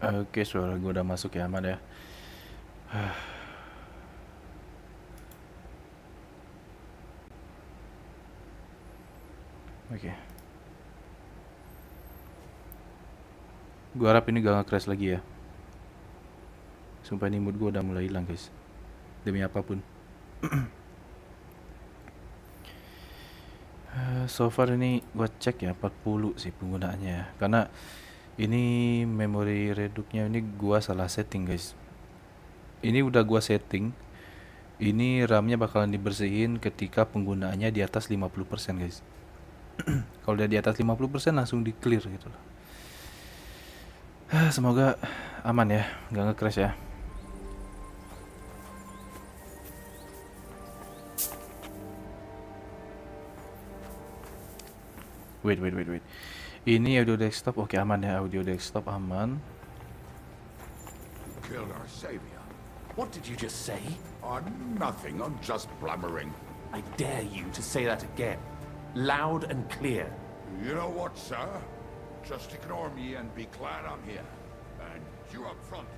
Oke, suara gue udah masuk ya, aman ya. Oke. Gue harap ini gak nge-crash lagi ya. Sumpah ini mood gue udah mulai hilang guys. Demi apapun. So far ini gue cek ya 40 sih penggunaannya ya. Karena ini memory reduknya ini gue salah setting guys. Ini udah gue setting. Ini RAM-nya bakalan dibersihin ketika penggunaannya di atas 50% guys. Kalau udah di atas 50% langsung di clear gitu loh. Semoga aman ya, nggak nge-crash ya. Wait. Ini audio desktop, oke aman ya, audio desktop aman. Killed our savior. What did you just say? Nothing, I'm just blabbering. I dare you to say that again. Loud and clear. You know what, sir? Just ignore me and be glad I'm here. And you up front,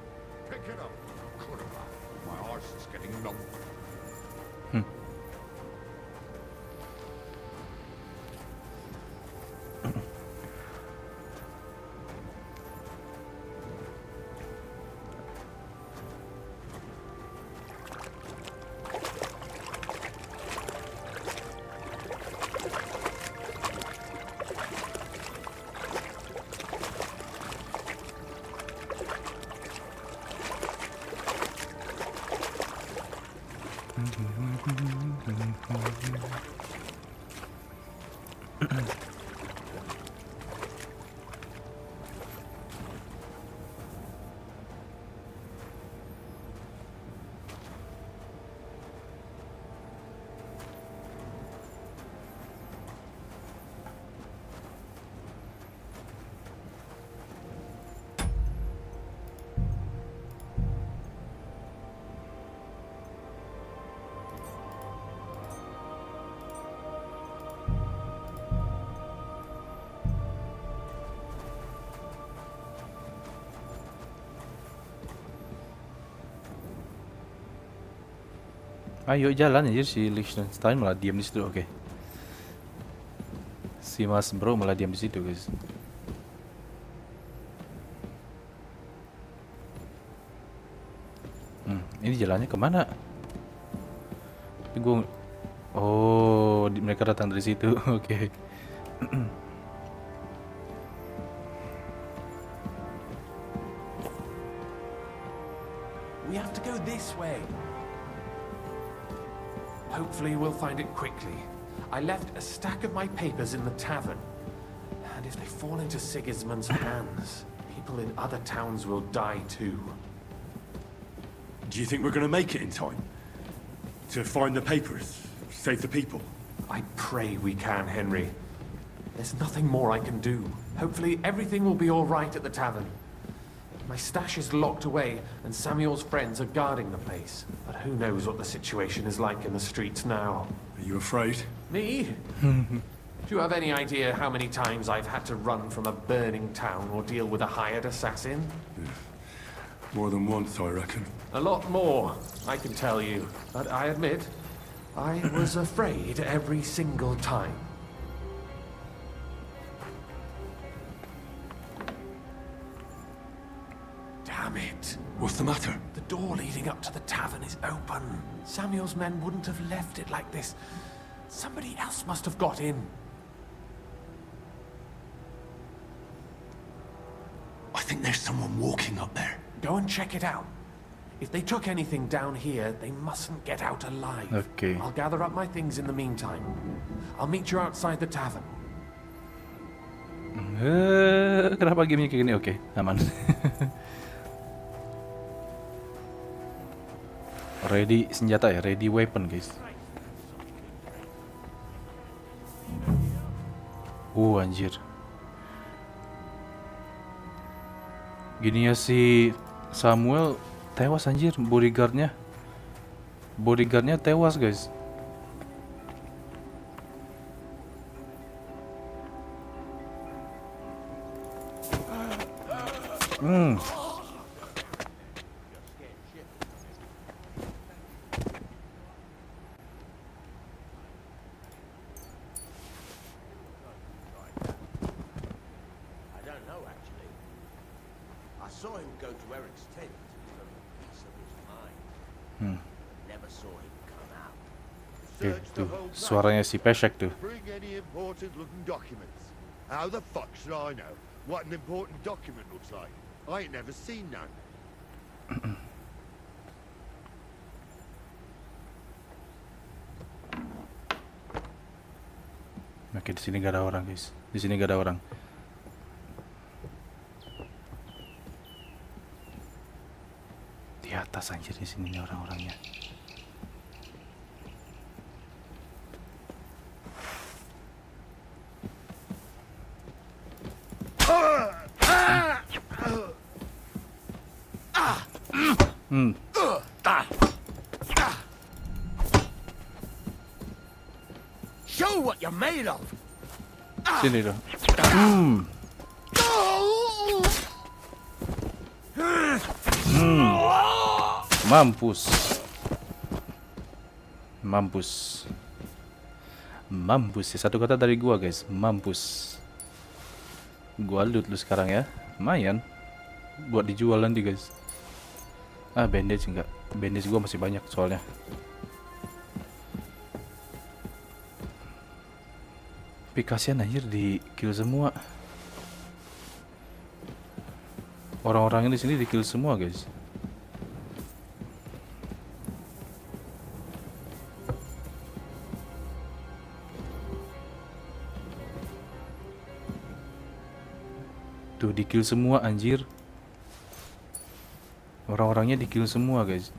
pick it up. Good enough. My arse is getting numb. Ayo jalan aja si Liechtenstein malah diam di situ, oke. Si Mas Bro malah diam di situ guys. Ini jalannya kemana? Tapi gue, oh mereka datang dari situ, oke. We have to go this way. Hopefully we'll find it quickly. I left a stack of my papers in the tavern. And if they fall into Sigismund's hands, people in other towns will die too. Do you think we're going to make it in time? To find the papers? Save the people? I pray we can, Henry. There's nothing more I can do. Hopefully everything will be all right at the tavern. My stash is locked away, and Samuel's friends are guarding the place. But who knows what the situation is like in the streets now. Are you afraid? Me? Do you have any idea how many times I've had to run from a burning town or deal with a hired assassin? More than once, I reckon. A lot more, I can tell you. But I admit, I was afraid every single time. Damn it. What's the matter? The door leading up to the tavern is open. Samuel's men wouldn't have left it like this. Somebody else must have got in. I think there's someone walking up there. Go and check it out. If they took anything down here, they mustn't get out alive. Okay. I'll gather up my things in the meantime. I'll meet you outside the tavern. Kenapa gamenya kayak gini? Oke, aman. Ready senjata ya, ready weapon guys. Anjir. Gini ya si Samuel tewas anjir, bodyguardnya tewas guys. saw him go to Eric's tent for peace of his mind. Never saw him come out. Oke, Search the tuh whole place. suaranya si Peshek tuh. Bring any important looking documents. How the fuck should I know what an important document looks like? I ain't never seen none. Oke, di sini gak ada orang, guys. Di sini gak ada orang. Di atas anjir di sini nih orang-orangnya. Show what you're made of! Sini dong. Mampus. Mampus. Mampus ya, satu kata dari gua guys, mampus. Gua loot lu sekarang ya. Lumayan buat dijual nanti guys. Ah, bandage enggak. Bandage gua masih banyak soalnya. Tapi kasihan anjir di kill semua. Orang-orangnya di sini di kill semua guys. Tuh di kill semua anjir. Orang-orangnya di kill semua guys.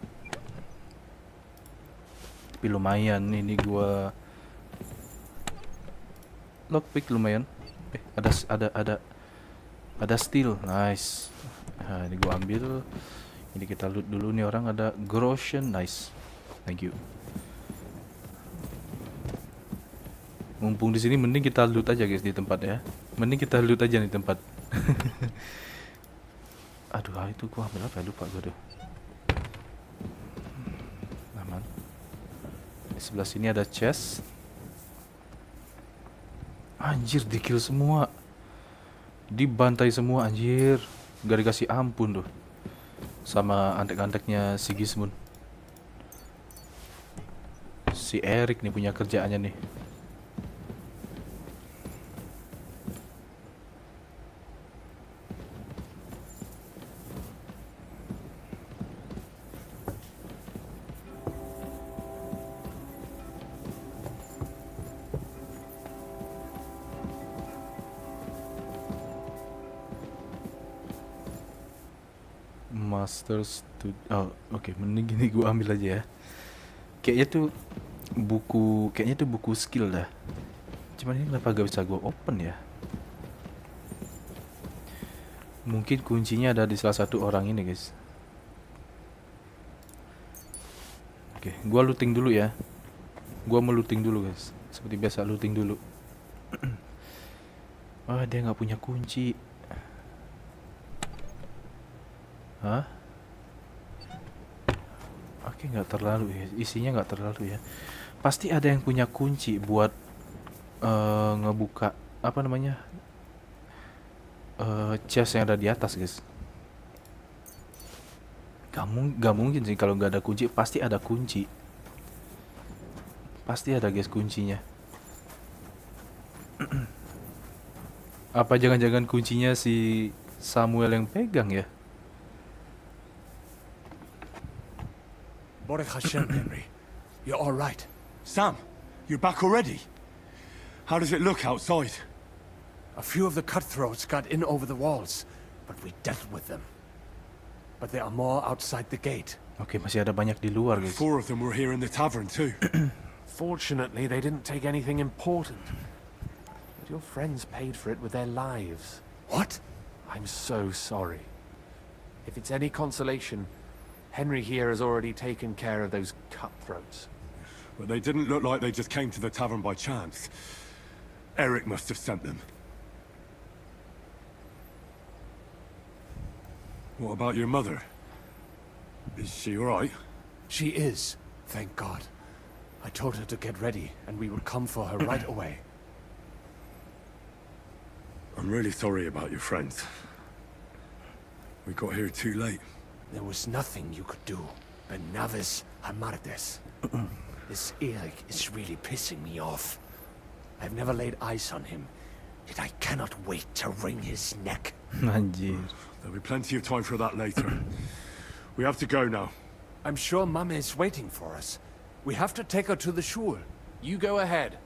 Tapi lumayan ini gua lockpick lumayan. Ada steel, nice. Nah, ini gua ambil. Ini kita loot dulu nih orang ada Groshen, nice. Thank you. Mumpung di sini mending kita loot aja guys di tempat ya. Mending kita loot aja nih tempat. Aduh, itu gua ambil apa ya? Lupa gua tuh. Aman. Di sebelah sini ada chest. Anjir, di kill semua. Dibantai semua anjir. Gak dikasih ampun tuh. Sama antek-anteknya si Gizmun. Si Eric nih punya kerjaannya nih. Masters to oke, mending gini gua ambil aja ya. Kayaknya tuh buku skill dah. Cuman ini kenapa gak bisa gua open ya? Mungkin kuncinya ada di salah satu orang ini guys. Oke, gua looting dulu ya. Gua mau looting dulu guys. Seperti biasa looting dulu. Wah, dia nggak punya kunci. Hah? Oke, nggak terlalu ya. Isinya nggak terlalu ya. Pasti ada yang punya kunci buat ngebuka apa namanya chest yang ada di atas guys. Gak mungkin sih kalau nggak ada kunci. Pasti ada kunci. Pasti ada guys kuncinya. Apa jangan-jangan kuncinya si Samuel yang pegang ya? Baruch Hashem, Henry. You're all right. Sam, you're back already? How does it look outside? A few of the cutthroats got in over the walls, but we dealt with them. But there are more outside the gate. Oke, masih ada banyak di luar guys. 4 of them were here in the tavern too. Fortunately, they didn't take anything important. But your friends paid for it with their lives. What? I'm so sorry. If it's any consolation, Henry here has already taken care of those cutthroats. But they didn't look like they just came to the tavern by chance. Eric must have sent them. What about your mother? Is she alright? She is, thank God. I told her to get ready, and we would come for her right away. I'm really sorry about your friends. We got here too late. There was nothing you could do. Benavis Amartes. This Eric is really pissing me off. I've never laid eyes on him, yet I cannot wait to wring his neck. Anjir. There'll be plenty of time for that later. We have to go now. I'm sure Mama is waiting for us. We have to take her to the shul. You go ahead.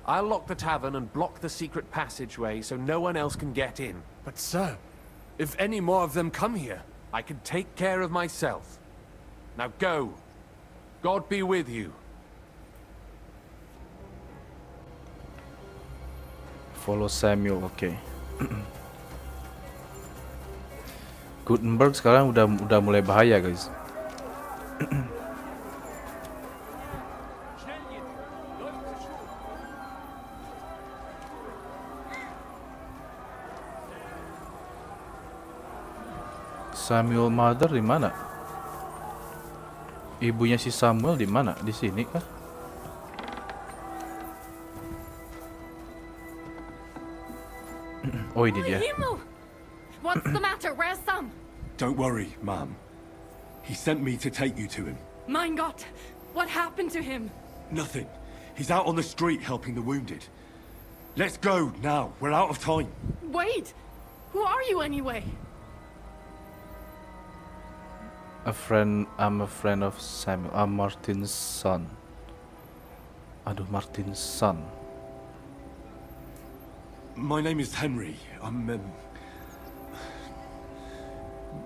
I'll lock the tavern and block the secret passageway so no one else can get in. But sir, if any more of them come here... I can take care of myself. Now go. God be with you. Follow Samuel, oke. Gutenberg sekarang udah mulai bahaya, guys. Samuel Mother di mana? Ibunya si Samuel di mana? Di sini kah? Oh, ini dia. What's the matter? Where's Sam? Don't worry, ma'am. He sent me to take you to him. Mein Gott, what happened to him? Nothing. He's out on the street helping the wounded. Let's go now. We're out of time. Wait, who are you anyway? I'm a friend of Samuel. I'm Martin's son. Aduh, Martin's son. My name is Henry.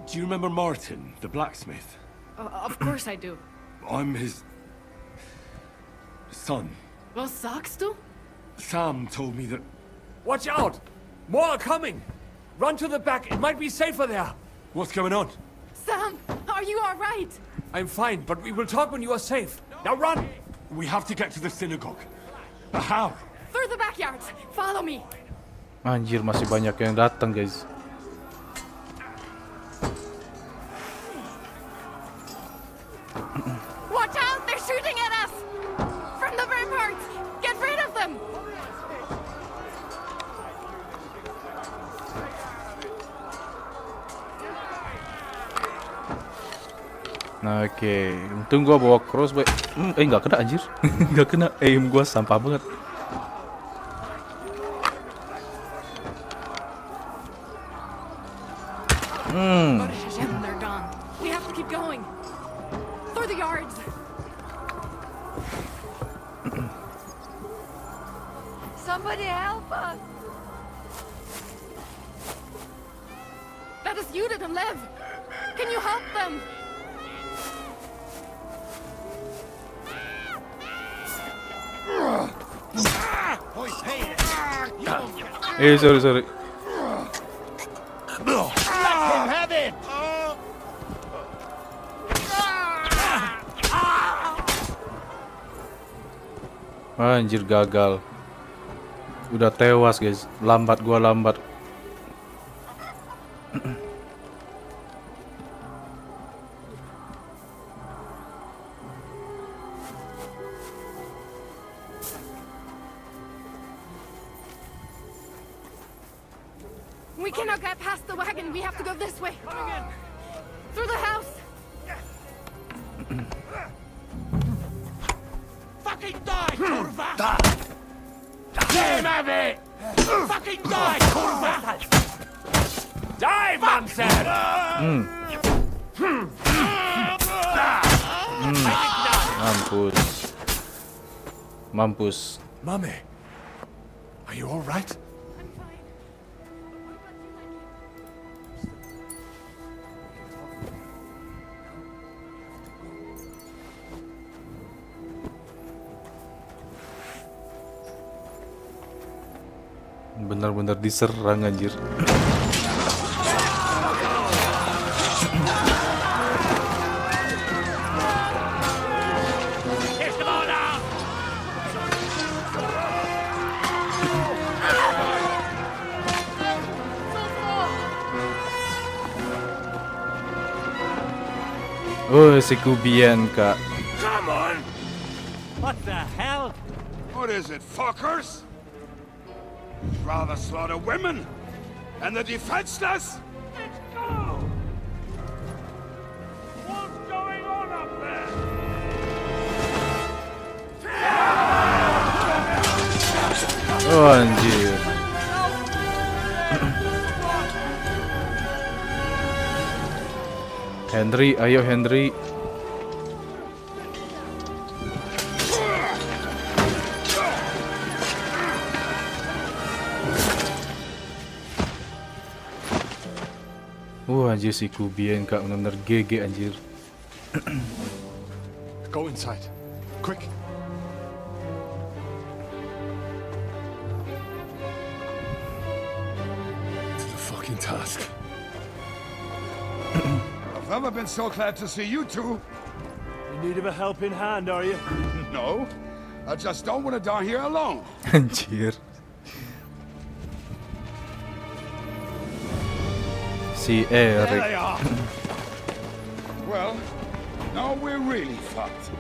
Do you remember Martin, the blacksmith? Of course I do. I'm his... son. Was sagst du? Sam told me that... Watch out! More are coming! Run to the back, it might be safer there! What's going on? Sam, are you all right? I'm fine, but we will talk when you are safe. Now run! We have to get to the synagogue. But how? Through the backyard. Follow me. Anjir, masih banyak yang datang, guys. Watch out, they're shooting at us! From the ramparts! Get rid of them! Nah, oke. Untung gua bawa crossbow. Nggak kena, anjir. Nggak kena. Aim gua sampah banget. They're gone. We have to keep going. Through the yards. Somebody help us. That is Judith and Lev. Can you help them? Sorry. Anjir, gagal. Udah tewas, guys. Lambat. We cannot get past the wagon. We have to go this way. Through the house. Fucking die, kurva! Game of it! Fucking die, kurva! Die, man said! Mampus. Mummy, are you all right? I'm fine. Benar-benar diserang, anjir. Oh, si Kubian, Kak. Come on! What the hell? What is it, fuckers? Rather slaughter women and the defenseless? Let's go! Oh anjir. Henry, ayo Henry. Anjir si Kubien kak bener-bener GG anjir. Go inside. Quick. It's a fucking task. I've never been so glad to see you two. In need of a helping hand, are you? No, I just don't want to die here alone. Anjir. Si There Eric. they are. Well, now we're really fucked.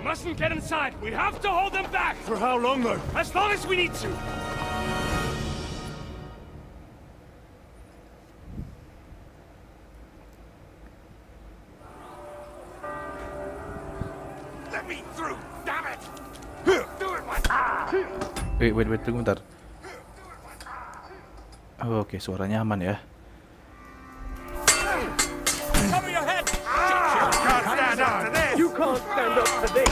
Mustn't get inside. We have to hold them back. For how long, though? As long as we need to. Let me through, damn it! Do it, my... Wait, tunggu bentar. Oh, oke, suaranya aman ya. Cover your head. You can't stand up to this!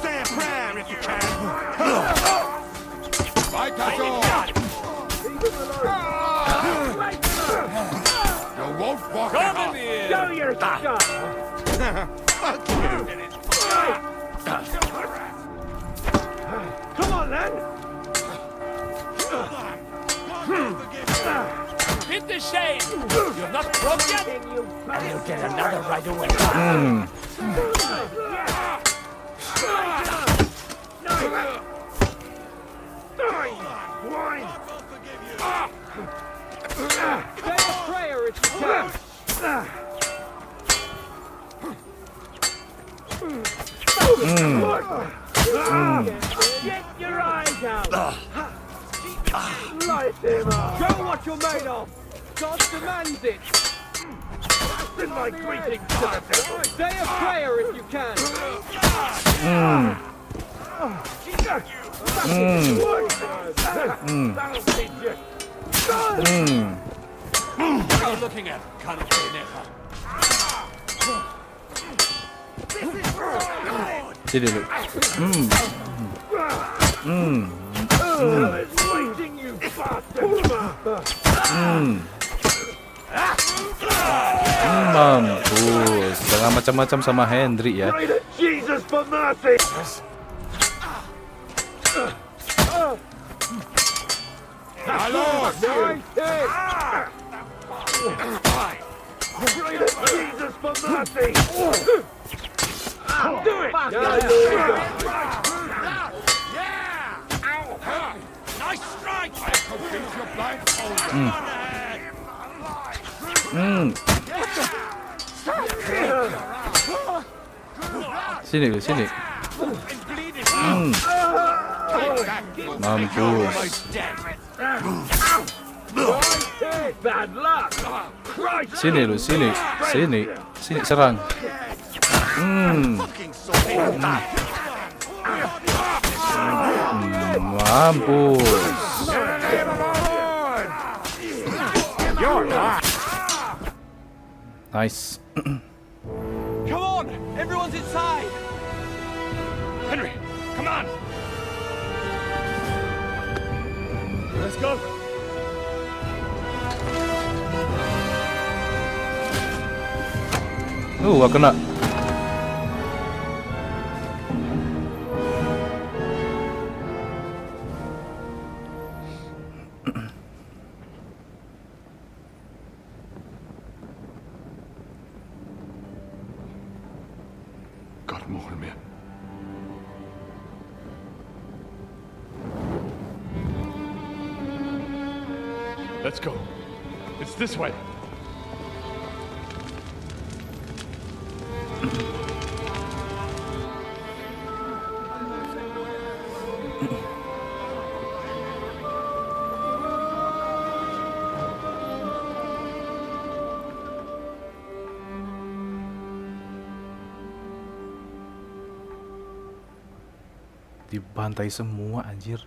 Say a prayer if you can. Bye, Kacau! You won't walk Come out. in here. Show your stuff! Come on, then! Hit the shade. You're not broke yet. You'll get another right away. Say a prayer if you can. Get your eyes out! Light him up! Show what you're made of! God demands it! Send my greetings to the devil! Say a prayer if you can! That'll teach you! What are you looking at? Kind of never. Sini dulu. It's waiting, you bastard! Mampus. Jangan macam-macam sama Henry ya. Pray to Jesus for mercy! Hello! Nice hit! Pray to Jesus for mercy! Do it! Nice strike. I could beat you blindfolded. Sini dulu, sini. Mampus. Bad luck! Christ! Sini dulu, sini. Sini. Sini serang. Mampus. Nice. Come on, everyone's inside. Henry, come on. Let's go. Gak kena. Got him over me. Let's go. It's this way. Dibantai semua anjir.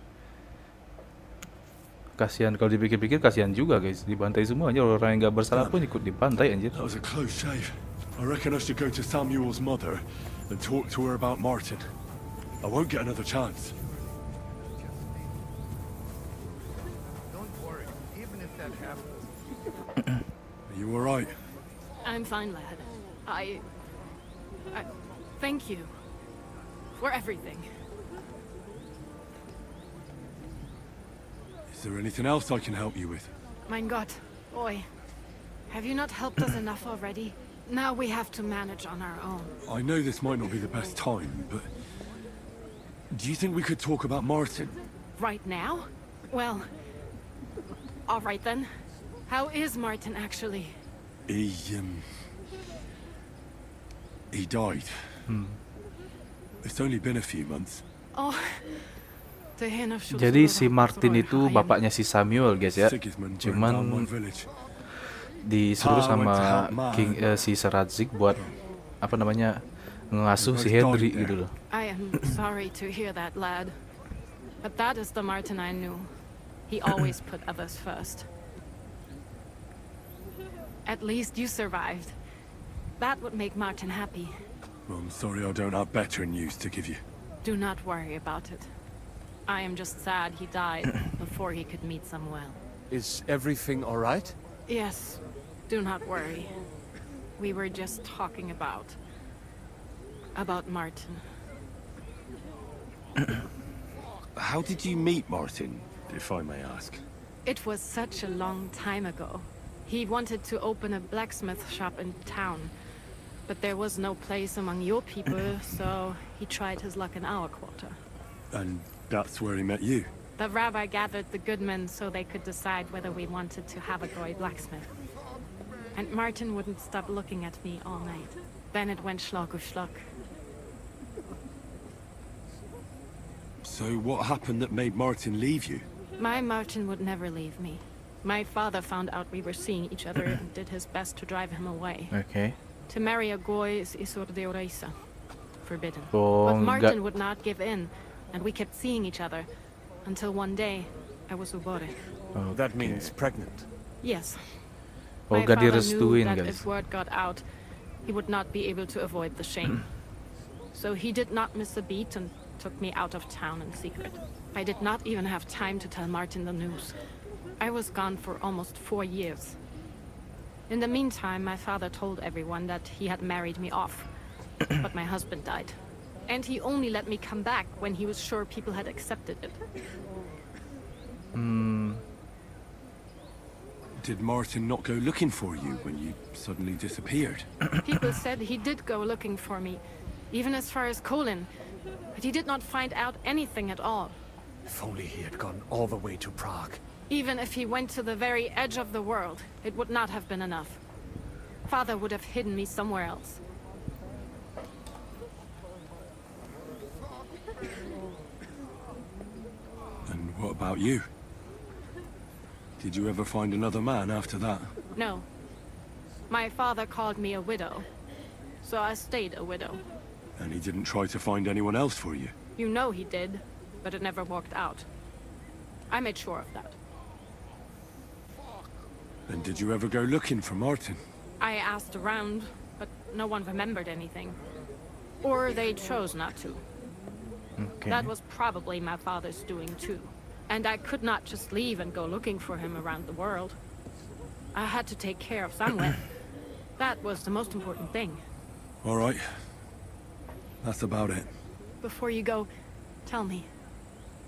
Kasihan kalau dipikir-pikir, kasihan juga guys, dibantai semua anjir, orang yang gak bersalah pun ikut dibantai anjir. That was a close shave. I reckon I should go to Samuel's mother and talk to her about Martin. I won't get another chance. Don't worry, even if that happens. Are you alright? I'm fine, lad. I thank you for everything. Is there anything else I can help you with? Mein Gott, boy, have you not helped us enough already? Now we have to manage on our own. I know this might not be the best time, but do you think we could talk about Martin? Right now? Well, all right then. How is Martin actually? He died. It's only been a few months. Oh. Jadi si Martin itu bapaknya si Samuel guys ya. Sigismund burned Cuman down my village. disuruh sama si Seradzik buat apa namanya, ngasuh si Henry gitu loh. I am sorry to hear that, lad. But that is the Martin I knew. He always put others first. At least you survived. That would make Martin happy. I'm sorry I don't have better news to give you. Do not worry about it. I am just sad he died before he could meet Samuel. Is everything all right? Yes, do not worry. We were just talking about Martin. How did you meet Martin, if I may ask? It was such a long time ago. He wanted to open a blacksmith shop in town, but there was no place among your people, so he tried his luck in our quarter. And that's where he met you? The rabbi gathered the good men so they could decide whether we wanted to have a goy blacksmith. And Martin wouldn't stop looking at me all night. Then it went schlock auf schlock. So what happened that made Martin leave you? My Martin would never leave me. My father found out we were seeing each other and did his best to drive him away. Okay. To marry a goy is isur deoraisa. Forbidden. Oh, But Martin nggak. would not give in, and we kept seeing each other. Until one day, I was ubore. That means pregnant. Yes. Oh, My gak father knew direstuin that guys. if word got out, he would not be able to avoid the shame. So he did not miss a beat and took me out of town in secret. I did not even have time to tell Martin the news. I was gone for almost 4 years. In the meantime, my father told everyone that he had married me off. But my husband died. And he only let me come back when he was sure people had accepted it. Did Martin not go looking for you when you suddenly disappeared? People said he did go looking for me, even as far as Colin. But he did not find out anything at all. If only he had gone all the way to Prague. Even if he went to the very edge of the world, it would not have been enough. Father would have hidden me somewhere else. And what about you? Did you ever find another man after that? No. My father called me a widow. So I stayed a widow. And he didn't try to find anyone else for you? You know he did, but it never worked out. I made sure of that. And did you ever go looking for Martin? I asked around, but no one remembered anything. Or they chose not to. Okay. That was probably my father's doing too. And I could not just leave and go looking for him around the world. I had to take care of Samuel. That was the most important thing. All right. That's about it. Before you go, tell me,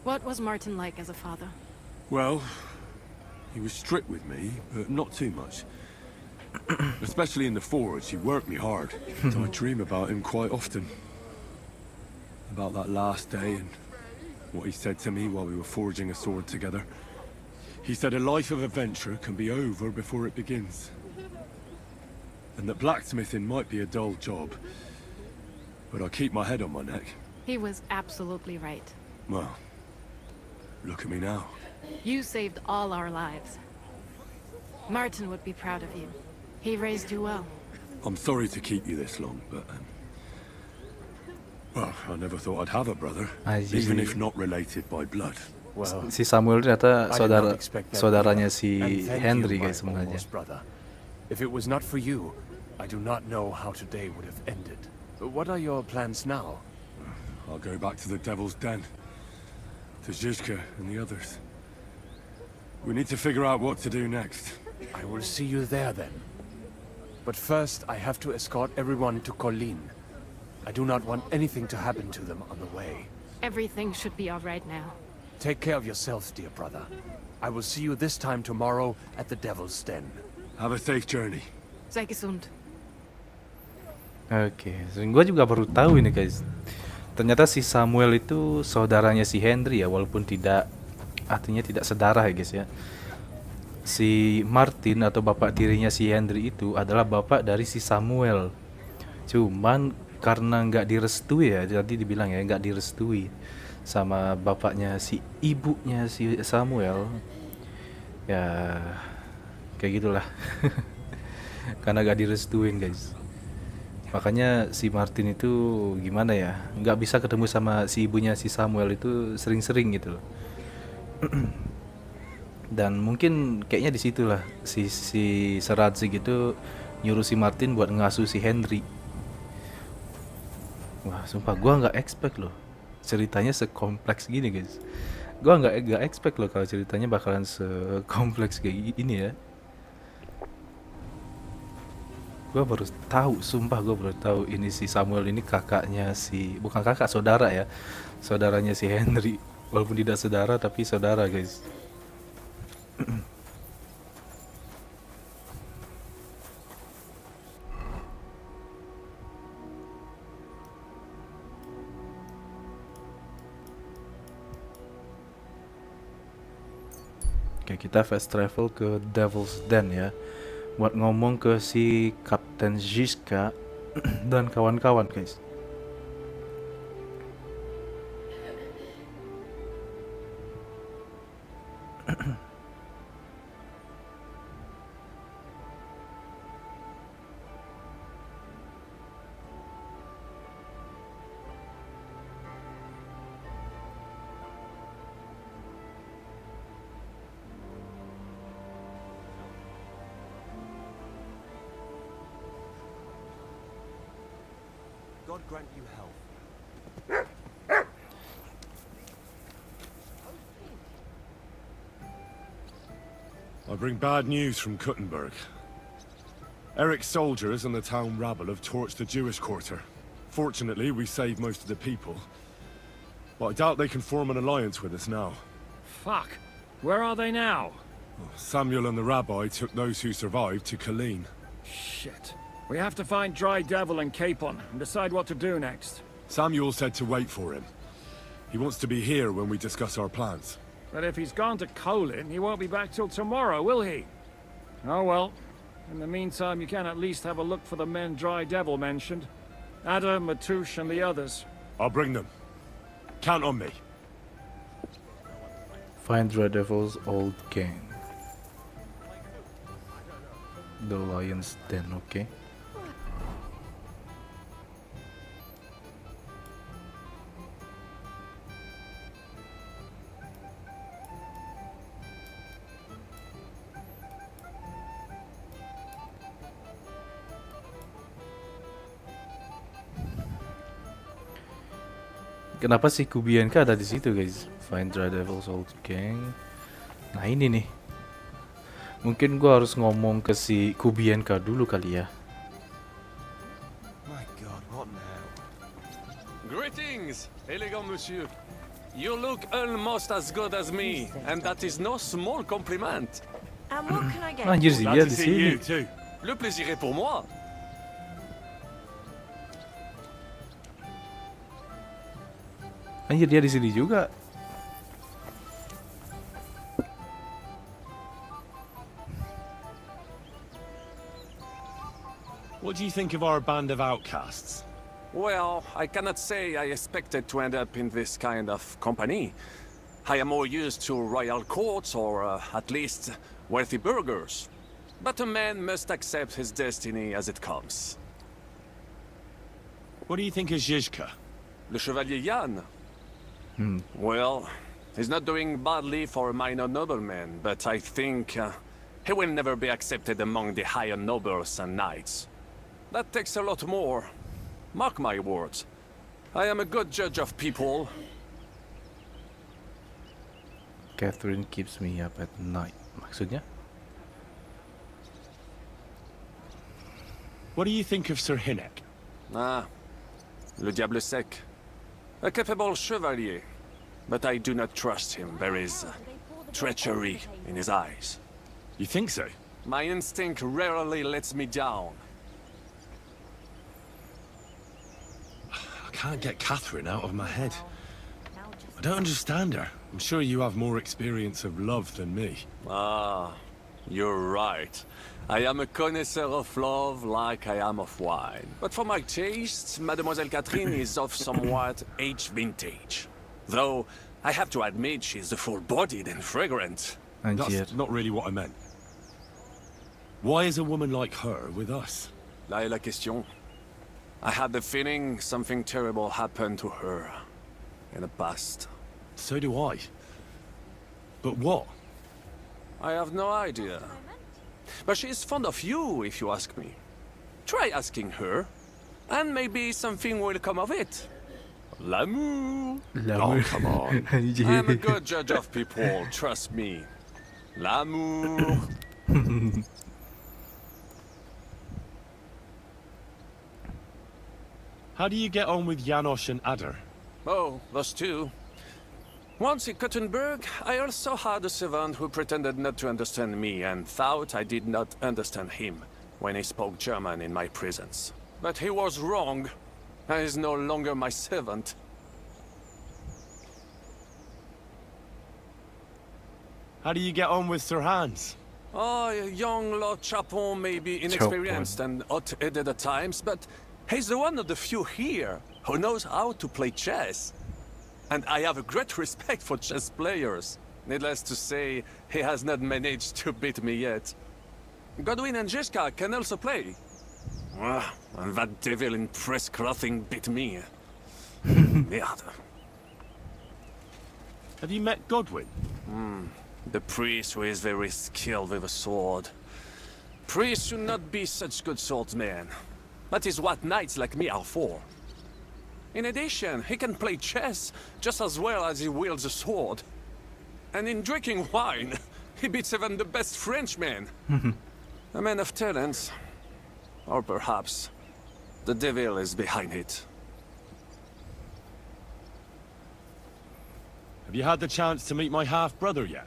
what was Martin like as a father? Well, he was strict with me, but not too much. Especially in the forge, he worked me hard. I dream about him quite often. About that last day and what he said to me while we were forging a sword together. He said a life of adventure can be over before it begins. And that blacksmithing might be a dull job, but I keep my head on my neck. He was absolutely right. Well, look at me now. You saved all our lives. Martin would be proud of you. He raised you well. I'm sorry to keep you this long, but Well, I never thought I'd have a brother, Anjir. even if not related by blood. Well, Si Samuel ternyata I did not expect that saudaranya either. si And thank Henry you, my guys sebenarnya. almost brother. If it was not for you, I do not know how today would have ended. What are your plans now? I'll go back to the Devil's Den, to Zizka and the others. We need to figure out what to do next. I will see you there then. But first, I have to escort everyone to Colleen. I do not want anything to happen to them on the way. Everything should be all right now. Take care of yourself, dear brother. I will see you this time tomorrow at the Devil's Den. Have a safe journey. Sei gesund. Oke, gue juga baru tahu ini guys. Ternyata si Samuel itu saudaranya si Henry ya, walaupun tidak artinya tidak sedarah ya guys ya. Si Martin atau bapak tirinya si Henry itu adalah bapak dari si Samuel. Cuman karena nggak direstui ya, tadi dibilang ya nggak direstui sama bapaknya si ibunya si Samuel. Ya kayak gitulah. Karena nggak direstuin guys. Makanya si Martin itu gimana ya, nggak bisa ketemu sama si ibunya si Samuel itu sering-sering gitu loh. Dan mungkin kayaknya disitulah si Seradzik itu nyuruh si Martin buat ngasuh si Henry. Wah sumpah gue nggak expect loh ceritanya sekompleks gini guys. Gue nggak expect loh kalau ceritanya bakalan sekompleks kayak ini ya. Gue baru tahu, sumpah gue baru tahu ini si Samuel ini kakaknya si, bukan kakak, saudara ya, saudaranya si Henry. Walaupun tidak saudara tapi saudara guys. Oke, kita fast travel ke Devil's Den ya, buat ngomong ke si Kapten Zizka dan kawan-kawan guys. God grant you health. I bring bad news from Kuttenberg. Eric's soldiers and the town rabble have torched the Jewish quarter. Fortunately, we saved most of the people. But I doubt they can form an alliance with us now. Fuck. Where are they now? Samuel and the rabbi took those who survived to Colleen. Shit. We have to find Dry Devil and Capon and decide what to do next. Samuel said to wait for him. He wants to be here when we discuss our plans. But if he's gone to Colin, he won't be back till tomorrow, will he? Oh well. In the meantime, you can at least have a look for the men Dry Devil mentioned. Adam, Matouche, and the others. I'll bring them. Count on me. Find Red Devil's old gang. The Lion's Den, oke. Kenapa sih Kubienka ada di situ guys? Find Dry Devil's old gang. Nah ini nih. Mungkin gua harus ngomong ke si Kubienka dulu kali ya. My God, what now? Greetings, elegant monsieur. You look almost as good as me, and that is no small compliment. And what can I get? Anjir sih dia Glad to di see sini. you too. Le plaisir est pour moi. Anjir dia di sini juga. What do you think of our band of outcasts? Well, I cannot say I expected to end up in this kind of company. I am more used to royal courts or at least wealthy burghers. But a man must accept his destiny as it comes. What do you think of Zizka? Le Chevalier Jan. Well, he's not doing badly for a minor nobleman, but I think he will never be accepted among the higher nobles and knights. That takes a lot more. Mark my words. I am a good judge of people. Catherine keeps me up at night. Maksudnya? What do you think of Sir Hynek? Ah, le diable sec. A capable chevalier, but I do not trust him. There is treachery in his eyes. You think so? My instinct rarely lets me down. I can't get Catherine out of my head. I don't understand her. I'm sure you have more experience of love than me. Ah, you're right. I am a connoisseur of love like I am of wine. But for my taste, Mademoiselle Catherine is of somewhat aged vintage. Though, I have to admit she's full-bodied and fragrant. Anjir. That's not really what I meant. Why is a woman like her with us? Là est la question. I had the feeling something terrible happened to her in the past. So do I. But what? I have no idea. But she's fond of you, if you ask me. Try asking her, and maybe something will come of it. L'amour. Oh, come on. I am a good judge of people, trust me. L'amour. How do you get on with Janosch and Adder? Oh, those two. Once in Kuttenberg, I also had a servant who pretended not to understand me and thought I did not understand him when he spoke German in my presence. But he was wrong. He is no longer my servant. How do you get on with Sir Hans? Oh, young Lord Chapon may be inexperienced and hot-headed at times, but he's the one of the few here who knows how to play chess. And I have a great respect for chess players. Needless to say, he has not managed to beat me yet. Godwin and Jeska can also play. And that devil in press clothing beat me. Merde. Have you met Godwin? The priest who is very skilled with a sword. Priests should not be such good swordsmen. That is what knights like me are for. In addition, he can play chess just as well as he wields a sword. And in drinking wine, he beats even the best Frenchmen. A man of talents. Or perhaps the devil is behind it. Have you had the chance to meet my half-brother yet?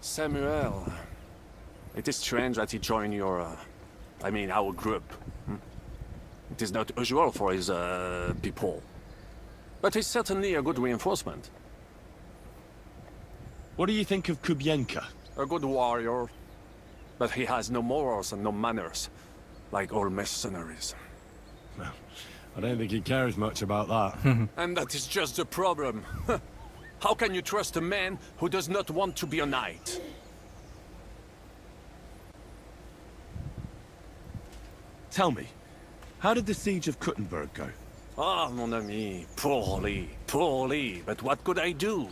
Samuel. It is strange that he joined your... our group. It is not usual for his, people. But he's certainly a good reinforcement. What do you think of Kubienka? A good warrior. But he has no morals and no manners. Like all mercenaries. Well, I don't think he cares much about that. And that is just the problem. How can you trust a man who does not want to be a knight? Tell me, how did the siege of Kuttenberg go? Ah, mon ami, poorly, poorly. But what could I do?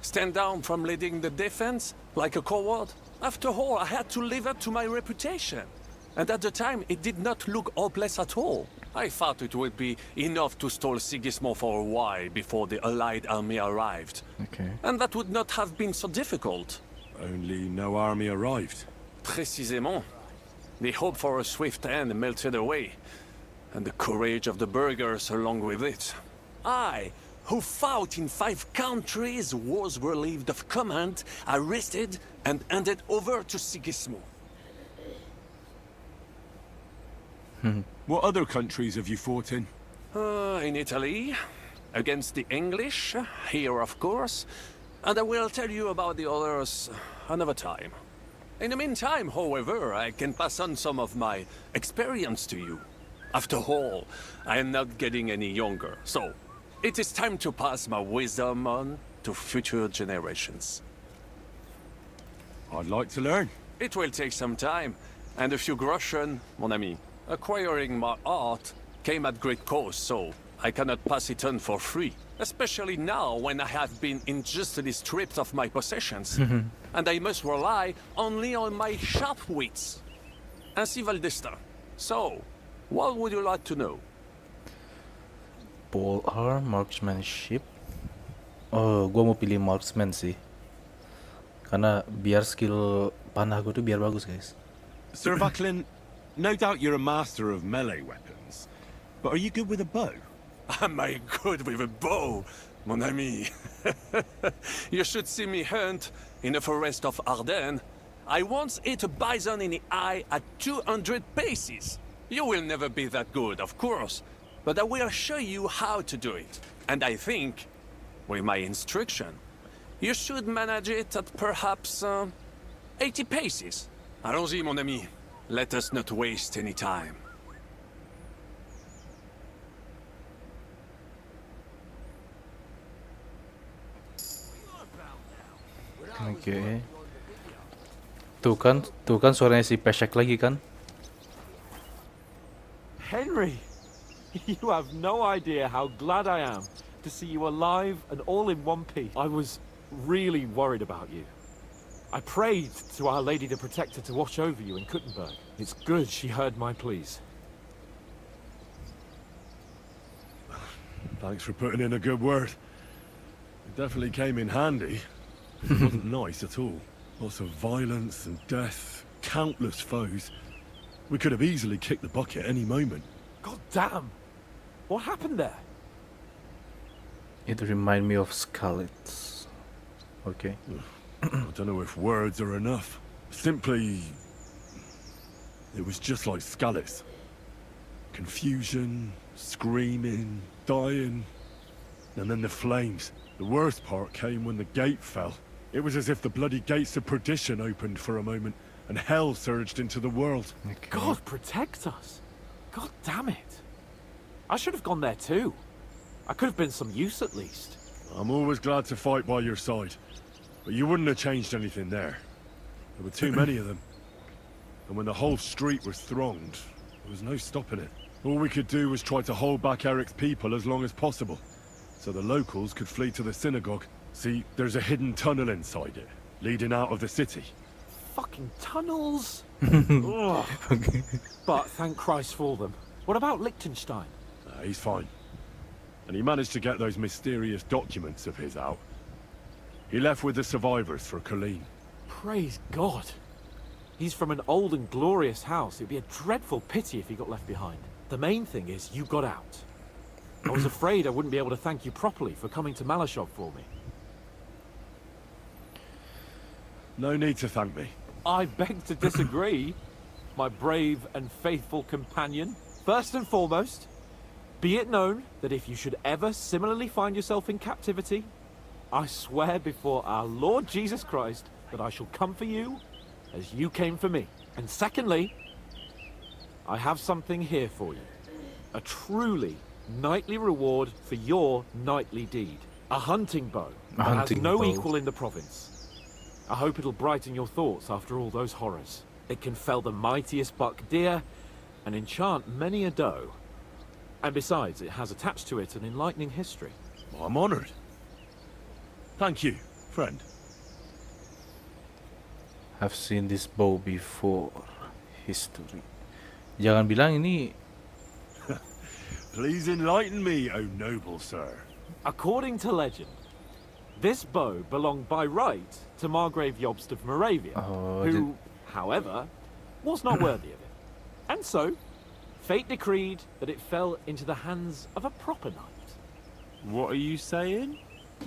Stand down from leading the defense like a coward? After all, I had to live up to my reputation. And at the time, it did not look hopeless at all. I thought it would be enough to stall Sigismund for a while before the Allied army arrived. Okay. And that would not have been so difficult. Only no army arrived. Précisément. The hope for a swift end melted away. And the courage of the burghers along with it. I, who fought in 5 countries, was relieved of command, arrested, and handed over to Sigismund. What other countries have you fought in? In Italy, against the English, here of course, and I will tell you about the others another time. In the meantime, however, I can pass on some of my experience to you. After all, I am not getting any younger, so it is time to pass my wisdom on to future generations. I'd like to learn. It will take some time, and a few groschen, mon ami. Acquiring my art came at great cost, so I cannot pass it on for free. Especially now when I have been injustly stripped of my possessions. And I must rely only on my sharp wits. Ainsi va le destin. So, what would you like to know? Pole arm, marksmanship. Oh, gua mau pilih marksman sih. Karena biar skill panah gua tuh biar bagus, guys. Sir Vaclin, no doubt you're a master of melee weapons, but are you good with a bow? Am I good with a bow, mon ami? You should see me hunt in the forest of Ardennes. I once hit a bison in the eye at 200 paces. You will never be that good, of course, but I will show you how to do it. And I think, with my instruction, you should manage it at perhaps 80 paces. Allons-y, mon ami. Let us not waste any time. Oke. Tuh kan suaranya si Peshek lagi kan? Henry, you have no idea how glad I am to see you alive and all in one piece. I was really worried about you. I prayed to Our Lady the Protector to watch over you in Kuttenberg. It's good she heard my pleas. Thanks for putting in a good word. It definitely came in handy. It wasn't nice at all. Lots of violence and death, countless foes. We could have easily kicked the bucket any moment. God damn! What happened there? It remind me of Scarlet. Okay. I don't know if words are enough. Simply, it was just like Scallis. Confusion, screaming, dying, and then the flames. The worst part came when the gate fell. It was as if the bloody gates of perdition opened for a moment, and hell surged into the world. Okay. God protect us! God damn it! I should have gone there too. I could have been some use at least. I'm always glad to fight by your side, but you wouldn't have changed anything there. There were too many of them. And when the whole street was thronged, there was no stopping it. All we could do was try to hold back Eric's people as long as possible, so the locals could flee to the synagogue. See, there's a hidden tunnel inside it, leading out of the city. Fucking tunnels! Ugh. But thank Christ for them. What about Liechtenstein? He's fine. And he managed to get those mysterious documents of his out. He left with the survivors for Colleen. Praise God. He's from an old and glorious house. It'd be a dreadful pity if he got left behind. The main thing is you got out. I was afraid I wouldn't be able to thank you properly for coming to Malashov for me. No need to thank me. I beg to disagree, my brave and faithful companion. First and foremost, be it known that if you should ever similarly find yourself in captivity, I swear before our Lord Jesus Christ that I shall come for you as you came for me. And secondly, I have something here for you. A truly knightly reward for your knightly deed. A hunting bow that has hunting no bow. equal in the province. I hope it'll brighten your thoughts after all those horrors. It can fell the mightiest buck deer and enchant many a doe. And besides, it has attached to it an enlightening history. I'm honored. Thank you, friend. I've seen this bow before. History. Jangan bilang ini. Please enlighten me, O noble sir. According to legend, this bow belonged by right to Margrave Jobst of Moravia, Oh, who, however, was not worthy of it. And so, fate decreed that it fell into the hands of a proper knight. What are you saying?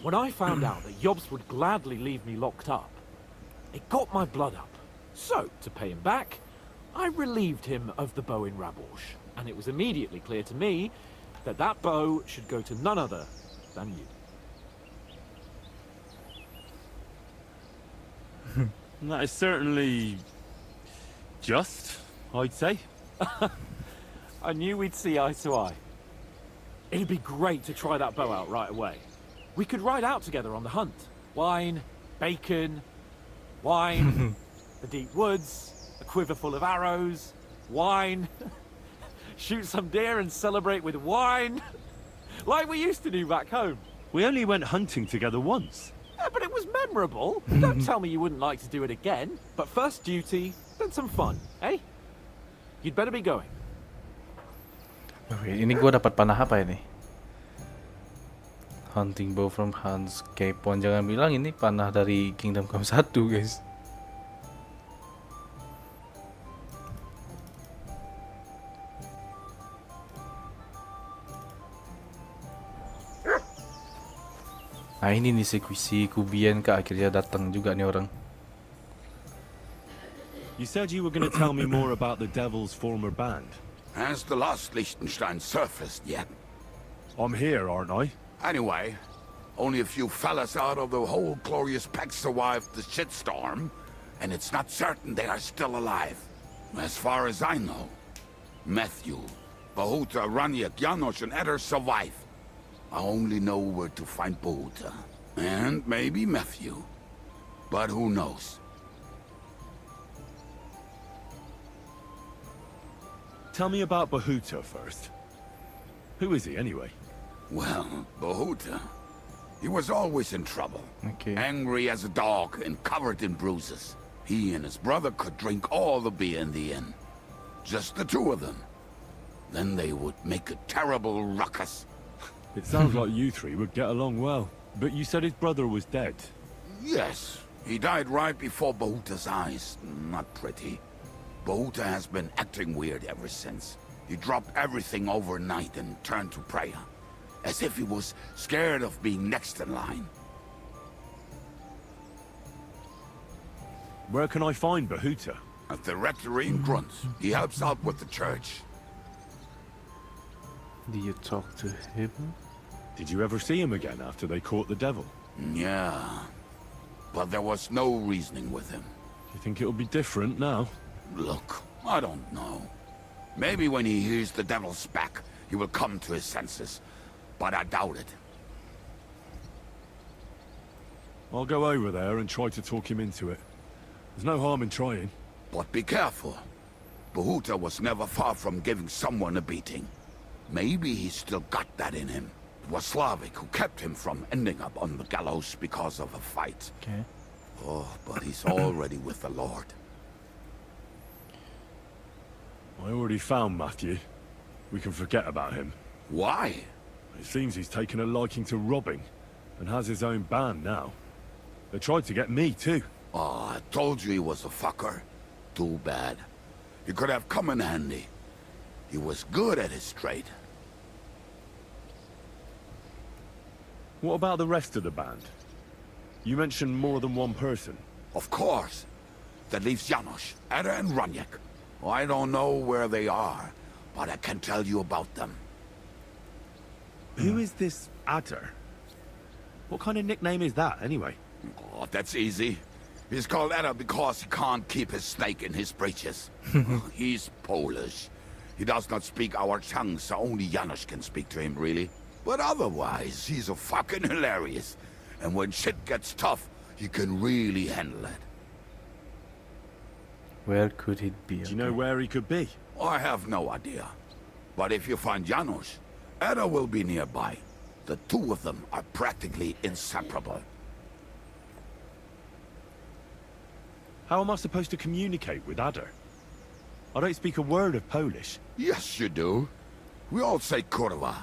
When I found out that Jobst would gladly leave me locked up, it got my blood up. So, to pay him back, I relieved him of the bow in Raborsch, and it was immediately clear to me that that bow should go to none other than you. That is certainly just, I'd say. I knew we'd see eye to eye. It'd be great to try that bow out right away. We could ride out together on the hunt. Wine, bacon, wine, the deep woods, a quiver full of arrows, wine. Shoot some deer and celebrate with wine. Like we used to do back home. We only went hunting together once. Yeah, but it was memorable. Don't tell me you wouldn't like to do it again. But first duty, then some fun, eh? You'd better be going. Oke, ini gue dapat panah apa ini? Hunting bow from Hans Capon. Jangan bilang ini panah dari Kingdom Come 1, guys. Nah ini nih si Kubian Kak, akhirnya datang juga nih orang. You said you were going to tell me more about the Devil's former band. Has the last Liechtenstein surfaced yet? I'm here, aren't I? Anyway, only a few fellas out of the whole glorious pack survived the shitstorm, and it's not certain they are still alive. As far as I know, Matthew, Bahuta, Raniak, Janos, and Eder survive. I only know where to find Bahuta, and maybe Matthew. But who knows? Tell me about Bahuta first. Who is he, anyway? Well, Bahuta, he was always in trouble. Okay. Angry as a dog and covered in bruises. He and his brother could drink all the beer in the inn. Just the two of them. Then they would make a terrible ruckus. It sounds like you three would get along well. But you said his brother was dead. Yes, he died right before Bahuta's eyes. Not pretty. Bahuta has been acting weird ever since. He dropped everything overnight and turned to prayer. As if he was scared of being next in line. Where can I find Bahuta? At the rectory in Grunt. He helps out with the church. Did you talk to him? Did you ever see him again after they caught the devil? Yeah. But there was no reasoning with him. You think it'll be different now? Look, I don't know. Maybe when he hears the devil's back, he will come to his senses. But I doubt it. I'll go over there and try to talk him into it. There's no harm in trying. But be careful. Bahuta was never far from giving someone a beating. Maybe he's still got that in him. It was Slavik who kept him from ending up on the gallows because of a fight. Okay. Oh, but he's already with the Lord. I already found Matthew. We can forget about him. Why? It seems he's taken a liking to robbing, and has his own band now. They tried to get me too. Oh, I told you he was a fucker. Too bad. He could have come in handy. He was good at his trade. What about the rest of the band? You mentioned more than one person. Of course. That leaves Janos, Ada and Raniak. I don't know where they are, but I can tell you about them. Who is this Adder? What kind of nickname is that, anyway? Oh, that's easy. He's called Ada because he can't keep his snake in his breeches. He's Polish. He does not speak our tongue, so only Janos can speak to him, really. But otherwise, he's a fucking hilarious. And when shit gets tough, he can really handle it. Where could it be? Do you know where he could be? I have no idea. But if you find Janos, Ada will be nearby. The two of them are practically inseparable. How am I supposed to communicate with Adder? I don't speak a word of Polish. Yes, you do. We all say kurwa.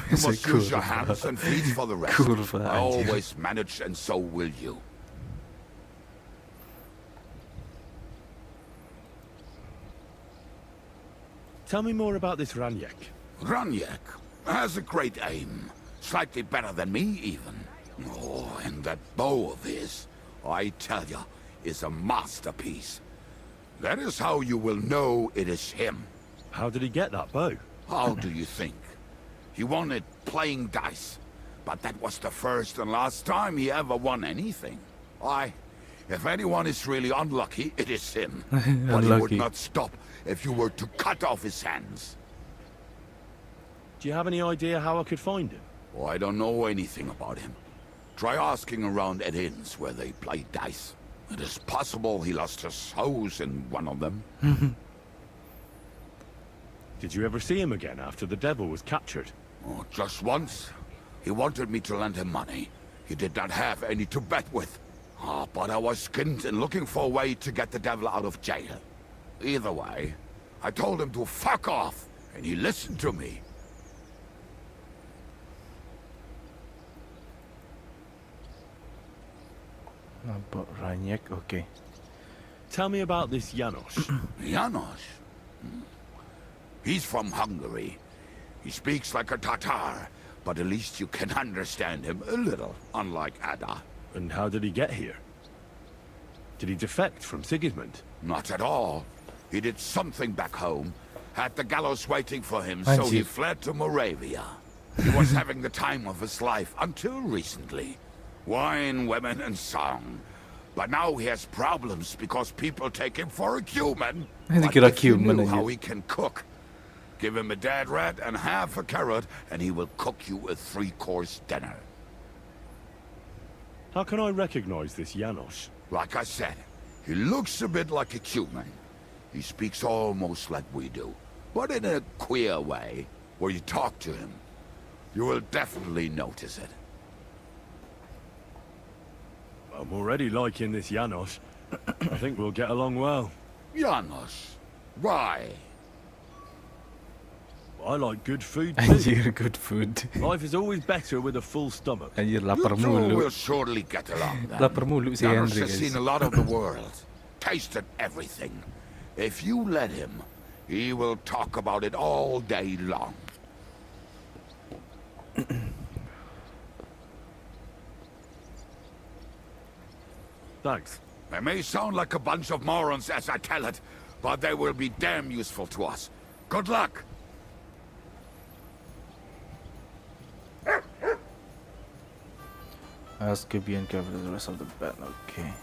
You Say must use your kurwa. hands and feet for the rest. Kurwa, I always manage, and so will you. Tell me more about this Raniak. Raniak has a great aim. Slightly better than me, even. Oh, and that bow of his, I tell ya, is a masterpiece. That is how you will know it is him. How did he get that bow? How do you think? He won it playing dice. But that was the first and last time he ever won anything. If anyone is really unlucky, it is him. But he would Unlucky. not stop if you were to cut off his hands. Do you have any idea how I could find him? Oh, I don't know anything about him. Try asking around at inns where they play dice. It is possible he lost his hose in one of them. Did you ever see him again after the devil was captured? Oh, just once. He wanted me to lend him money. He did not have any to bet with. But I was skinned and looking for a way to get the devil out of jail. Either way, I told him to fuck off, and he listened to me. About Raniek, okay. Tell me about this Janos. Janos? He's from Hungary. He speaks like a Tatar, but at least you can understand him a little, unlike Ada. And how did he get here? Did he defect from Sigismund? Not at all. He did something back home, had the gallows waiting for him, so he fled to Moravia. He was having the time of his life until recently. Wine, women, and song. But now he has problems because people take him for a human. But if you knew how he can cook, give him a dead rat and half a carrot, and he will cook you a 3-course dinner. How can I recognize this Janos? Like I said, he looks a bit like a human. He speaks almost like we do, but in a queer way, where you talk to him. You will definitely notice it. I'm already liking this Janos. I think we'll get along well. Janos? Why? I like good food too. Anjir, good food. Life is always better with a full stomach. Anjir, lapar You two mulu. will surely get along then. Lapar mulu si Janos Henry, has guys. seen a lot of the world, tasted everything. If you let him, he will talk about it all day long. Thanks. They may sound like a bunch of morons as I tell it, but they will be damn useful to us. Good luck! Ask Gibby and cover the rest of the band, okay.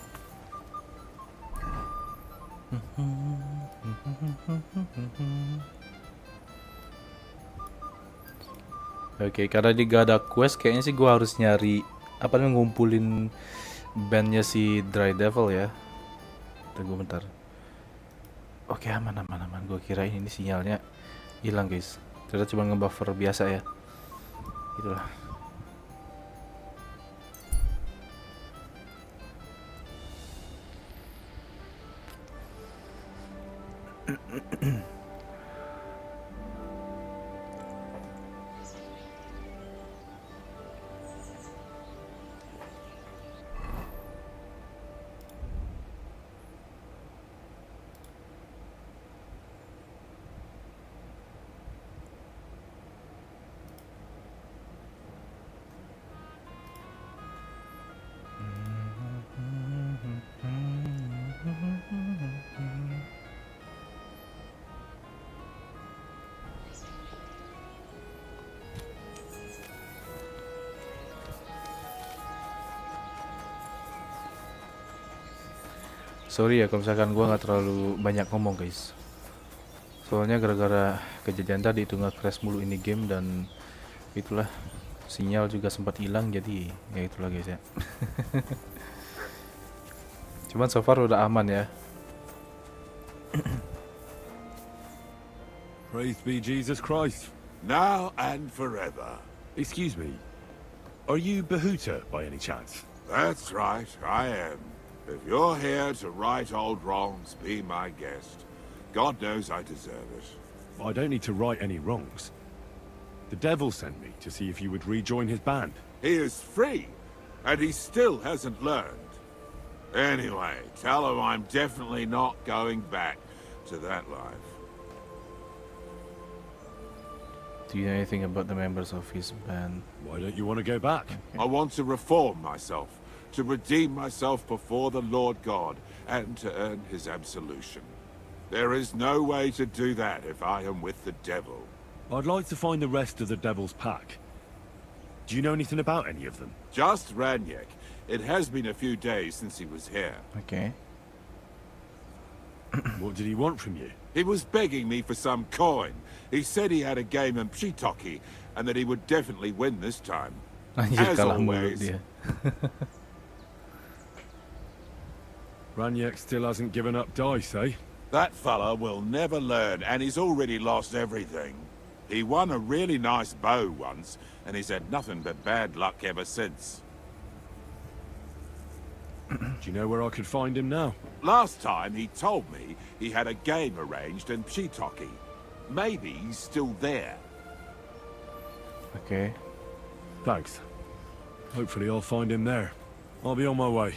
Oke, karena dia gak ada quest, kayaknya sih gua harus nyari apa namanya, ngumpulin bandnya si Dry Devil ya. Tunggu bentar. Oke, aman. Gua kirain ini sinyalnya hilang guys. Ternyata cuma ngebuffer biasa ya. Itulah. Sorry ya kalau misalkan gua nggak terlalu banyak ngomong guys. Soalnya gara-gara kejadian tadi itu nggak crash mulu ini game dan itulah sinyal juga sempat hilang jadi ya itulah guys ya. Cuman so far udah aman ya. Praise be Jesus Christ. Now and forever. Excuse me. Are you Bahuta by any chance? That's right, I am. If you're here to right old wrongs, be my guest. God knows I deserve it. I don't need to right any wrongs. The devil sent me to see if you would rejoin his band. He is free, and he still hasn't learned. Anyway, tell him I'm definitely not going back to that life. Do you know anything about the members of his band? Why don't you want to go back? I want to reform myself, to redeem myself before the Lord God, and to earn his absolution. There is no way to do that if I am with the devil. I'd like to find the rest of the devil's pack. Do you know anything about any of them? Just Raniek. It has been a few days since he was here. Okay. What did he want from you? He was begging me for some coin. He said he had a game in Pshitoki, and that he would definitely win this time. Anjir, As kalah mulu always. dia. Raniek still hasn't given up dice, eh? That fella will never learn, and he's already lost everything. He won a really nice bow once, and he's had nothing but bad luck ever since. Do you know where I could find him now? Last time he told me he had a game arranged in Pshitoki. Maybe he's still there. Oke. Thanks. Hopefully I'll find him there. I'll be on my way.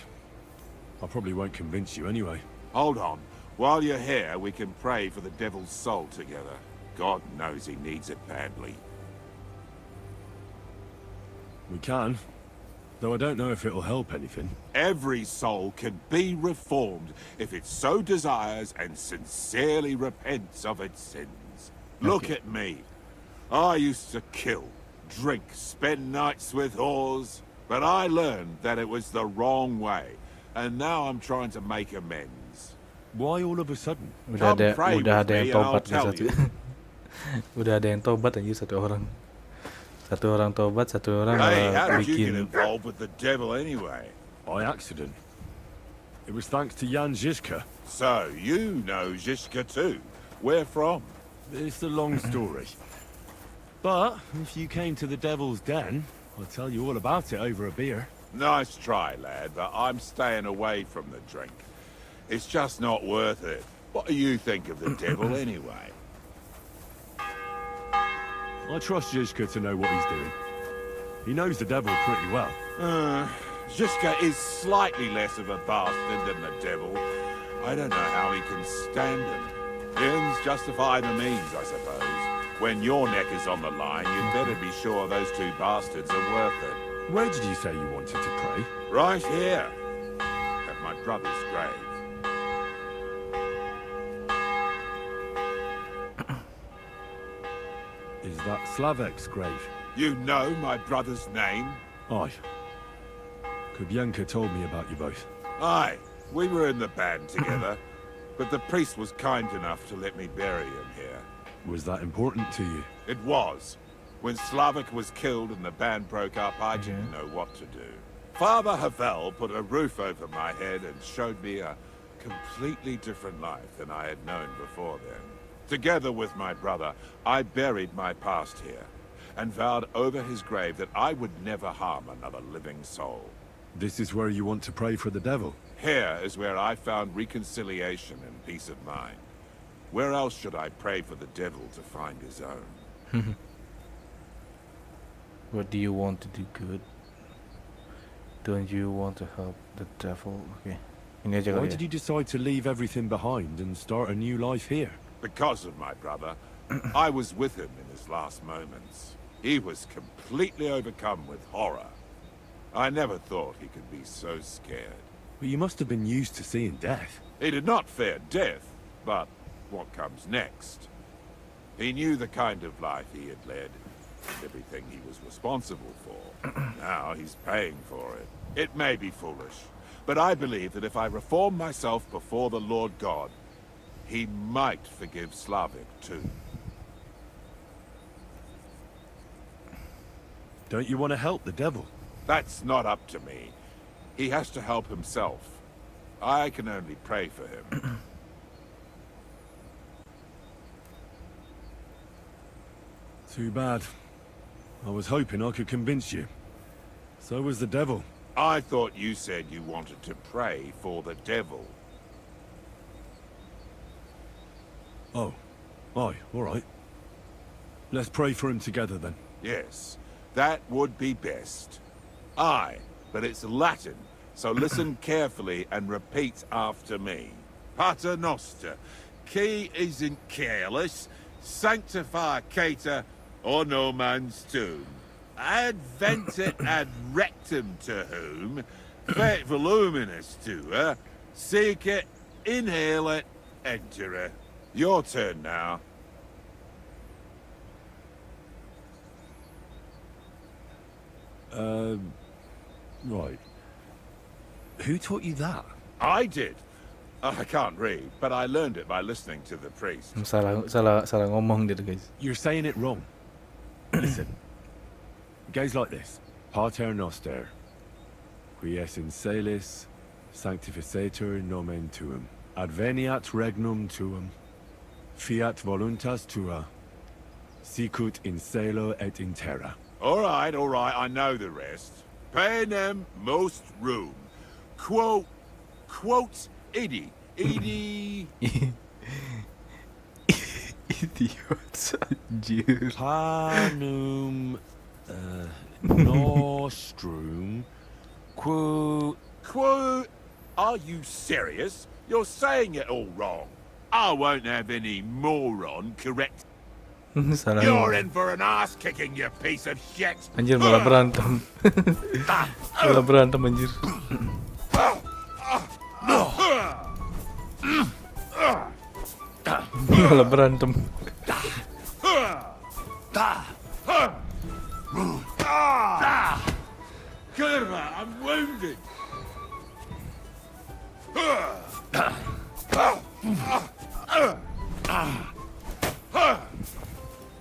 I probably won't convince you anyway. Hold on. While you're here, we can pray for the devil's soul together. God knows he needs it badly. We can. Though I don't know if it'll help anything. Every soul can be reformed if it so desires and sincerely repents of its sins. Look at me. I used to kill, drink, spend nights with whores, but I learned that it was the wrong way, and now I'm trying to make amends. Why all of a sudden? Udah ada pray udah with ada yang me and I'll tobat nih tell satu. you. Udah ada yang tobat aja satu orang. Satu orang tobat, satu orang Hey, how did you get bikin. involved with the devil anyway? By accident. It was thanks to Jan Žižka. So, you know Zizka too. Where from? It's a long story. But if you came to the Devil's Den, I'll tell you all about it over a beer. Nice try, lad, but I'm staying away from the drink. It's just not worth it. What do you think of the devil anyway? I trust Žižka to know what he's doing. He knows the devil pretty well. Zizka is slightly less of a bastard than the devil. I don't know how he can stand him. Ends justify the means, I suppose. When your neck is on the line, you'd better be sure those two bastards are worth it. Where did you say you wanted to pray? Right here, at my brother's grave. Is that Slavek's grave? You know my brother's name? Aye. Kubienka told me about you both. Aye, we were in the band together, but the priest was kind enough to let me bury him here. Was that important to you? It was. When Slavik was killed and the band broke up, I didn't know what to do. Father Havel put a roof over my head and showed me a completely different life than I had known before then. Together with my brother, I buried my past here, and vowed over his grave that I would never harm another living soul. This is where you want to pray for the devil? Here is where I found reconciliation and peace of mind. Where else should I pray for the devil to find his own? What do you want to do good? Don't you want to help the devil? Oke. Ini aja Why kali did ya. you decide to leave everything behind and start a new life here? Because of my brother, I was with him in his last moments. He was completely overcome with horror. I never thought he could be so scared. But you must have been used to seeing death. He did not fear death, but what comes next? He knew the kind of life he had led, and everything he was responsible for. Now he's paying for it. It may be foolish, but I believe that if I reform myself before the Lord God, he might forgive Slavik too. Don't you want to help the devil? That's not up to me. He has to help himself. I can only pray for him. Too bad. I was hoping I could convince you. So was the devil. I thought you said you wanted to pray for the devil. Oh. Aye, all right. Let's pray for him together then. Yes, that would be best. Aye, but it's Latin, so listen carefully and repeat after me. Pater Noster, qui is in careless, sanctify cater, or no man's tomb. Adventet ad rectum to whom, fet voluminous to her, seek it, inhale it, enter it. Your turn now. Right. Who taught you that? I did. I can't read, but I learned it by listening to the priest. Salah ngomong dia tuh, guys. You're saying it wrong. Listen. It goes like this. Pater Noster, qui es in celis, sanctificetur nomen tuum. Adveniat regnum tuum. Fiat voluntas tua. Sicut in celo et in terra. All right, I know the rest. Panem most room. Quote, idi. Idiot anjir. Panum nostrum Quote, are you serious? You're saying it all wrong. I won't have any moron correct. Salah. You're in for an ass kicking, you piece of shit. Anjir malah berantem. Malah berantem anjir. Malah berantem. Kurva, I'm wounded.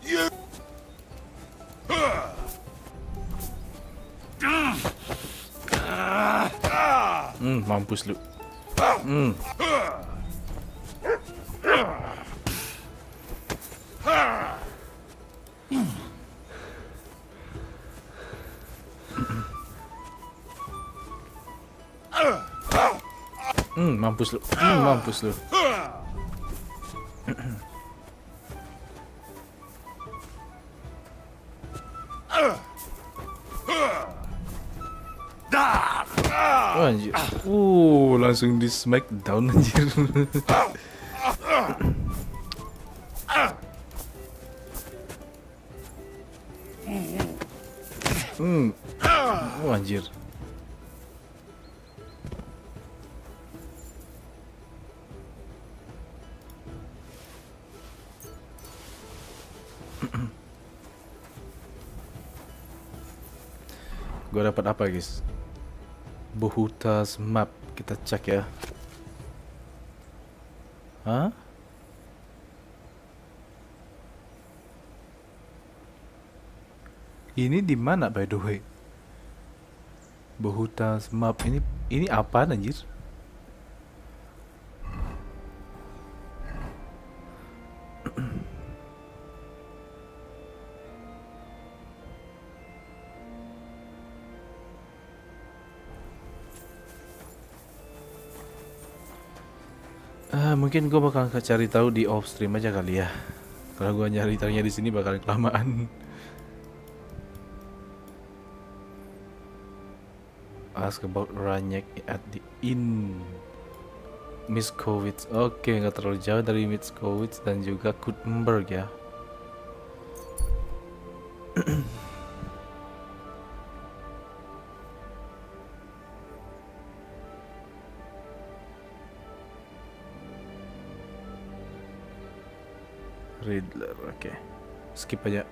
You. Mampus lu. Mampus lu. Mampus lu. Oh, anjir. Langsung di smackdown anjir. Oh, anjir. Gue dapat apa, guys? Bohutas map, kita cek ya. Hah? Ini di mana by the way? Bohutas map ini apa anjir? Mungkin gue bakal cari tahu di off stream aja kali ya. Kalau gue nyari tahunya di sini bakal kelamaan. Ask about Ranyek at the inn. Miskowitz. Oke, nggak terlalu jauh dari Miskowitz dan juga Kuttenberg ya. Riddler, oke. Skip aja.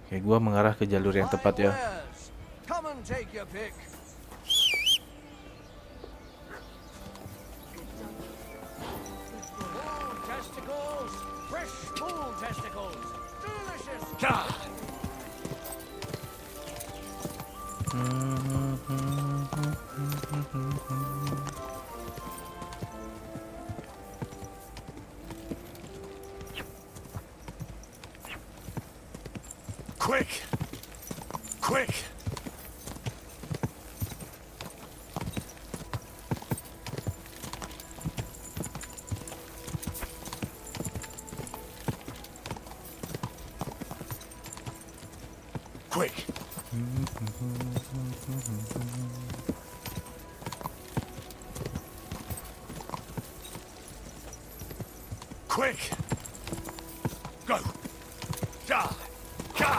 Oke, gua mengarah ke jalur yang tepat ya. Come and take your pick. Testicles, fresh bull testicles, delicious. Quick! Quick! Quick! Quick! Go! Da! Ka!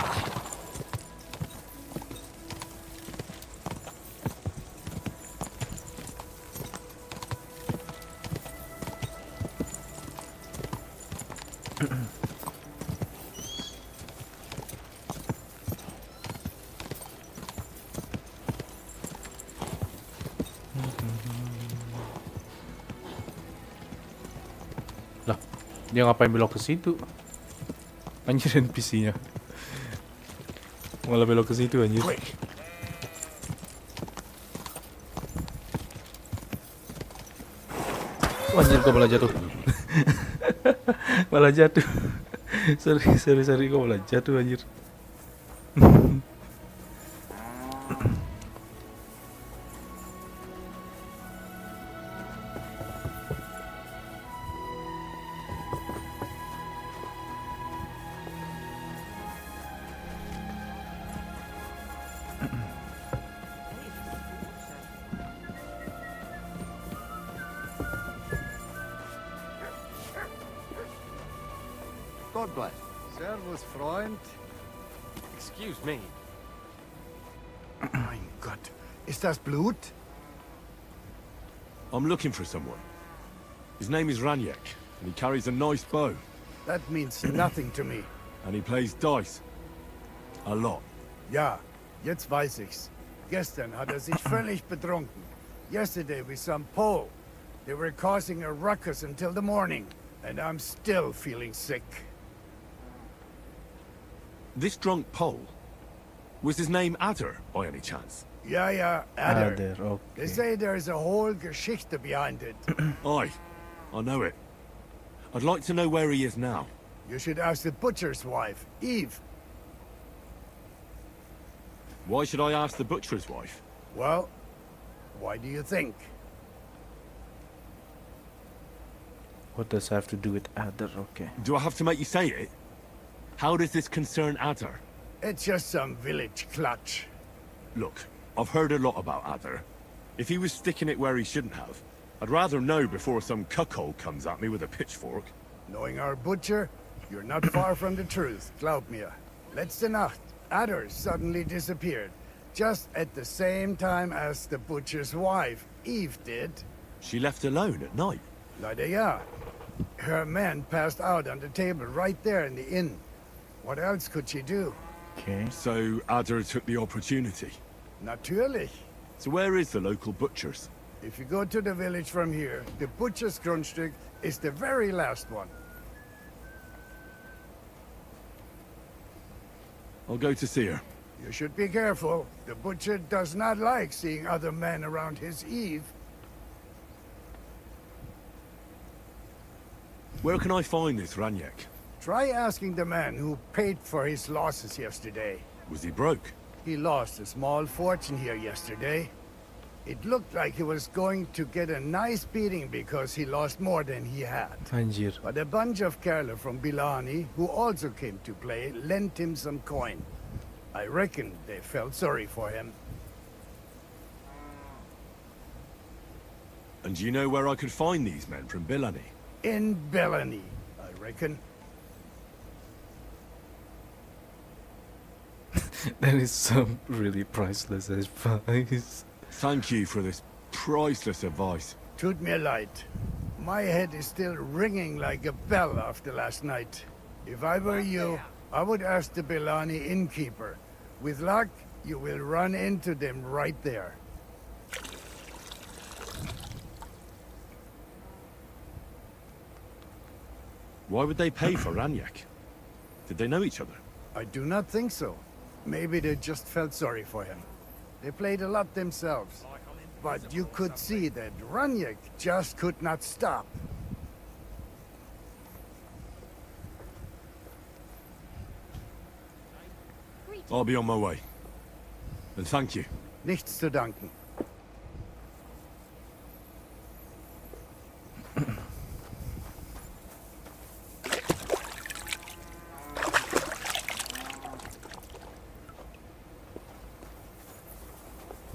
Dia ngapain belok ke situ? Anjir NPC-nya. Malah belok ke situ anjir. Quick! Wah, anjir kok malah jatuh. Malah jatuh. sorry kok malah jatuh anjir. God bless. Servus, Freund. Excuse me. Mein Gott. Ist das Blut? I'm looking for someone. His name is Raniek, and he carries a nice bow. That means nothing to me. And he plays dice. A lot. Ja, jetzt weiß ich's. Gestern hat sich völlig betrunken. Yesterday with some Pole. They were causing a ruckus until the morning. And I'm still feeling sick. This drunk Pole, was his name Adder, by any chance? Ja, Adder. Adder, okay. They say there's a whole Geschichte behind it. Aye, I know it. I'd like to know where he is now. You should ask the butcher's wife, Eve. Why should I ask the butcher's wife? Well, why do you think? What does that have to do with Adder? Okay. Do I have to make you say it? How does this concern Adder? It's just some village clutch. Look, I've heard a lot about Adder. If he was sticking it where he shouldn't have, I'd rather know before some cuckold comes at me with a pitchfork. Knowing our butcher, you're not far from the truth, glaub mir. Letzte Nacht, Adder suddenly disappeared, just at the same time as the butcher's wife, Eve, did. She left alone at night. Leider ja. Her man passed out on the table right there in the inn. What else could she do? Okay. So Adder took the opportunity. Natürlich. So where is the local butcher's? If you go to the village from here, the butcher's Grundstück is the very last one. I'll go to see her. You should be careful. The butcher does not like seeing other men around his Eve. Where can I find this Raniek? Try asking the man who paid for his losses yesterday. Was he broke? He lost a small fortune here yesterday. It looked like he was going to get a nice beating because he lost more than he had. Anjir. But a bunch of Kerle from Bilani, who also came to play, lent him some coin. I reckon they felt sorry for him. And do you know where I could find these men from Bilani? In Bilani, I reckon. That is some really priceless advice. Thank you for this priceless advice. Tut mir leid. My head is still ringing like a bell after last night. If I were you, I would ask the Bilani innkeeper. With luck, you will run into them right there. Why would they pay for Raniek? Did they know each other? I do not think so. Maybe they just felt sorry for him. They played a lot themselves. But you could see that Raniek just could not stop. I'll be on my way. And thank you. Nichts zu danken.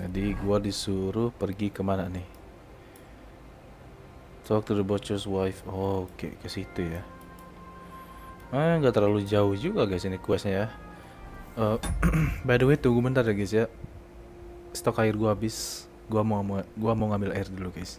Jadi gua disuruh pergi kemana nih? Talk to the butcher's wife. Oh, oke, ke situ ya. Nggak terlalu jauh juga guys ini questnya ya. By the way, tunggu bentar ya guys ya. Stok air gua habis. Gua mau ngambil air dulu guys.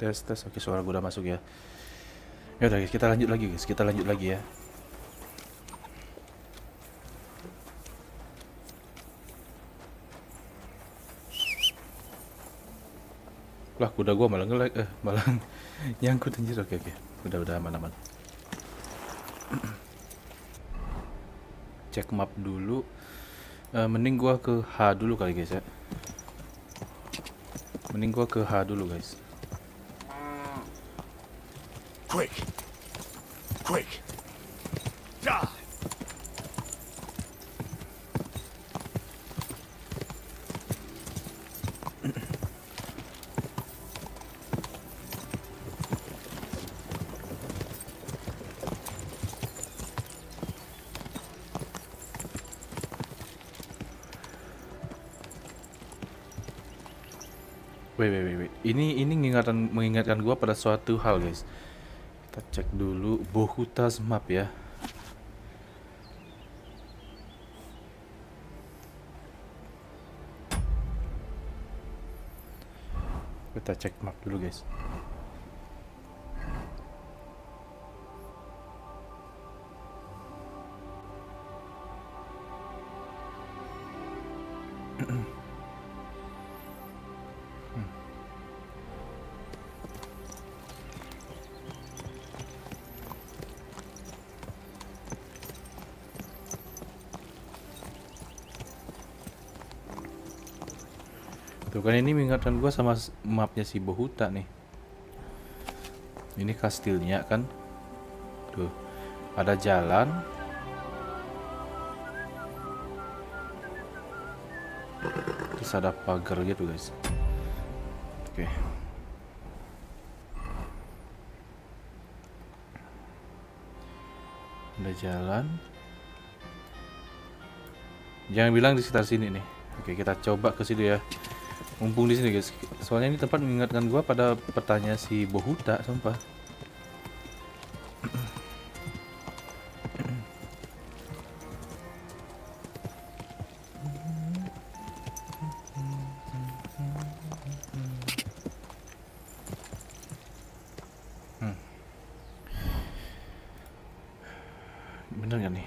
Tes. Oke, suara gue udah masuk ya. Ya udah guys, kita lanjut lagi ya. Lah, kuda gue malah malah nyangkut anjir. Oke. Udah aman. Cek map dulu. Mending gua ke H dulu kali guys ya. Guys. Quick! Die! Wait. Ini mengingatkan gua pada suatu hal guys. Kita cek dulu Bohuta's map ya. Kita cek map dulu guys. Tuh kan ini mengingatkan gua sama mapnya si Bohuta nih. Ini kastilnya kan. Tuh. Ada jalan. Terus ada pagar gitu guys. Oke. Ada jalan. Jangan bilang di sekitar sini nih. Oke, kita coba ke situ ya. Mumpung di sini guys. Soalnya ini tempat mengingatkan gua pada petanya si Bohuta, sumpah. Bener gak nih?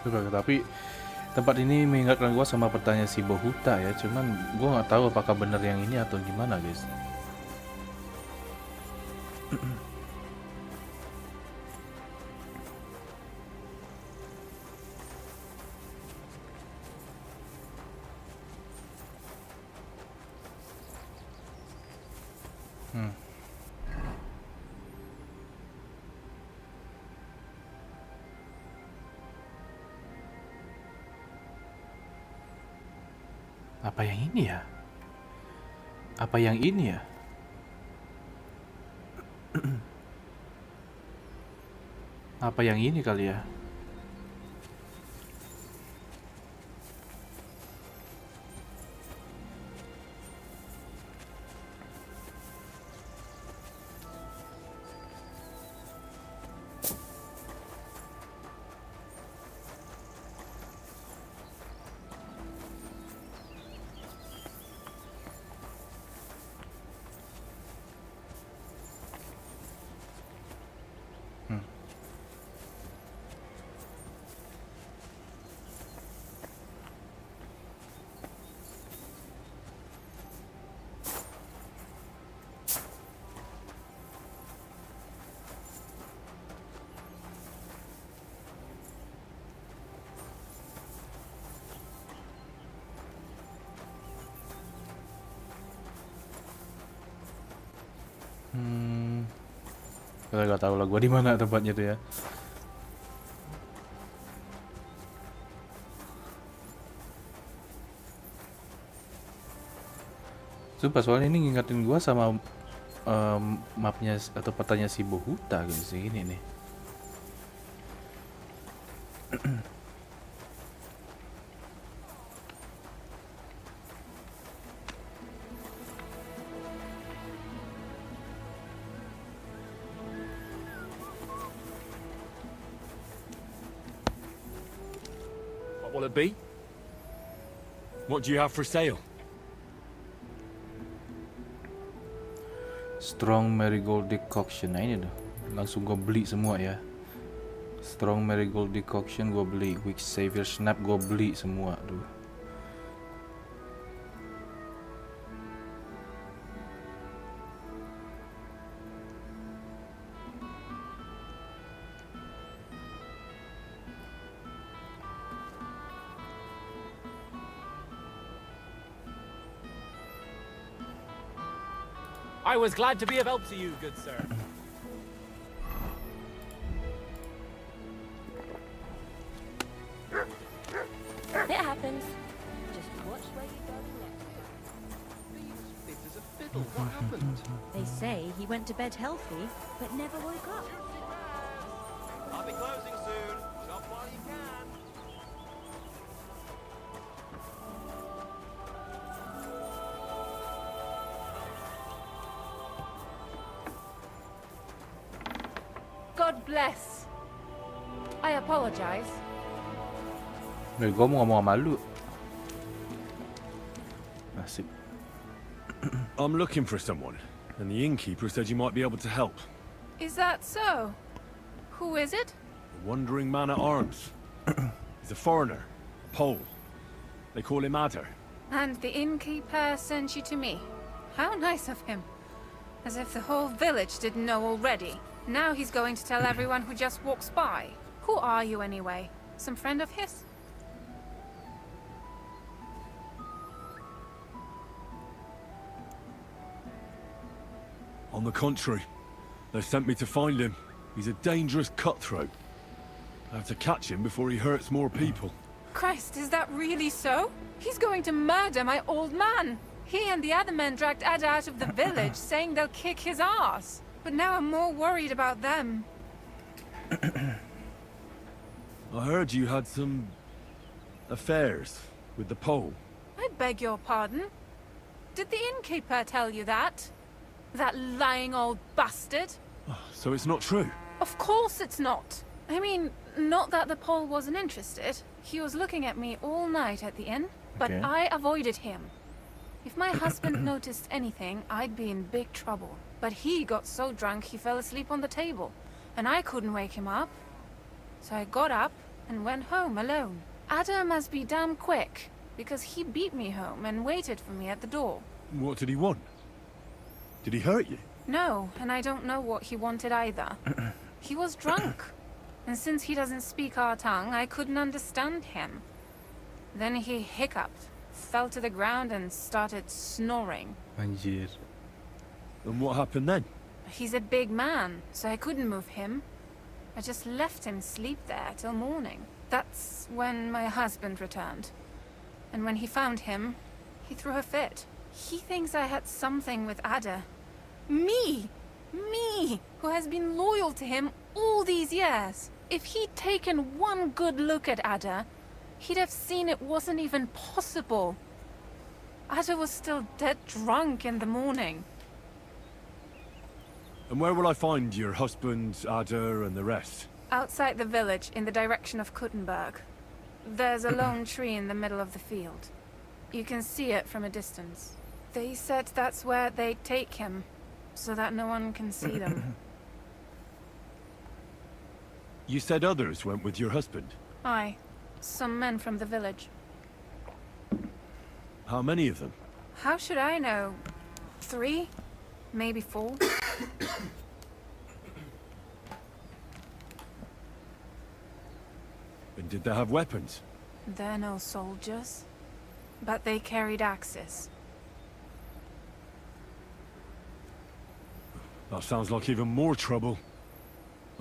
Tapi tempat ini mengingatkan gua sama pertanyaan si Bohuta ya, cuman gua nggak tahu apakah benar yang ini atau gimana guys. Apa yang ini ya? Apa yang ini ya? Apa yang ini kali ya? Kalau gak tahu lah gua di mana tempatnya tuh ya. Sumpah soalnya ini ngingetin gua sama mapnya atau petanya si Bohuta gitu sih ini nih. What will it be? What do you have for sale? Strong Marigold Decoction. Nah ini dah. Langsung gue beli semua ya. Strong Marigold Decoction gue beli. Weak Savior Snap gue beli semua tuh. I was glad to be of help to you, good sir. It happens. Just watch where you go next. Fit as a fiddle. What happened? They say he went to bed healthy, but never woke up. I'll be closing soon. Shop while you can. God bless. I apologize. Gue mau ngomong sama lu. Nasib. I'm looking for someone, and the innkeeper said you might be able to help. Is that so? Who is it? A wandering man at arms. He's a foreigner, a Pole. They call him Adder. And the innkeeper sent you to me. How nice of him. As if the whole village didn't know already. Now he's going to tell everyone who just walks by. Who are you anyway? Some friend of his? On the contrary, they sent me to find him. He's a dangerous cutthroat. I have to catch him before he hurts more people. Christ, is that really so? He's going to murder my old man. He and the other men dragged Ada out of the village, saying they'll kick his ass. But now I'm more worried about them. I heard you had some affairs with the Pole. I beg your pardon? Did the innkeeper tell you that? That lying old bastard? So it's not true? Of course it's not. I mean, not that the Pole wasn't interested. He was looking at me all night at the inn, but Okay. I avoided him. If my husband noticed anything, I'd be in big trouble. But he got so drunk he fell asleep on the table, and I couldn't wake him up. So I got up and went home alone. Ada must be damn quick, because he beat me home and waited for me at the door. What did he want? Did he hurt you? No, and I don't know what he wanted either. He was drunk. And since he doesn't speak our tongue, I couldn't understand him. Then he hiccuped, fell to the ground and started snoring. Anjir. And what happened then? He's a big man, so I couldn't move him. I just left him sleep there till morning. That's when my husband returned. And when he found him, he threw a fit. He thinks I had something with Ada. Me! Me! Who has been loyal to him all these years. If he'd taken one good look at Ada, he'd have seen it wasn't even possible. Ada was still dead drunk in the morning. And where will I find your husband, Ada, and the rest? Outside the village, in the direction of Kuttenberg. There's a lone tree in the middle of the field. You can see it from a distance. They said that's where they'd take him, so that no one can see them. You said others went with your husband. Aye, some men from the village. How many of them? How should I know? 3? Maybe 4? And did they have weapons? They're no soldiers, but they carried axes. That sounds like even more trouble.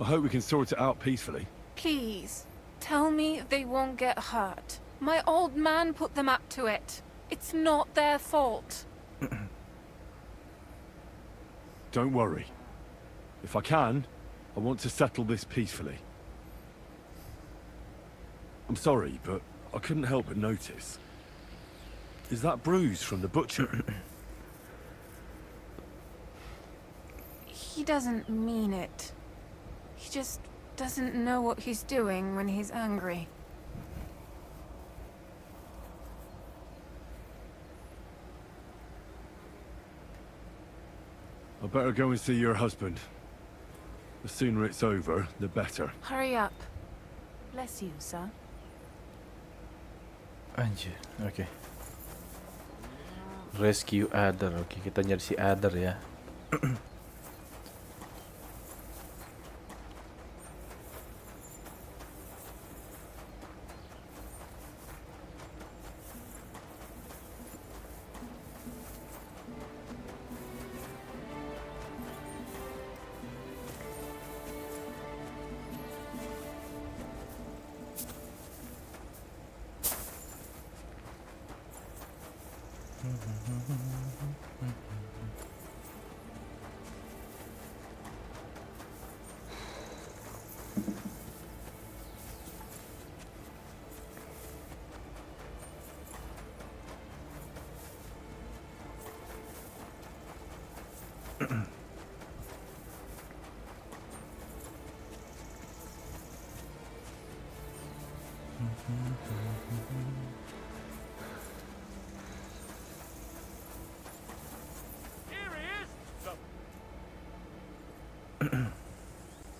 I hope we can sort it out peacefully. Please, tell me they won't get hurt. My old man put them up to it. It's not their fault. Don't worry. If I can, I want to settle this peacefully. I'm sorry, but I couldn't help but notice. Is that bruise from the butcher? He doesn't mean it. He just doesn't know what he's doing when he's angry. I better go and see your husband. The sooner it's over, the better. Hurry up. Bless you, sir. Anjir, oke. Rescue Adder, oke, kita nyari si Adder ya.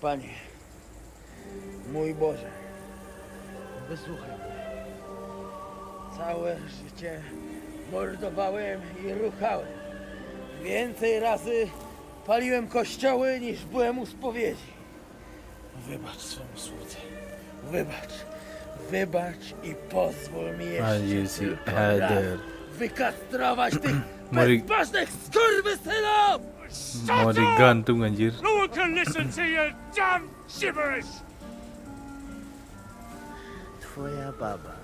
Panie, mój Boże, wysłuchaj mnie. Całe życie mordowałem i ruchałem. Więcej razy paliłem kościoły niż byłem u spowiedzi. Wybacz swemu słudze. Wybacz i pozwól mi jeszcze tylko raz wykastrować tych bezbożnych skurwysynów! Mau digantung anjir. No one can listen to your damn gibberish! Twoja baba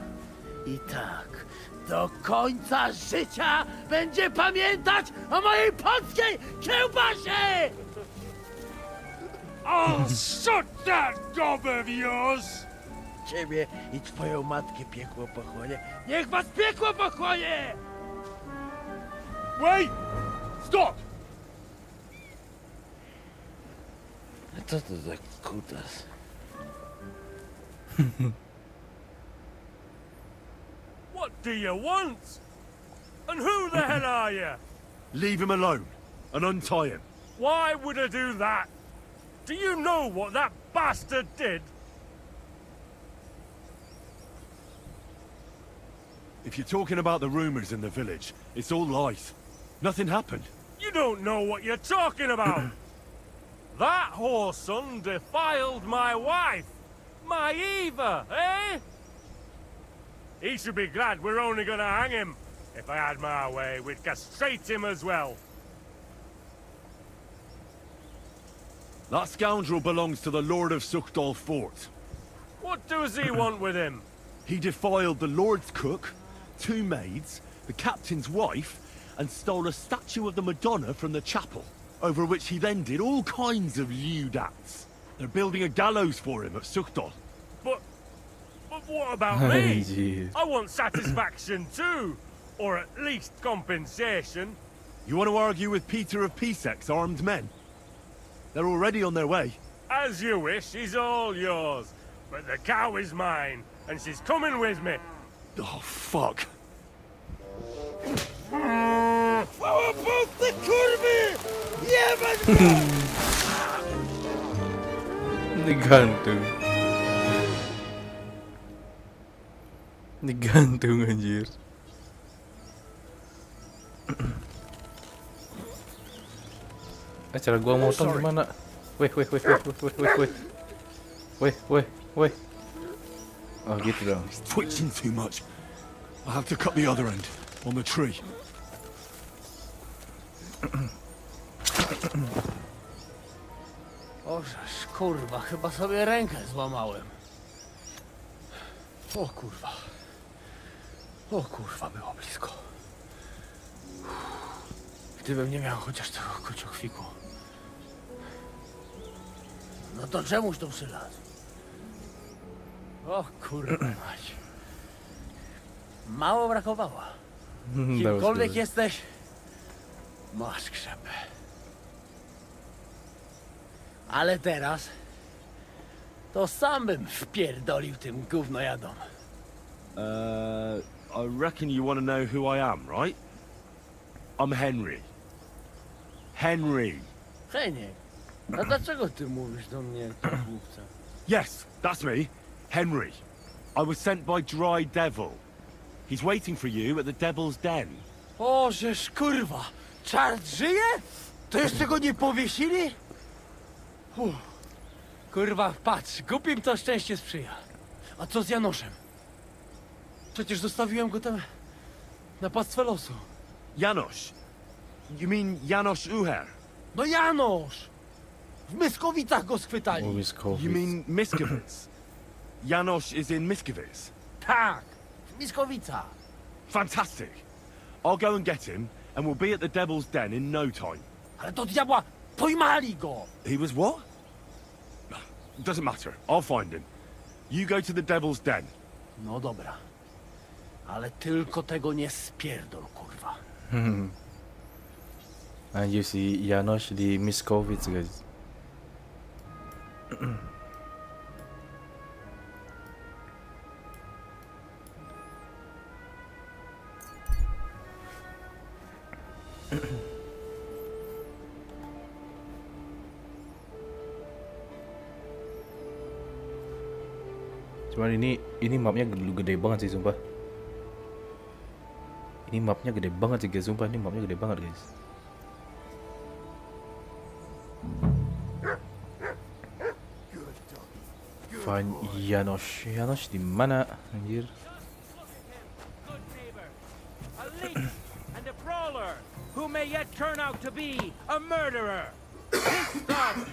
i tak do końca życia będzie pamiętać o mojej polskiej kiełbasie! I'll shut that gob of yours! Ciebie i twoją matkę piekło pochłonie. Niech was piekło pochłonie! Wait! Stop! A co to za kutas? What do you want? And who the hell are you? Leave him alone and untie him. Why would I do that? Do you know what that bastard did? If you're talking about the rumors in the village, it's all lies. Nothing happened. You don't know what you're talking about. That whoreson defiled my wife, my Eva, eh? He should be glad we're only gonna hang him. If I had my way, we'd castrate him as well. That scoundrel belongs to the Lord of Suchdal Fort. What does he want with him? He defiled the Lord's cook, 2 maids, the captain's wife, and stole a statue of the Madonna from the chapel, over which he then did all kinds of lewd acts. They're building a gallows for him at Suchdal. But what about me? I want satisfaction too, or at least compensation. You want to argue with Peter of Pisek's armed men? They're already on their way. As you wish, he's all yours. But the cow is mine, and she's coming with me. Oh, fuck. Chwała Polsce, kurwy! Jebać go! Digantung. Digantung anjir. Cara gua motong gimana? Weh. Oh gitu dong. He's twitching too much. I'll have to cut the other end, on the tree. Ożeż, kurwa, chyba sobie rękę złamałem. O kurwa. O kurwa, było blisko. Gdybym nie miał chociaż tego kociochwiku. No to czemuż tu przylazł? O kurwa mać. Mało brakowało. Kimkolwiek jesteś, masz krzepę. Ale teraz to sam bym wpierdolił tym gównojadom. I reckon you want to know who I am, right? I'm Henry. Henry. Heniek, a dlaczego ty mówisz do mnie jak głupca? Yes, that's me. Henry. I was sent by Dry Devil. He's waiting for you at the Devil's Den. O, żeż kurwa, czart żyje? To jeszcze go nie powiesili? Kurwa, patrz, głupim to szczęście sprzyja. A co z Janoszem? Przecież zostawiłem go tam na pastwę losu. Janosz. You mean Janosz Uher? No Janosz! W Myskowicach go schwytali. You mean Miskovic? Janosz is in Miskovic? Tak, w Myskowicach. Fantastic. I'll go and get him, and we'll be at the Devil's Den in no time. Ale do diabła, pojmali go! He was what? Doesn't matter. I'll find him. You go to the Devil's Den. No dobra. Ale tylko tego nie spierdol, kurwa. And you see Janosz di Miskovic, guys. Cuman ini mapnya gede banget sih sumpah. Ini mapnya gede banget sih guys, sumpah ini mapnya gede banget guys. Find Janosz. Janosz di mana anjir? A leech and a brawler who may yet turn out to be a murderer. This dog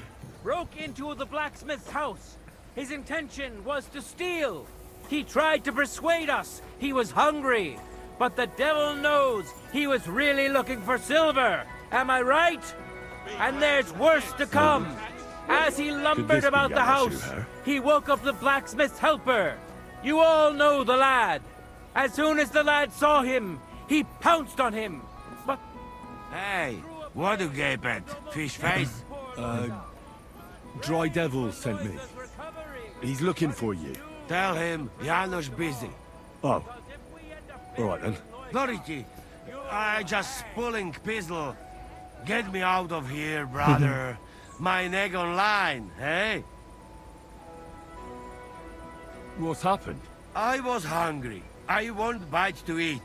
broke into the blacksmith's house. His intention was to steal. He tried to persuade us he was hungry, but the devil knows he was really looking for silver. Am I right? And there's worse to come. As he lumbered about the house, he woke up the blacksmith's helper. You all know the lad. As soon as the lad saw him, he pounced on him. But Hey, what do you gape at? Fish face? Dry Devil sent me. He's looking for you. Tell him Janusz busy. Oh. All right then. Dority, I just pulling pistol. Get me out of here, brother. My neck on line, eh? What's happened? I was hungry. I want bite to eat.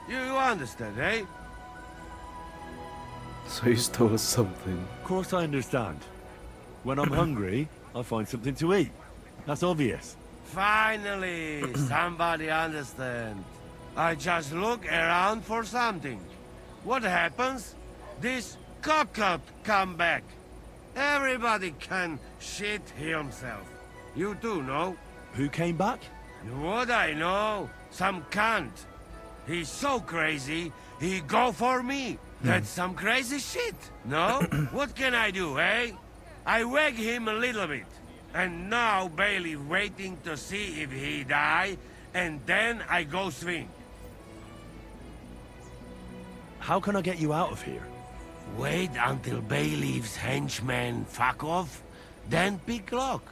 You understand, eh? So you stole something. Of course I understand. When I'm hungry, I find something to eat. That's obvious. Finally, somebody understand. I just look around for something. What happens? This cockot come back. Everybody can shit himself. You too, no? Who came back? What I know? Some cunt. He's so crazy, he go for me. That's some crazy shit, no? What can I do, eh? I wag him a little bit. And now Bailey waiting to see if he die, and then I go swing. How can I get you out of here? Wait until Bailey's henchmen fuck off, then pick lock.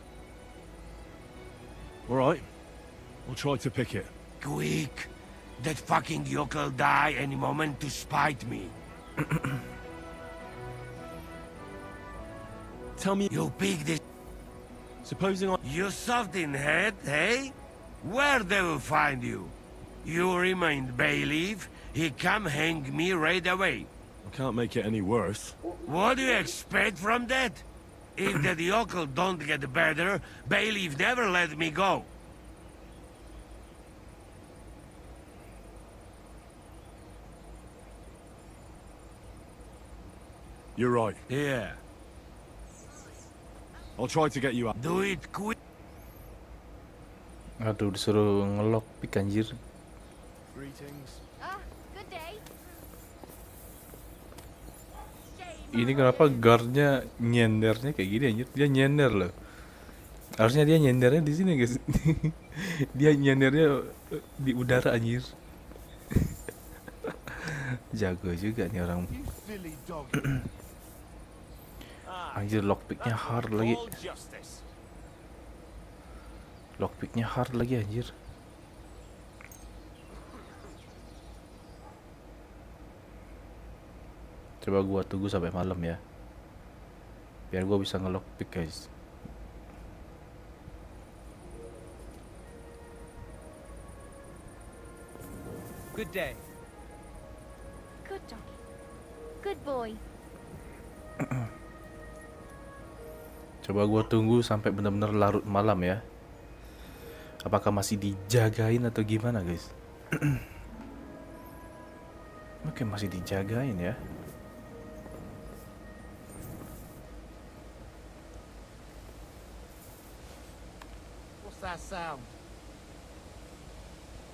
All right. I'll try to pick it. Quick. That fucking yokel die any moment to spite me. Tell me, You pick this. supposing I... You soft in head, eh? Where they will find you? You remain bailiff, he come hang me right away. I can't make it any worse. What do you expect from that? If that yokel don't get better, bailiff never let me go. You're right. Yeah. I'll try to get you out. Do it quick. Aduh, disuruh ngelockpick anjir. Greetings. Good day. Ini kenapa guardnya nyendernya kayak gini anjir? Dia nyender loh. Harusnya dia nyendernya di sini guys. Dia nyendernya di udara anjir. Jago juga nih orang. You silly dog. Anjir, lockpicknya hard lagi. Lockpicknya hard lagi anjir. Coba gua tunggu sampai malam ya, biar gua bisa ngelockpick guys. Good day. Good doggy. Good boy. Coba gua tunggu sampai benar-benar larut malam ya. Apakah masih dijagain atau gimana guys? Oke, masih dijagain ya. What's that sound?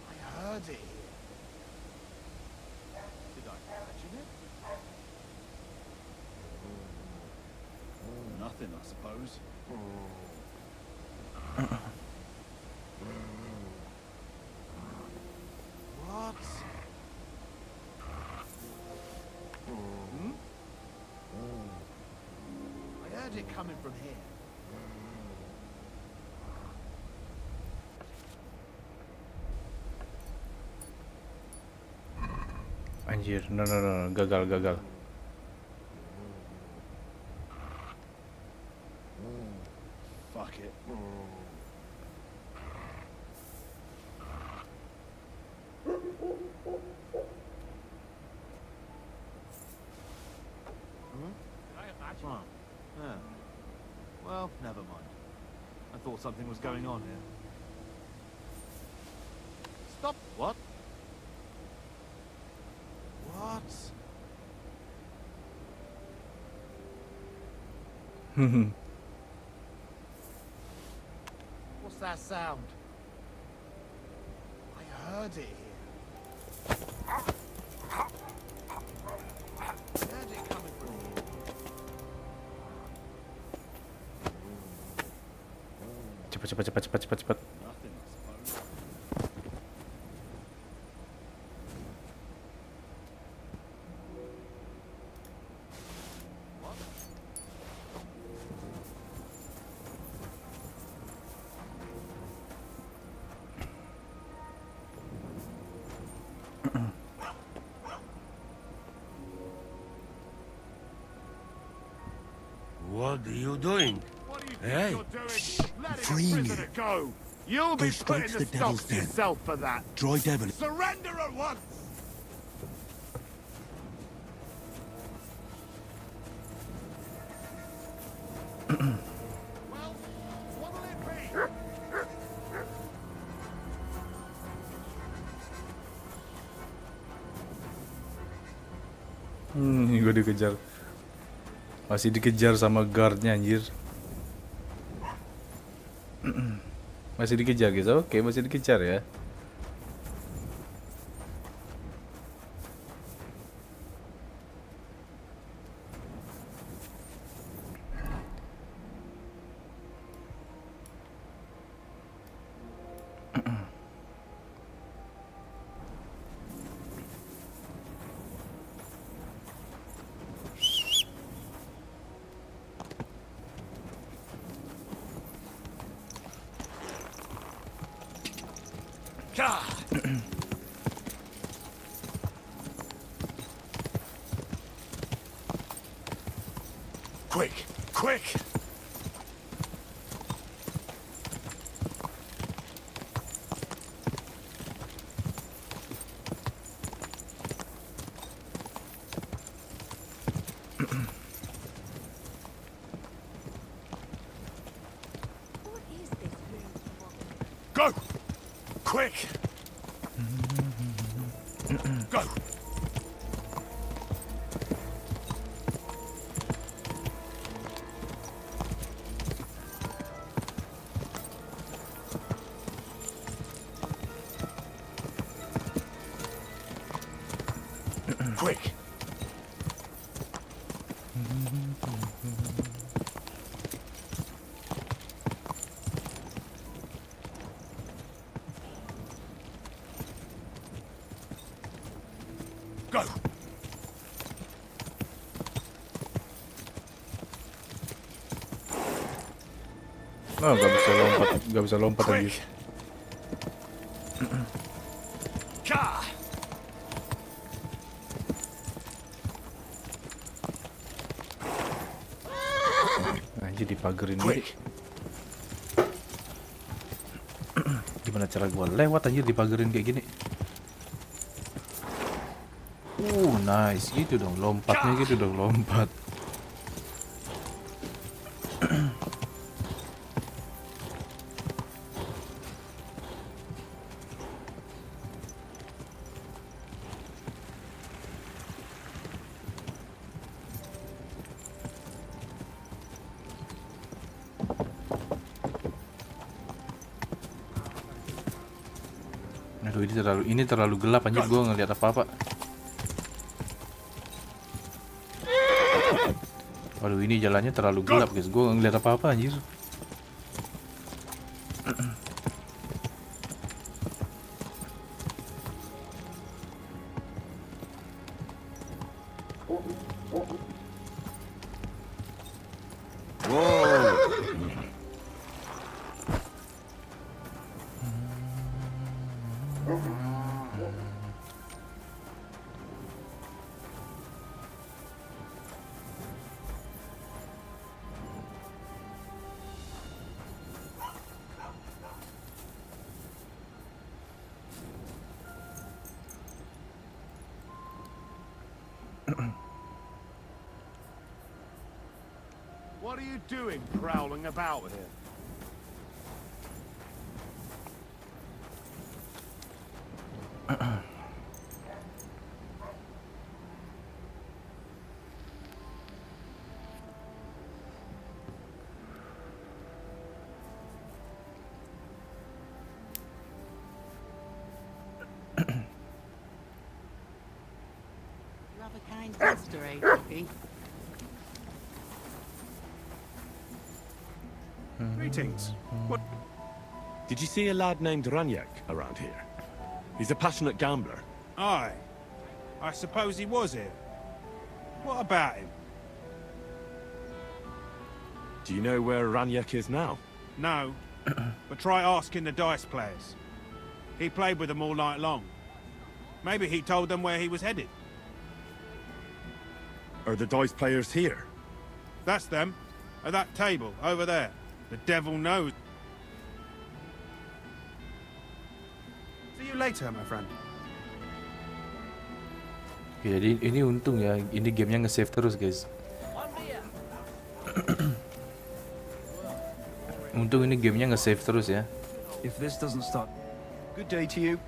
I heard it. Did I imagine it? Nothing, I suppose. What? Hmm? I heard it coming from here. Anjir, no, gagal. Fuck it. Oh. Yeah. Well, never mind. I thought something was going on here. Stop. What? What? What's that sound? I heard it here. I heard it coming from here. Cepat. Nothing, I suppose. What are you doing? What do you Hey. think you're doing? Let freeing a prisoner go. You'll be straight putting to the the devil's stocks den. yourself for that. Dry devil. Surrender at once. Well, what'll it be? Gue dikejar. Masih dikejar sama guardnya anjir. Masih dikejar guys. Oke, masih dikejar ya. Quick! What is this room? Go! Quick! Go! Quick! Go! Oh, gak bisa lompat lagi. Ka! Anjir dipagerin gini. Gimana cara gua lewat anjir dipagerin kayak gini? Nice gitu dong, lompatnya gitu dong, lompat. Aduh, ini terlalu gelap anjir, gua ngeliat apa-apa. Waduh, ini jalannya terlalu gelap guys, gua nggak ngeliat apa-apa anjir. What are you doing prowling about here? Rather kind sister, eh, Poppy? Greetings. What? Did you see a lad named Ranyak around here? He's a passionate gambler. Aye. I suppose he was here. What about him? Do you know where Ranyak is now? No. But try asking the dice players. He played with them all night long. Maybe he told them where he was headed. Are the dice players here? That's them. At that table, over there. The devil knows. See you later, my friend. Oke, jadi ini untung ya, ini gamenya nge-save terus guys. Untung ini gamenya nge-save terus ya. If this doesn't start... Good day to you.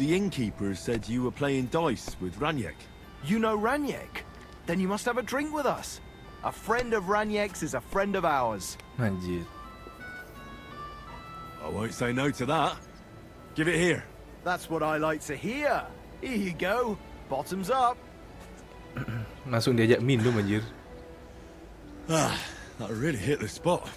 The innkeeper said you were playing dice with Ranyak. You know Ranyak? Then you must have a drink with us. A friend of Ranyek's is a friend of ours. Anjir. I won't say no to that. Give it here. That's what I like to hear. Here you go. Bottoms up. Langsung diajak minum anjir. Ah, that really hit the spot.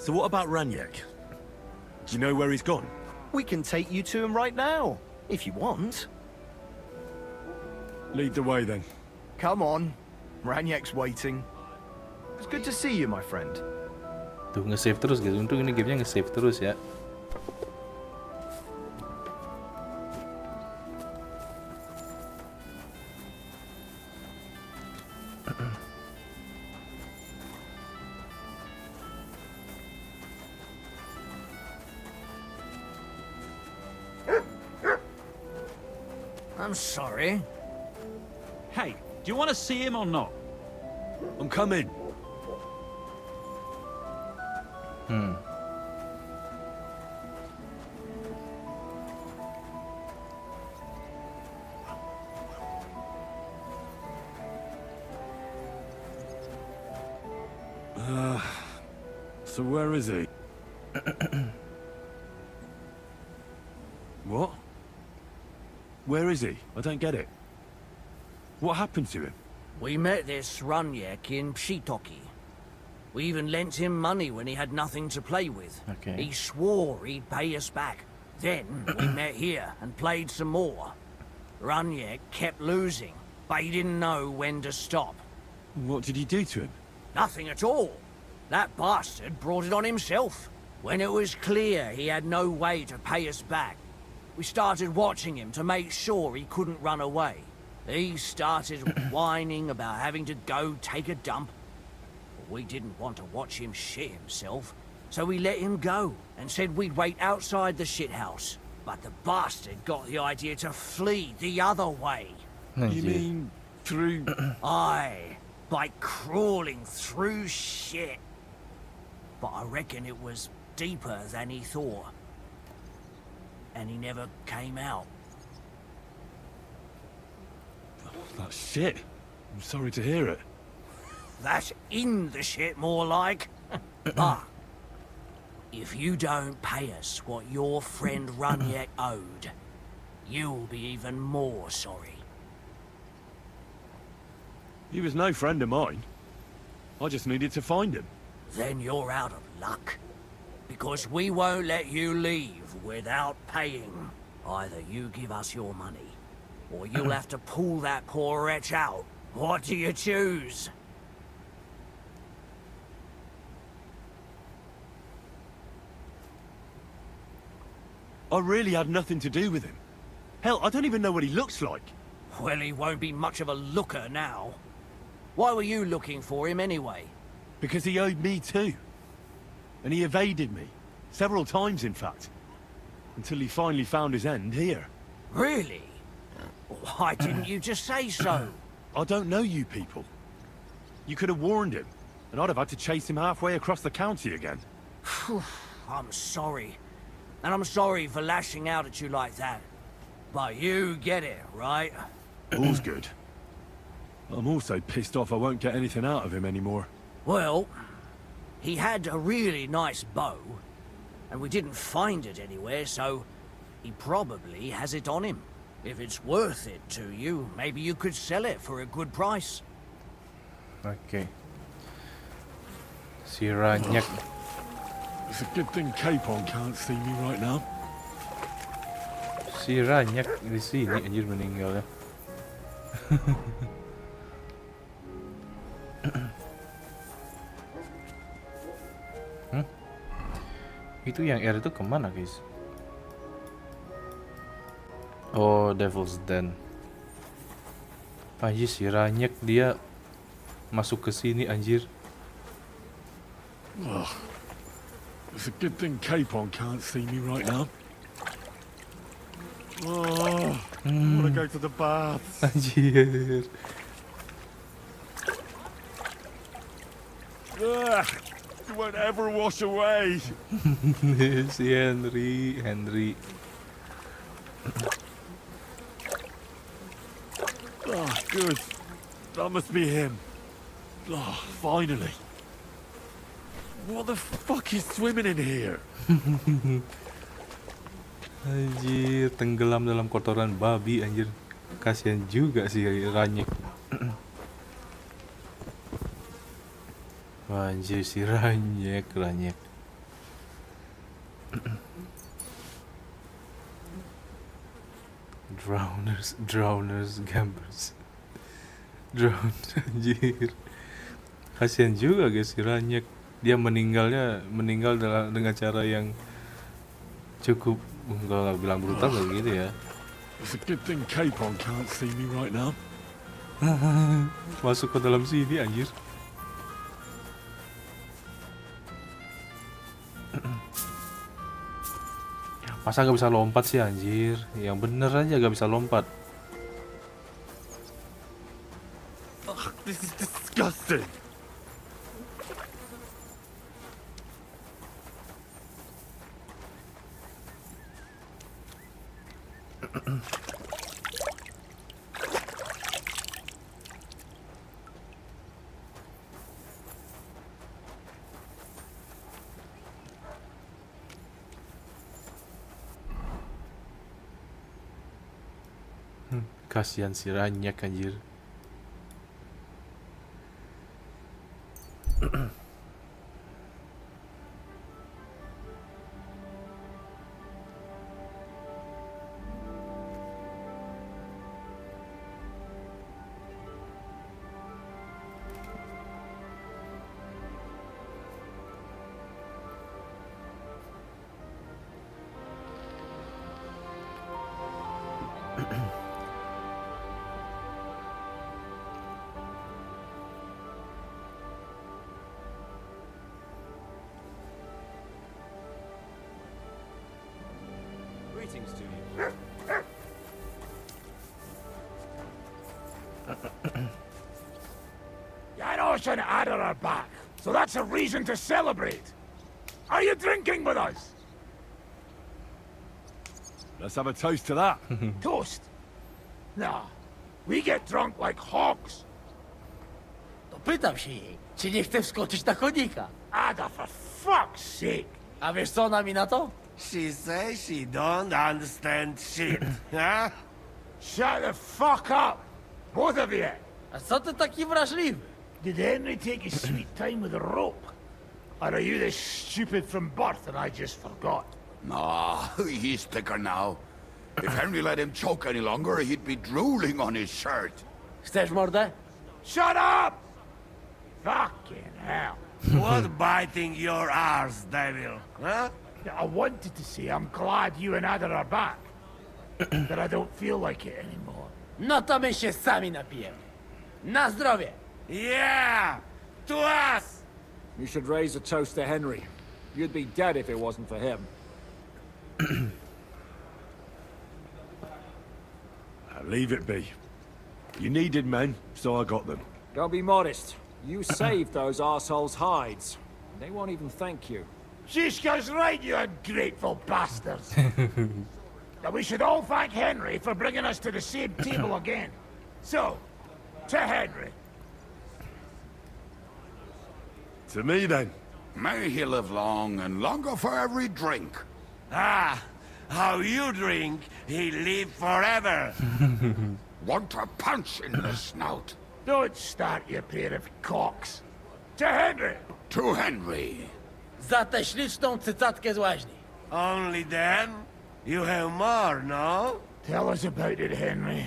So what about Ranyak? Do you know where he's gone? We can take you to him right now, if you want. Lead the way then. Come on. Ranyek's waiting. It's good to see you, my friend. Tuh nge-save terus guys, untung ini gamenya nge-save terus ya. I'm sorry. Hey, do you want to see him or not? I'm coming. So where is he? What? Where is he? I don't get it. What happened to him? We met this Runyek in Pshitoki. We even lent him money when he had nothing to play with. Okay. He swore he'd pay us back. Then we met here and played some more. Runyek kept losing, but he didn't know when to stop. What did you do to him? Nothing at all. That bastard brought it on himself. When it was clear he had no way to pay us back, we started watching him to make sure he couldn't run away. He started whining about having to go take a dump. We didn't want to watch him shit himself, so we let him go and said we'd wait outside the shithouse. But the bastard got the idea to flee the other way. You mean through... Aye, by crawling through shit. But I reckon it was deeper than he thought. And he never came out. That's shit. I'm sorry to hear it. That's in the shit, more like. But if you don't pay us what your friend Runyek owed, you'll be even more sorry. He was no friend of mine. I just needed to find him. Then you're out of luck. Because we won't let you leave without paying. Either you give us your money, or you'll have to pull that poor wretch out. What do you choose? I really had nothing to do with him. Hell, I don't even know what he looks like. Well, he won't be much of a looker now. Why were you looking for him anyway? Because he owed me too. And he evaded me. Several times, in fact. Until he finally found his end here. Really? Why didn't you just say so? I don't know you people. You could have warned him, and I'd have had to chase him halfway across the county again. I'm sorry. And I'm sorry for lashing out at you like that. But you get it, right? All's good. I'm also pissed off I won't get anything out of him anymore. Well, he had a really nice bow, and we didn't find it anywhere, so he probably has it on him. If it's worth it to you, maybe you could sell it for a good price. Okay. Si Runyek. It's a good thing Capon can't see me right now. Si Runyek di sini anjir meninggal ya. Itu yang air itu kemana guys? Oh, Devil's Den. Anjir si Runyek dia masuk ke sini anjir. Ugh. It's a good thing Capon can't see me right now. Oh, I want to go to the baths. Anjir. Ugh, it won't ever wash away. Si Henry. Oh, good. That must be him. Oh, finally. What the fuck is swimming in here? Anjir, tenggelam dalam kotoran babi anjir. Kasihan juga si Runyek. Anjir si Runyek. Drowners, gambers. Anjir. Kasihan juga guys si Runyek. Dia meninggal dengan cara yang cukup nggak bilang brutal kayak gitu ya. It's a good thing Capon can't see me right now. Masuk ke dalam sini anjir. Masa gak bisa lompat sih anjir? Yang bener aja gak bisa lompat. This is disgusting. Kasihan si Ranyak anjir. Greetings to you. Janos and Ada are back, so that's a reason to celebrate. Are you drinking with us? Let's have a toast to that. Toast? Nah, we get drunk like hogs. To pytam się jej, czy nie chce wskoczyć na konika. Ada, for fuck's sake. A wiesz co ona mi na to? She says she don't understand shit, huh? Shut the fuck up, both of you. A co ty taki wrażliwy? Did Henry take his sweet time with a rope? Or are you this stupid from birth and I just forgot? Nah, he's thicker now. If Henry let him choke any longer, he'd be drooling on his shirt. Chcesz mordę? Shut up! Fucking hell. What biting your arse, devil, huh? I wanted to say I'm glad you and Ada are back. But I don't feel like it anymore. No to my się sami napijemy. Na zdrowie! Yeah! To us! You should raise a toast to Henry. You'd be dead if it wasn't for him. Leave it be. You needed men, so I got them. Don't be modest. You saved those arseholes' hides. They won't even thank you. Shishka's right, you ungrateful bastards. Now we should all thank Henry for bringing us to the same table again. So, to Henry. To me, then. May he live long and longer for every drink. Ah, how you drink, he live forever. Want a punch in the snout? Don't start, you pair of cocks. To Henry. To Henry. Za tę śliczną cycatkę z łaźni. Only them? You have more, no? Tell us about it, Henry.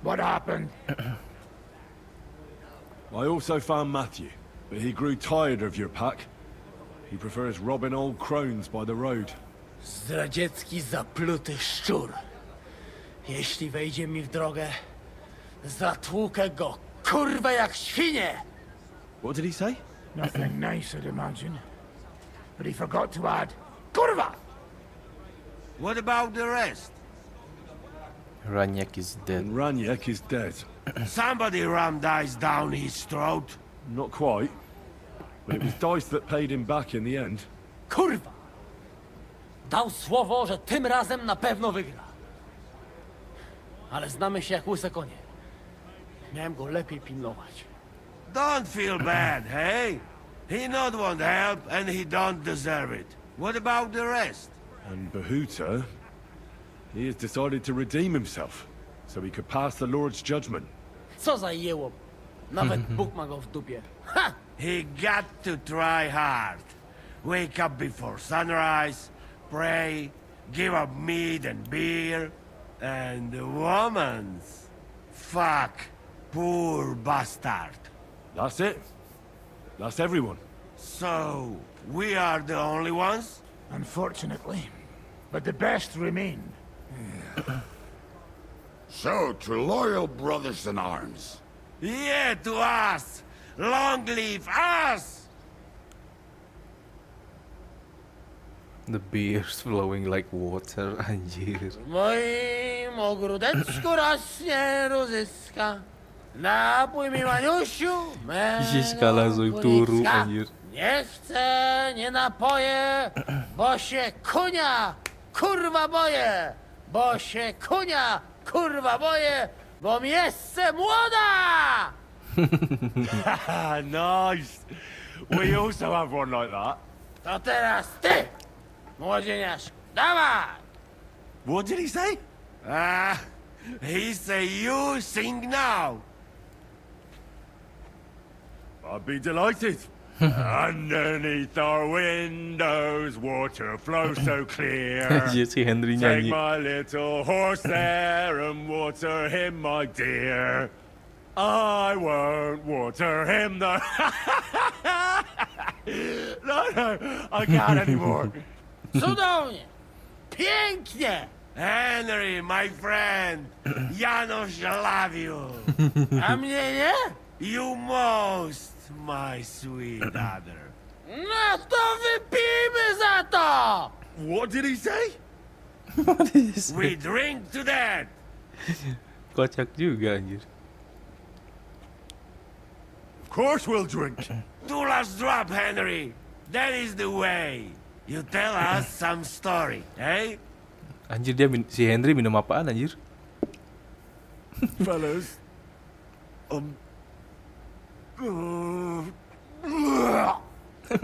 What happened? I also found Matthew, but he grew tired of your pack. He prefers robbing old crones by the road. Zdradziecki, zapluty szczur. Jeśli wejdzie mi w drogę, zatłukę go, kurwa, jak świnie! What did he say? Nothing nice, I'd imagine. But he forgot to add, Kurva! What about the rest? Ranyak is dead. And Ranyak is dead. Somebody rammed dice down his throat. Not quite. But it was Dice that paid him back in the end. Kurwa! Dał słowo, że tym razem na pewno wygra. Ale znamy się jak łyse konie. Miałem go lepiej pilnować. Don't feel bad, hey? He not want help, and he don't deserve it. What about the rest? And Bahuta, he has decided to redeem himself, so he could pass the Lord's judgment. Co za jełop. Nawet Bóg ma go w dupie. Ha! He got to try hard. Wake up before sunrise, pray, give up meat and beer, and the woman's. Fuck, poor bastard. That's it. That's everyone. So, we are the only ones? Unfortunately. But the best remain. So, to loyal brothers in arms. Yeah, to us! Long live us! The beer's flowing like water, anjir. W moim ogródeczku rośnie różyska. Napój mi, Maniusiu, Siśka lazuj turu, anjir. Nie chcę, nie napoję, bo się kunia, kurwa boję. Bo się kunia, kurwa boję, bo miejsce młoda! Nice. We also have one like that. To teraz ty, młodzieniarz, dawaj! What did he say? Ah, He say you sing now. I'd be delighted. Underneath our windows, water flows so clear. Anjir, si Henry Take nyanyi. my little horse there and water him, my dear. I won't water him, though. No, I can't anymore. Cudownie! Pięknie! Henry, my friend! Janusz love you! A mnie nie? You most, my sweet daughter. No to wypijmy za to! What did he say? What did he say? We drink to that! Kocak juga anjir. Of course we'll drink. Do last drop, Henry. That is the way. You tell us some story, eh? Anjir dia si Henry minum apaan anjir? Fellas,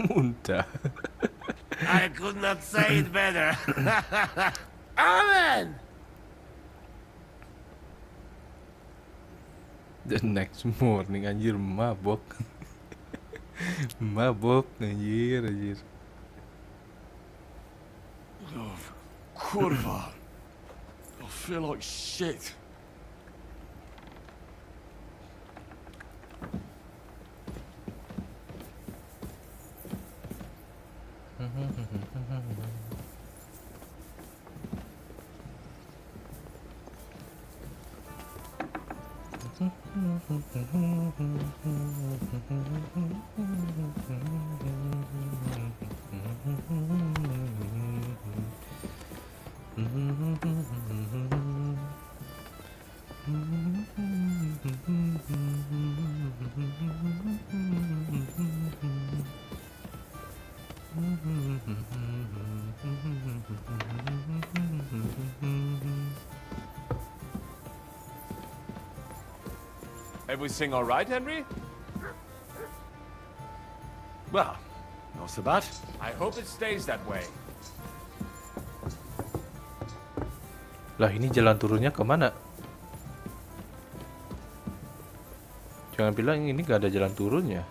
Muntah. I could not say it better. Amen! The next morning anjir mabok. Mabok anjir. oh, kurva. I feel like shit. Everything all right, Henry? Well, not so bad. I hope it stays that way. Lah ini jalan turunnya kemana? Jangan bilang ini gak ada jalan turunnya.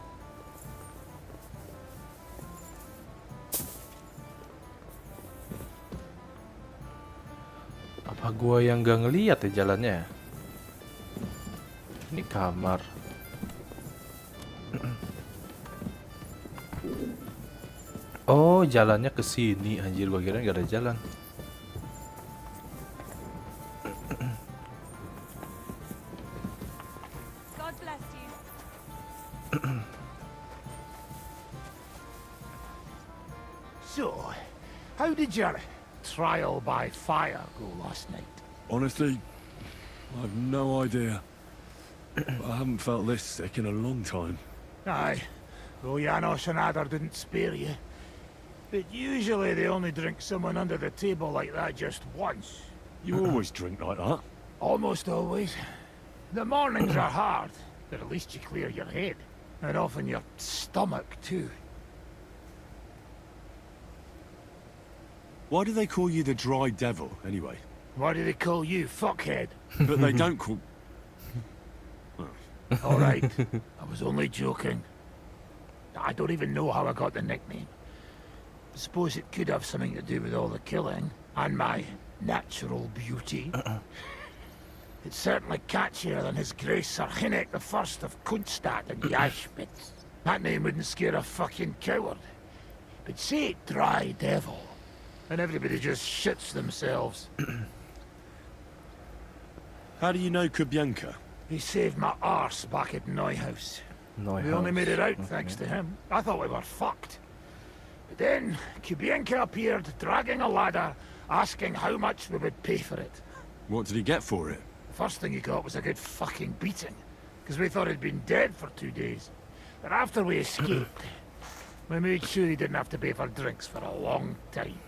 Apa gua yang gak ngeliat ya jalannya? Ini kamar. Oh, jalannya ke sini anjir, gua kira gak ada jalan. God bless you. So, how did your trial by fire go last night? Honestly, I've no idea. I haven't felt this sick in a long time. Aye, though Janos and Adder didn't spare you. But usually they only drink someone under the table like that just once. You always drink like that. Almost always. The mornings are hard, but at least you clear your head. And often your stomach, too. Why do they call you the Dry Devil, anyway? Why do they call you fuckhead? But they don't call... All right, I was only joking. I don't even know how I got the nickname. I suppose it could have something to do with all the killing, and my natural beauty. It's certainly catchier than His Grace Sir Hinnek the First of Kunststadt and Yashpitz. That name wouldn't scare a fucking coward. But say it Dry Devil, and everybody just shits themselves. How do you know Kubienka? He saved my arse back at Neuhaus. Neuhaus, We only made it out okay. thanks to him. I thought we were fucked. But then, Kubienka appeared, dragging a ladder, asking how much we would pay for it. What did he get for it? The first thing he got was a good fucking beating, because we thought he'd been dead for 2 days. But after we escaped, we made sure he didn't have to pay for drinks for a long time.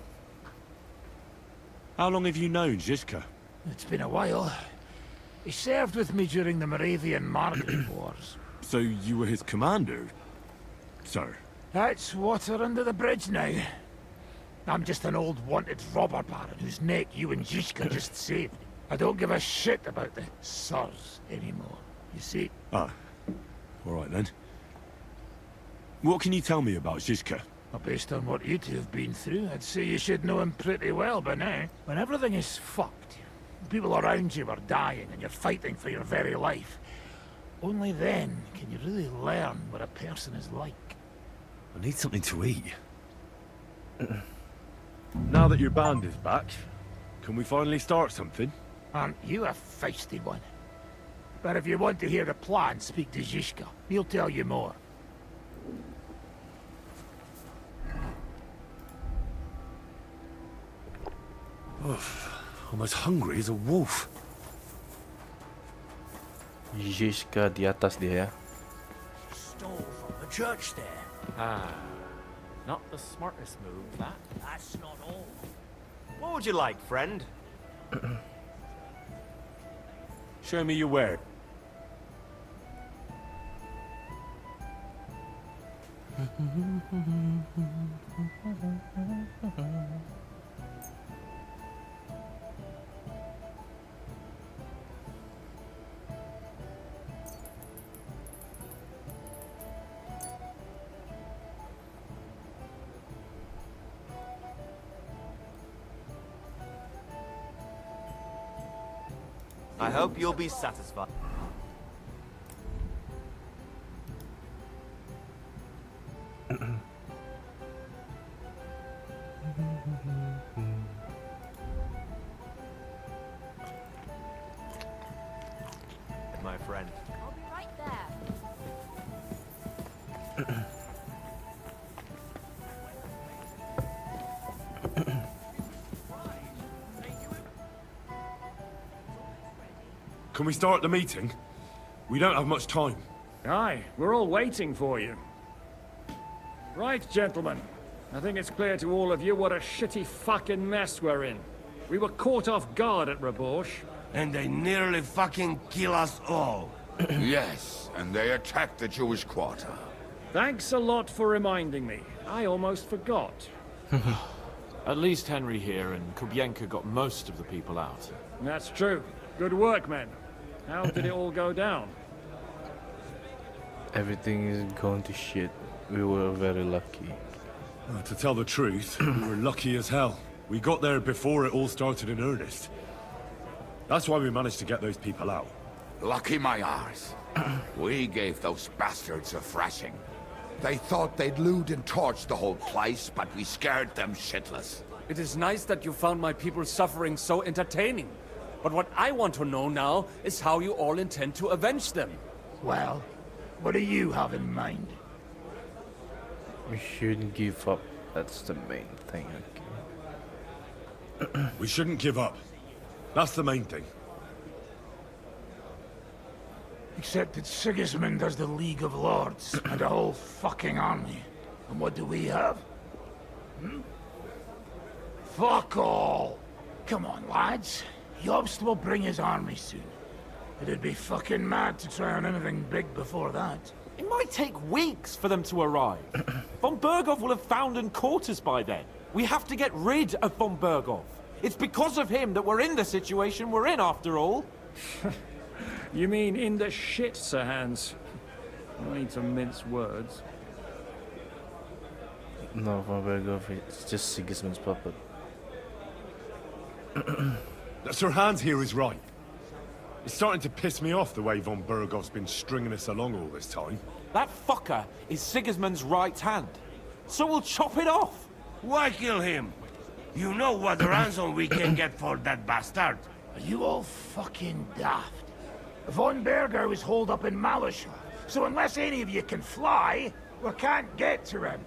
How long have you known Zizka? It's been a while. He served with me during the Moravian Margrave Wars. So you were his commander, sir? That's water under the bridge now. I'm just an old wanted robber baron whose neck you and Zizka just saved. I don't give a shit about the sirs anymore. You see? Ah, all right then. What can you tell me about Zizka? Well, based on what you two have been through, I'd say you should know him pretty well by now. When everything is fucked, people around you are dying and you're fighting for your very life, only then can you really learn what a person is like. I need something to eat. Now that your band is back, can we finally start something? Aren't you a feisty one? But if you want to hear the plan, speak to Zizka. He'll tell you more. I'm as hungry as a wolf. Zizka di atas dia ya. Stole from the church there. Ah, not the smartest move, that. That's not all. What would you like, friend? Show me your ware. I hope you'll be satisfied. My friend. I'll be right there. Can we start the meeting? We don't have much time. Aye, we're all waiting for you. Right, gentlemen. I think it's clear to all of you what a shitty fucking mess we're in. We were caught off guard at Rabosh. And they nearly fucking kill us all. Yes, and they attacked the Jewish quarter. Thanks a lot for reminding me. I almost forgot. At least Henry here and Kubienka got most of the people out. That's true. Good work, men. How did it all go down? Everything is going to shit. We were very lucky. To tell the truth, we were lucky as hell. We got there before it all started in earnest. That's why we managed to get those people out. Lucky my arse. We gave those bastards a thrashing. They thought they'd loot and torch the whole place, but we scared them shitless. It is nice that you found my people's suffering so entertaining. But what I want to know now is how you all intend to avenge them. Well, what do you have in mind? We shouldn't give up. That's the main thing. Okay. We shouldn't give up. That's the main thing. Except that Sigismund has the League of Lords and a whole fucking army. And what do we have? Hmm? Fuck all! Come on, lads. Jobst will bring his army soon. It'd be fucking mad to try on anything big before that. It might take weeks for them to arrive. Von Berghoff will have found and caught us by then. We have to get rid of Von Berghoff. It's because of him that we're in the situation we're in, after all. You mean in the shit, Sir Hans? No need to mince words. No, Von Berghoff, it's just Sigismund's puppet. Sir Hans here is right. It's starting to piss me off the way Von Berghoff's been stringing us along all this time. That fucker is Sigismund's right hand. So we'll chop it off. Why kill him? You know what ransom we can get for that bastard. Are you all fucking daft? Von Berger was holed up in Malishal, so unless any of you can fly, we can't get to him.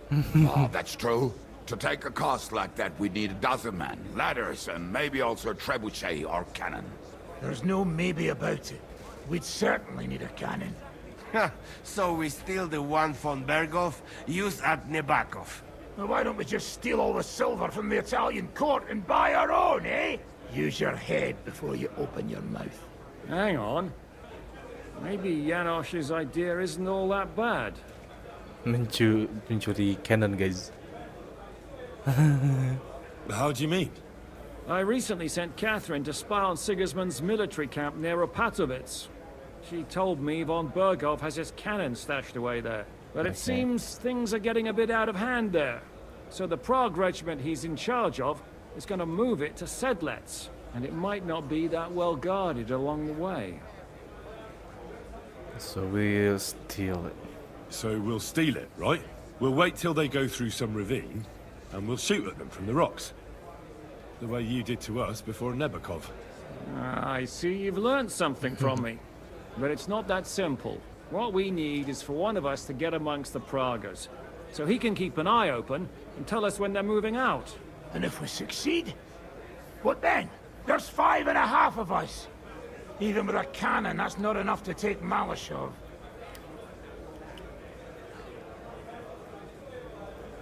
Oh, that's true. To take a cost like that, we'd need a dozen men, ladders, and maybe also a trebuchet or cannon. There's no maybe about it. We'd certainly need a cannon. So we steal the one von Berghoff used at Nebakov. Well, why don't we just steal all the silver from the Italian court and buy our own, eh? Use your head before you open your mouth. Hang on. Maybe Janosch's idea isn't all that bad. Mencuri cannon, guys. How do you mean? I recently sent Catherine to spy on Sigismund's military camp near Opatovitz. She told me von Berghoff has his cannon stashed away there. But it seems things are getting a bit out of hand there. So the Prague regiment he's in charge of is going to move it to Sedlec. And it might not be that well guarded along the way. So we'll steal it. So we'll steal it, right? We'll wait till they go through some ravine, and we'll shoot at them from the rocks. The way you did to us before Nebakov. I see you've learned something from me. But it's not that simple. What we need is for one of us to get amongst the Pragas, so he can keep an eye open and tell us when they're moving out. And if we succeed, what then? There's 5.5 of us. Even with a cannon, that's not enough to take Malashov.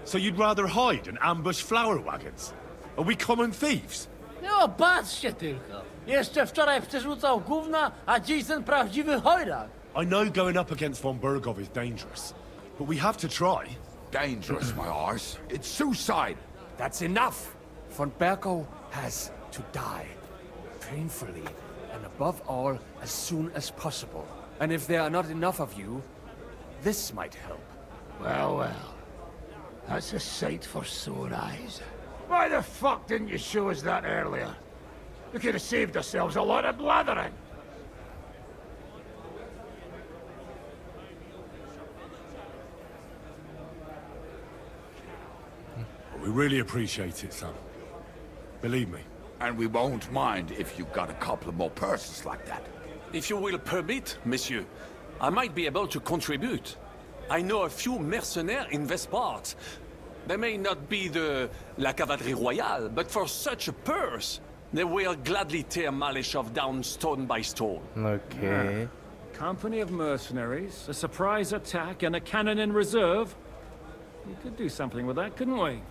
So you'd rather hide and ambush flower wagons? Are we common thieves? No, patrzcie tylko. Jeszcze wczoraj przerzucał gówna, a dziś ten prawdziwy chojrak. I know going up against von Berghoff is dangerous, but we have to try. Dangerous, my arse. It's suicide. That's enough. Von Berghoff has to die. Painfully, and above all, as soon as possible. And if there are not enough of you, this might help. Well, well. That's a sight for sore eyes. Why the fuck didn't you show us that earlier? We could have saved ourselves a lot of blathering. We really appreciate it, son. Believe me. And we won't mind if you've got a couple of more purses like that. If you will permit, monsieur, I might be able to contribute. I know a few mercenaires in this part. They may not be la cavalerie royale, but for such a purse, they will gladly tear Malashov down stone by stone. Okay. Company of mercenaries, a surprise attack, and a cannon in reserve. We could do something with that, couldn't we?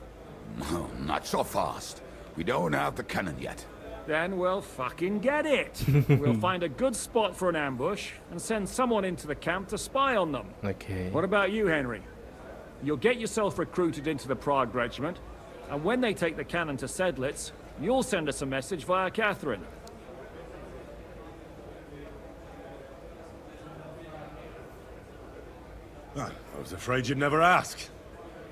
No, not so fast. We don't have the cannon yet. Then we'll fucking get it. We'll find a good spot for an ambush and send someone into the camp to spy on them. Okay. What about you, Henry? You'll get yourself recruited into the Prague regiment, and when they take the cannon to Sedlec, you'll send us a message via Catherine. I was afraid you'd never ask.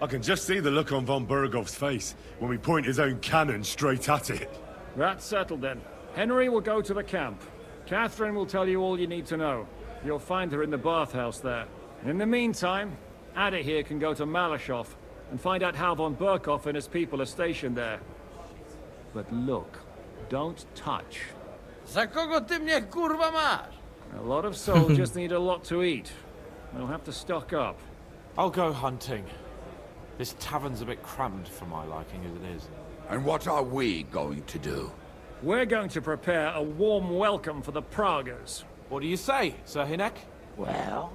I can just see the look on von Berghoff's face when we point his own cannon straight at it. That's settled then. Henry will go to the camp. Catherine will tell you all you need to know. You'll find her in the bathhouse there. In the meantime, Ada here can go to Malashov and find out how von Berkhoff and his people are stationed there. But look, don't touch. Za kogo ty mnie kurwa masz? A lot of soldiers need a lot to eat. They'll have to stock up. I'll go hunting. This tavern's a bit crammed for my liking as it is. And what are we going to do? We're going to prepare a warm welcome for the Pragas. What do you say, Sir Hinek? Well,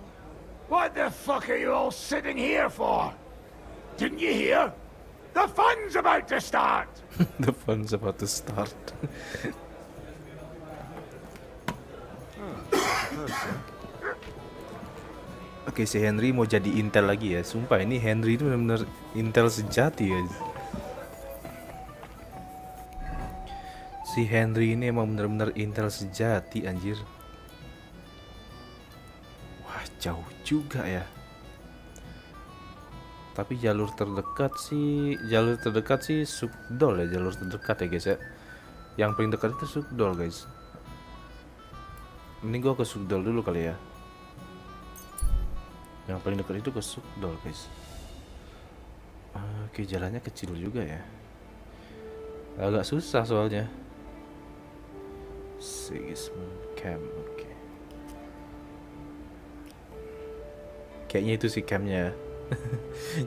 what the fuck are you all sitting here for? Didn't you hear? The fun's about to start! The fun's about to start. Oke, si Henry mau jadi intel lagi ya. Sumpah ini Henry itu benar-benar intel sejati guys. Si Henry ini emang benar-benar intel sejati anjir. Wah, jauh juga ya. Tapi jalur terdekat sih Sukdol ya, jalur terdekat ya guys ya. Yang paling dekat itu Sukdol guys. Ini gua ke Sukdol dulu kali ya. Yang paling dekat itu ke Sukdol guys. Oke, jalannya kecil juga ya. Agak susah soalnya. Sigismund Camp, oke. Kayaknya itu sih campnya.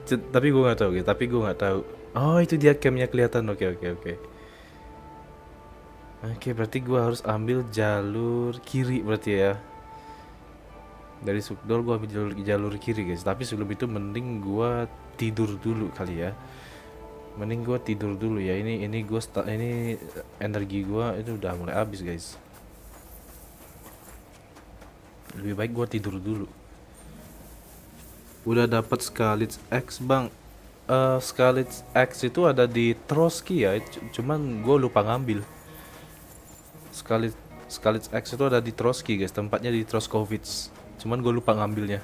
Tapi gue nggak tahu gitu. Oh, itu dia campnya kelihatan. Oke. Oke, berarti gue harus ambil jalur kiri berarti ya. Dari Sukdol gue ambil jalur kiri guys. Tapi sebelum itu mending gue tidur dulu kali ya. Mending gue tidur dulu ya. Ini energi gue itu udah mulai habis guys. Lebih baik gue tidur dulu. Udah dapat Scarlet X bang. Scarlet X itu ada di Trotsky ya, cuman gue lupa ngambil. Scarlet X itu ada di Trotsky guys, tempatnya di Troskowitz. Cuman gue lupa ngambilnya.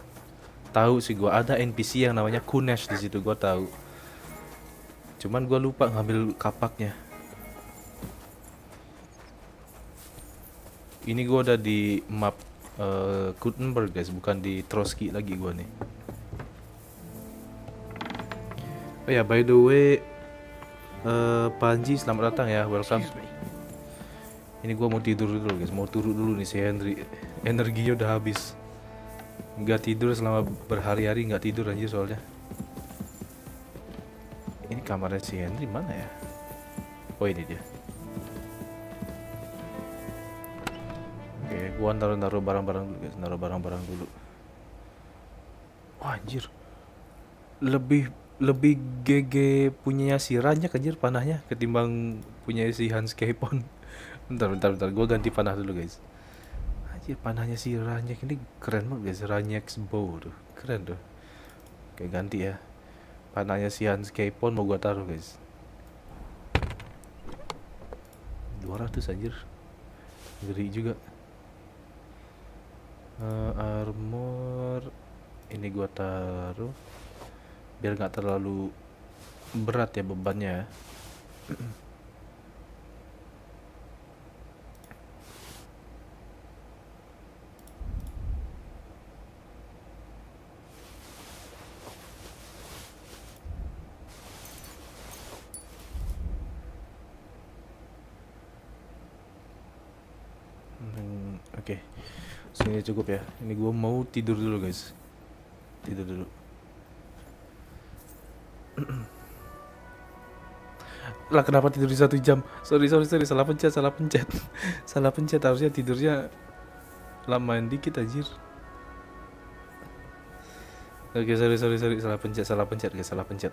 Tahu sih gue ada NPC yang namanya Kunesh di situ, gue tahu. Cuman gue lupa ngambil kapaknya. Ini gue udah di map Gutenberg guys, bukan di Trotsky lagi gue nih. Oh ya, by the way, Panji selamat datang ya, welcome. Ini gua mau tidur dulu guys, mau turun dulu nih si Henry. Energinya udah habis. Nggak tidur selama berhari-hari, nggak tidur anjir soalnya. Ini kamarnya si Henry mana ya? Oh ini dia. Oke, gua naruh barang-barang dulu guys, naruh barang-barang dulu. Wah anjir, lebih GG punyanya si Ranyak anjir panahnya ketimbang punya si Hans Kepon. Bentar, gue ganti panah dulu guys. Anjir panahnya si Ranyak ini keren banget guys, Ranyak's bow tuh, keren tuh. Oke ganti ya, panahnya si Hans Kepon mau gue taruh guys. 200 anjir, ngeri juga. Armor ini gue taruh biar nggak terlalu berat ya bebannya ya. Oke. Sini cukup ya. Ini gua mau tidur dulu guys. Tidur dulu. Lah kenapa tidur di 1 jam? Sorry, salah pencet. Salah pencet, harusnya tidurnya lamain dikit anjir. Oke, sorry, salah pencet guys, salah pencet.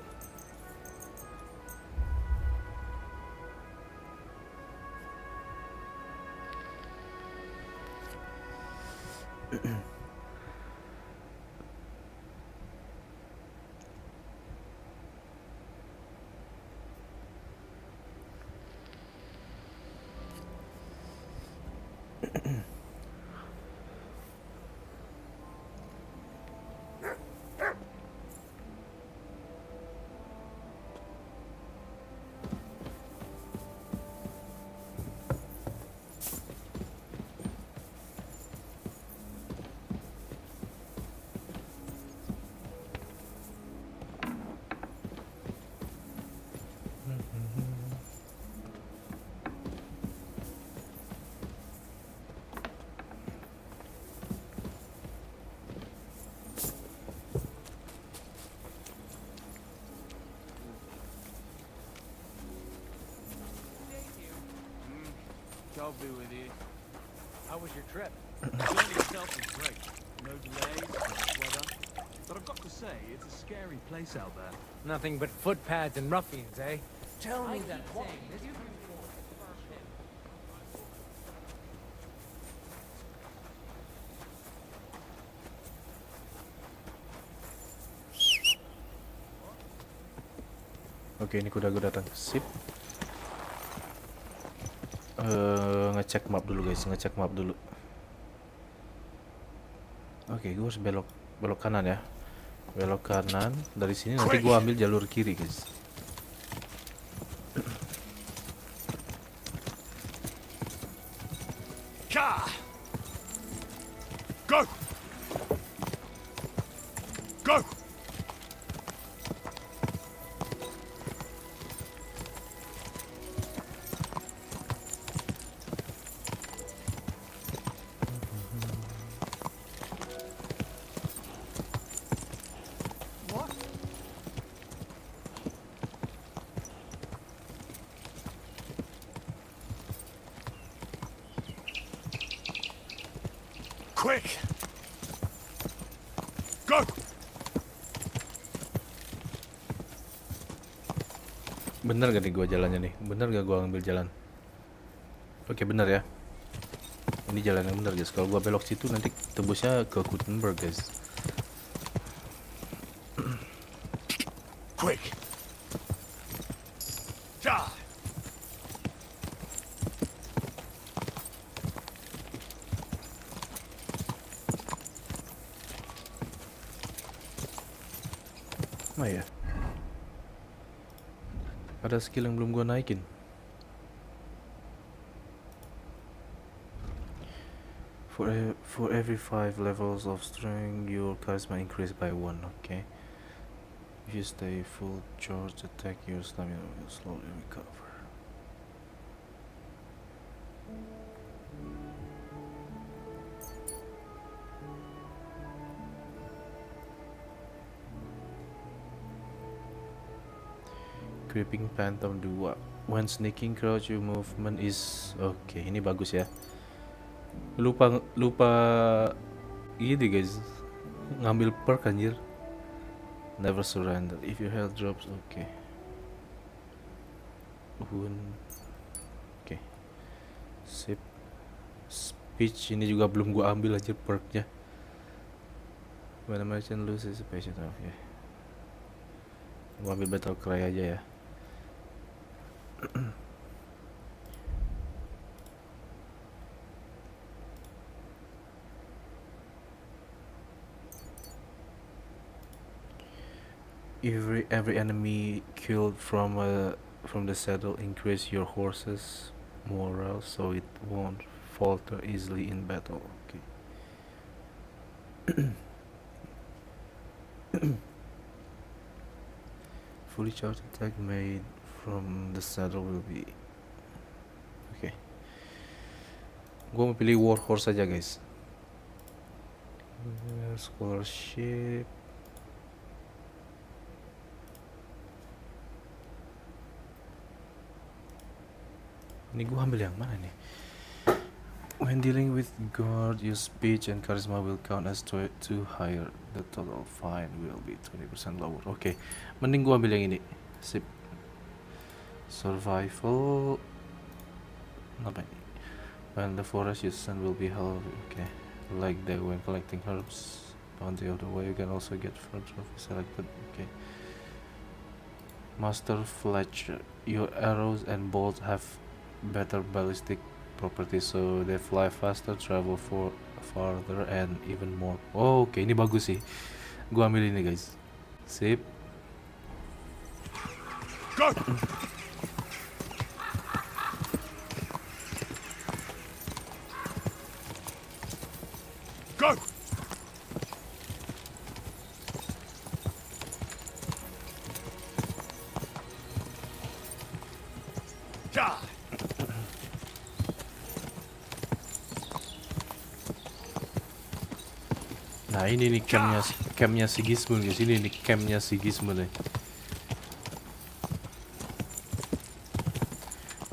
I'll be with you. How was your trip? The journey itself was great. No delays, nice weather. But I've got to say, it's a scary place out there. Nothing but footpads and ruffians, eh? Tell me that. Oke, ini kuda gue datang. Sip. Ngecek map dulu guys, Oke, gue harus belok kanan ya. Belok kanan dari sini, nanti gue ambil jalur kiri guys. Go! Go! Quick! Go! Bener gak nih gua jalannya nih? Bener gak gua ambil jalan? Oke, bener ya. Ini jalan yang bener guys. Kalau gua belok situ nanti tembusnya ke Gutenberg guys. Quick! Oh ya, ada skill yang belum gua naikin. For every 5 levels of strength, your charisma increase by 1. Okay. If you stay full charge attack, your stamina will slowly recover. Creeping Phantom 2. When sneaking crouch, your movement is... Oke, ini bagus ya. Lupa gini guys, ngambil perk anjir. Never surrender if your health drops. Oke. Oke. Sip. Speech ini juga belum gua ambil aja perknya. When a merchant loses a patient. Oke. Gua ambil battle cry aja ya. Every enemy killed from the saddle increase your horse's morale, so it won't falter easily in battle. Okay. Fully charged attack made from the saddle will be... Okay. Gua mau pilih war horse aja guys. Scholarship. Ini gua ambil yang mana nih? When dealing with guard, your speech and charisma will count as 2 higher. The total fine will be 20% lower. Oke, mending gua ambil yang ini. Sip. Survival. Apa ini? When the forest you send will be held. Okay. Like that when collecting herbs. Bounty of the way you can also get fur trophy selected. Okay. Master Fletcher. Your arrows and bolts have better ballistic properties, so they fly faster, travel farther, and even more. Oh, oke, ini bagus sih. Gua ambil ini guys. Sip. Go. Go. Nah ini nih campnya Sigismund guys. Ini nih campnya Sigismund nih.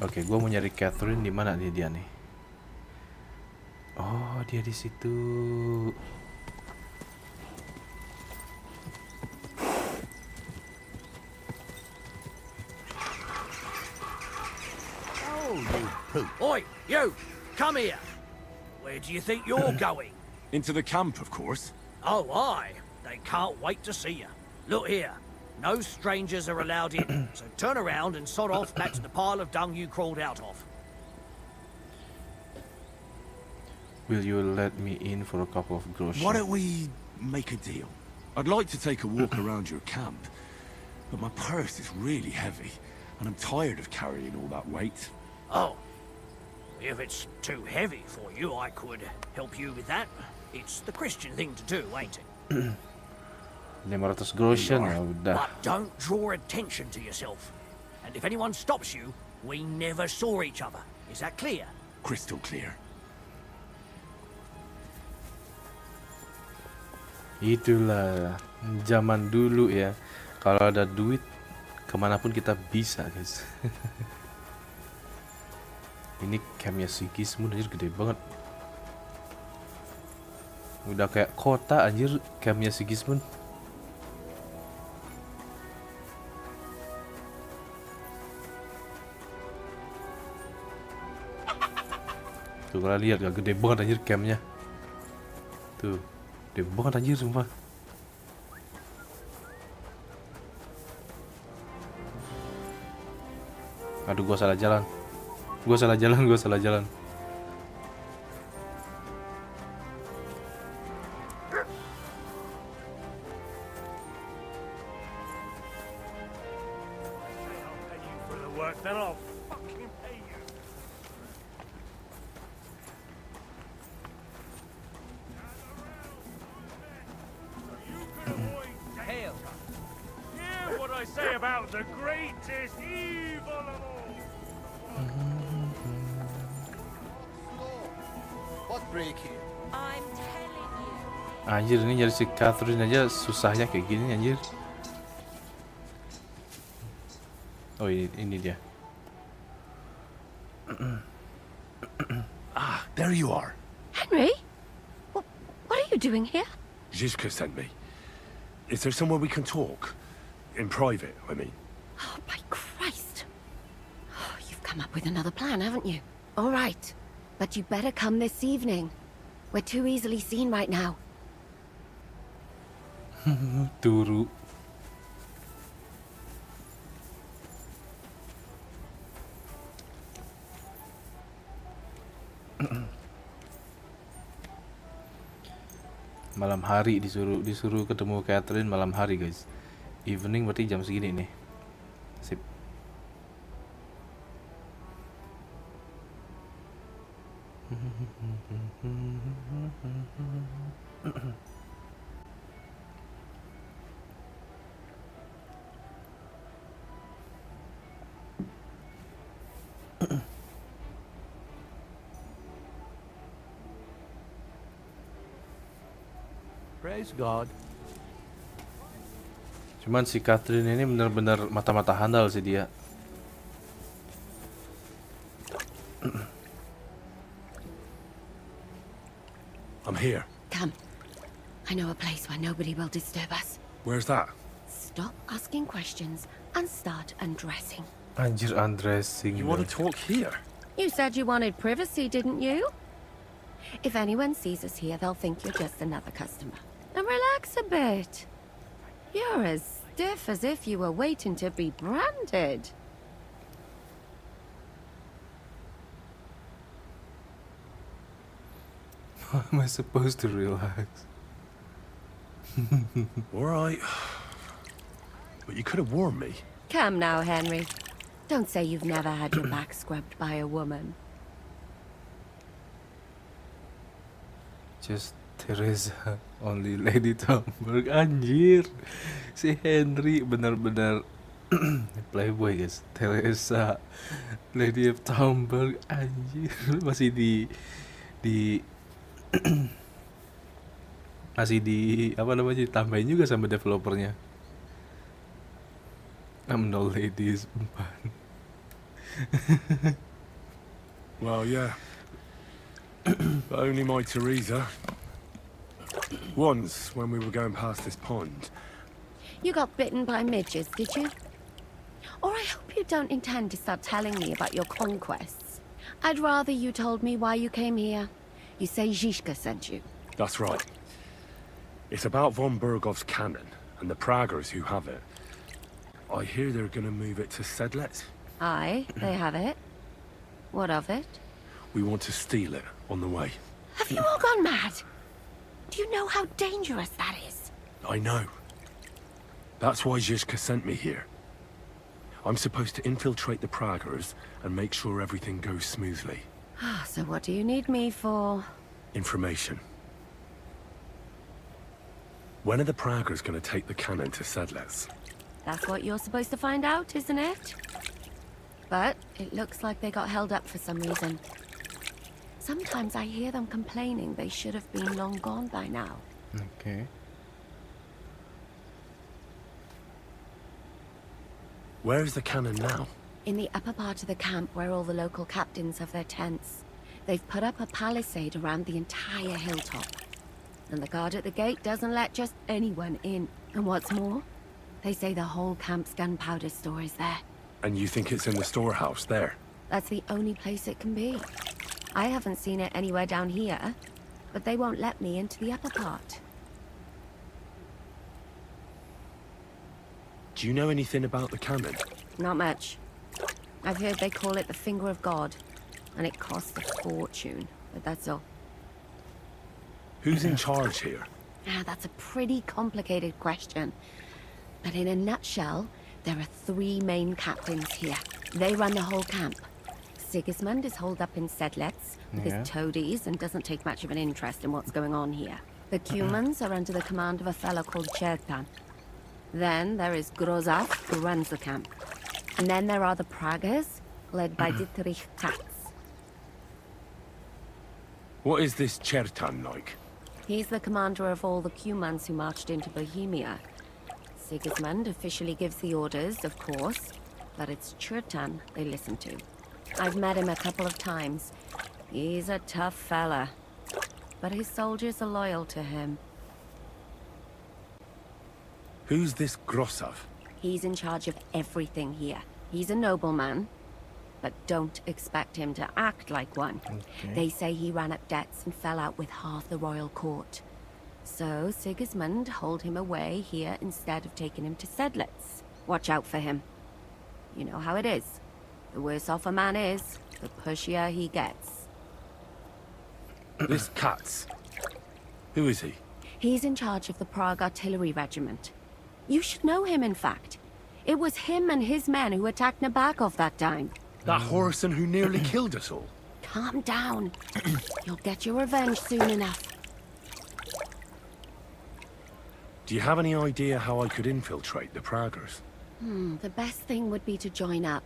Oke, gua mau nyari Catherine. Di mana dia nih? Oh, dia di situ. Oh, you poop. Oi, you! Come here! Where do you think you're going? Into the camp, of course. Oh, aye. They can't wait to see you. Look here. No strangers are allowed in, so turn around and sod off back to the pile of dung you crawled out of. Will you let me in for a couple of groceries? Why don't we make a deal? I'd like to take a walk around your camp, but my purse is really heavy, and I'm tired of carrying all that weight. Oh. If it's too heavy for you, I could help you with that. It's the Christian thing to do, ain't it? 500 groschen ya udah. But don't draw attention to yourself. And if anyone stops you, we never saw each other. Is that clear? Crystal clear. Itulah zaman dulu ya. Kalau ada duit, kemanapun kita bisa guys. Ini campnya Sigismund anjir, gede banget. Udah kayak kota anjir campnya Sigismund. Tuh kalian lihat gak, gede banget anjir campnya. Tuh, gede banget anjir sumpah. Aduh, gua salah jalan. Gua salah jalan. then I'll fucking pay you. Hail. Hear what I say about the greatest evil of all. What break here? I'm telling you. Anjir, ini nyari si Catherine aja susahnya kayak gini anjir. Oh, ini dia. Ah, there you are. Henry? What are you doing here? Zizka sent me. Is there somewhere we can talk? In private, I mean. Oh, by Christ. Oh, you've come up with another plan, haven't you? All right. But you better come this evening. We're too easily seen right now. Turu. Malam hari disuruh ketemu Catherine malam hari, guys. Evening berarti jam segini nih. Sip. Praise God. Cuman si Catherine ini benar-benar mata-mata handal sih dia. I'm here. Come. I know a place where nobody will disturb us. Where's that? Stop asking questions and start undressing. Anjir, undressing. You want to talk here? You said you wanted privacy, didn't you? If anyone sees us here, they'll think you're just another customer. Now relax a bit. You're as stiff as if you were waiting to be branded. How am I supposed to relax? Alright. But you could have warned me. Come now, Henry. Don't say you've never had your back scrubbed by a woman. Just Teresa, only Lady Thunberg. Anjir, si Henry benar-benar playboy, guys. Teresa, Lady of Thunberg. Anjir, masih masih di apa namanya, ditambahin juga sama developernya. I'm no ladies. Well, yeah. But only my Teresa. Once, when we were going past this pond. You got bitten by midges, did you? Or I hope you don't intend to start telling me about your conquests. I'd rather you told me why you came here. You say Zizka sent you. That's right. It's about von Bergov's cannon and the Praggers who have it. I hear they're gonna move it to Sedlet. Aye, they have it. What of it? We want to steal it on the way. Have you all gone mad? Do you know how dangerous that is? I know. That's why Zizka sent me here. I'm supposed to infiltrate the Praggers and make sure everything goes smoothly. So what do you need me for? Information. When are the Praggers going to take the cannon to Sedlets? That's what you're supposed to find out, isn't it? But it looks like they got held up for some reason. Sometimes I hear them complaining they should have been long gone by now. Okay. Where is the cannon now? In the upper part of the camp where all the local captains have their tents. They've put up a palisade around the entire hilltop. And the guard at the gate doesn't let just anyone in. And what's more, they say the whole camp's gunpowder store is there. And you think it's in the storehouse there? That's the only place it can be. I haven't seen it anywhere down here, but they won't let me into the upper part. Do you know anything about the cannon? Not much. I've heard they call it the Finger of God, and it costs a fortune, but that's all. Who's in charge here? That's a pretty complicated question. But in a nutshell, there are 3 main captains here. They run the whole camp. Sigismund is holed up in Sedlets with Yeah. his toadies and doesn't take much of an interest in what's going on here. The Cumans are under the command of a fellow called Chertan. Then there is Grozaf, who runs the camp. And then there are the Pragas, led by Dietrich Katz. What is this Chertan like? He's the commander of all the Cumans who marched into Bohemia. Sigismund officially gives the orders, of course, but it's Chertan they listen to. I've met him a couple of times. He's a tough fella, but his soldiers are loyal to him. Who's this Grossav? He's in charge of everything here. He's a nobleman, but don't expect him to act like one. Okay. They say he ran up debts and fell out with half the royal court. So Sigismund holed him away here instead of taking him to Sedlets. Watch out for him. You know how it is. The worse off a man is, the pushier he gets. This Katz. Who is he? He's in charge of the Prague Artillery Regiment. You should know him, in fact. It was him and his men who attacked Nabakov that time. That Horace who nearly killed us all. Calm down. You'll get your revenge soon enough. Do you have any idea how I could infiltrate the Praggers? The best thing would be to join up.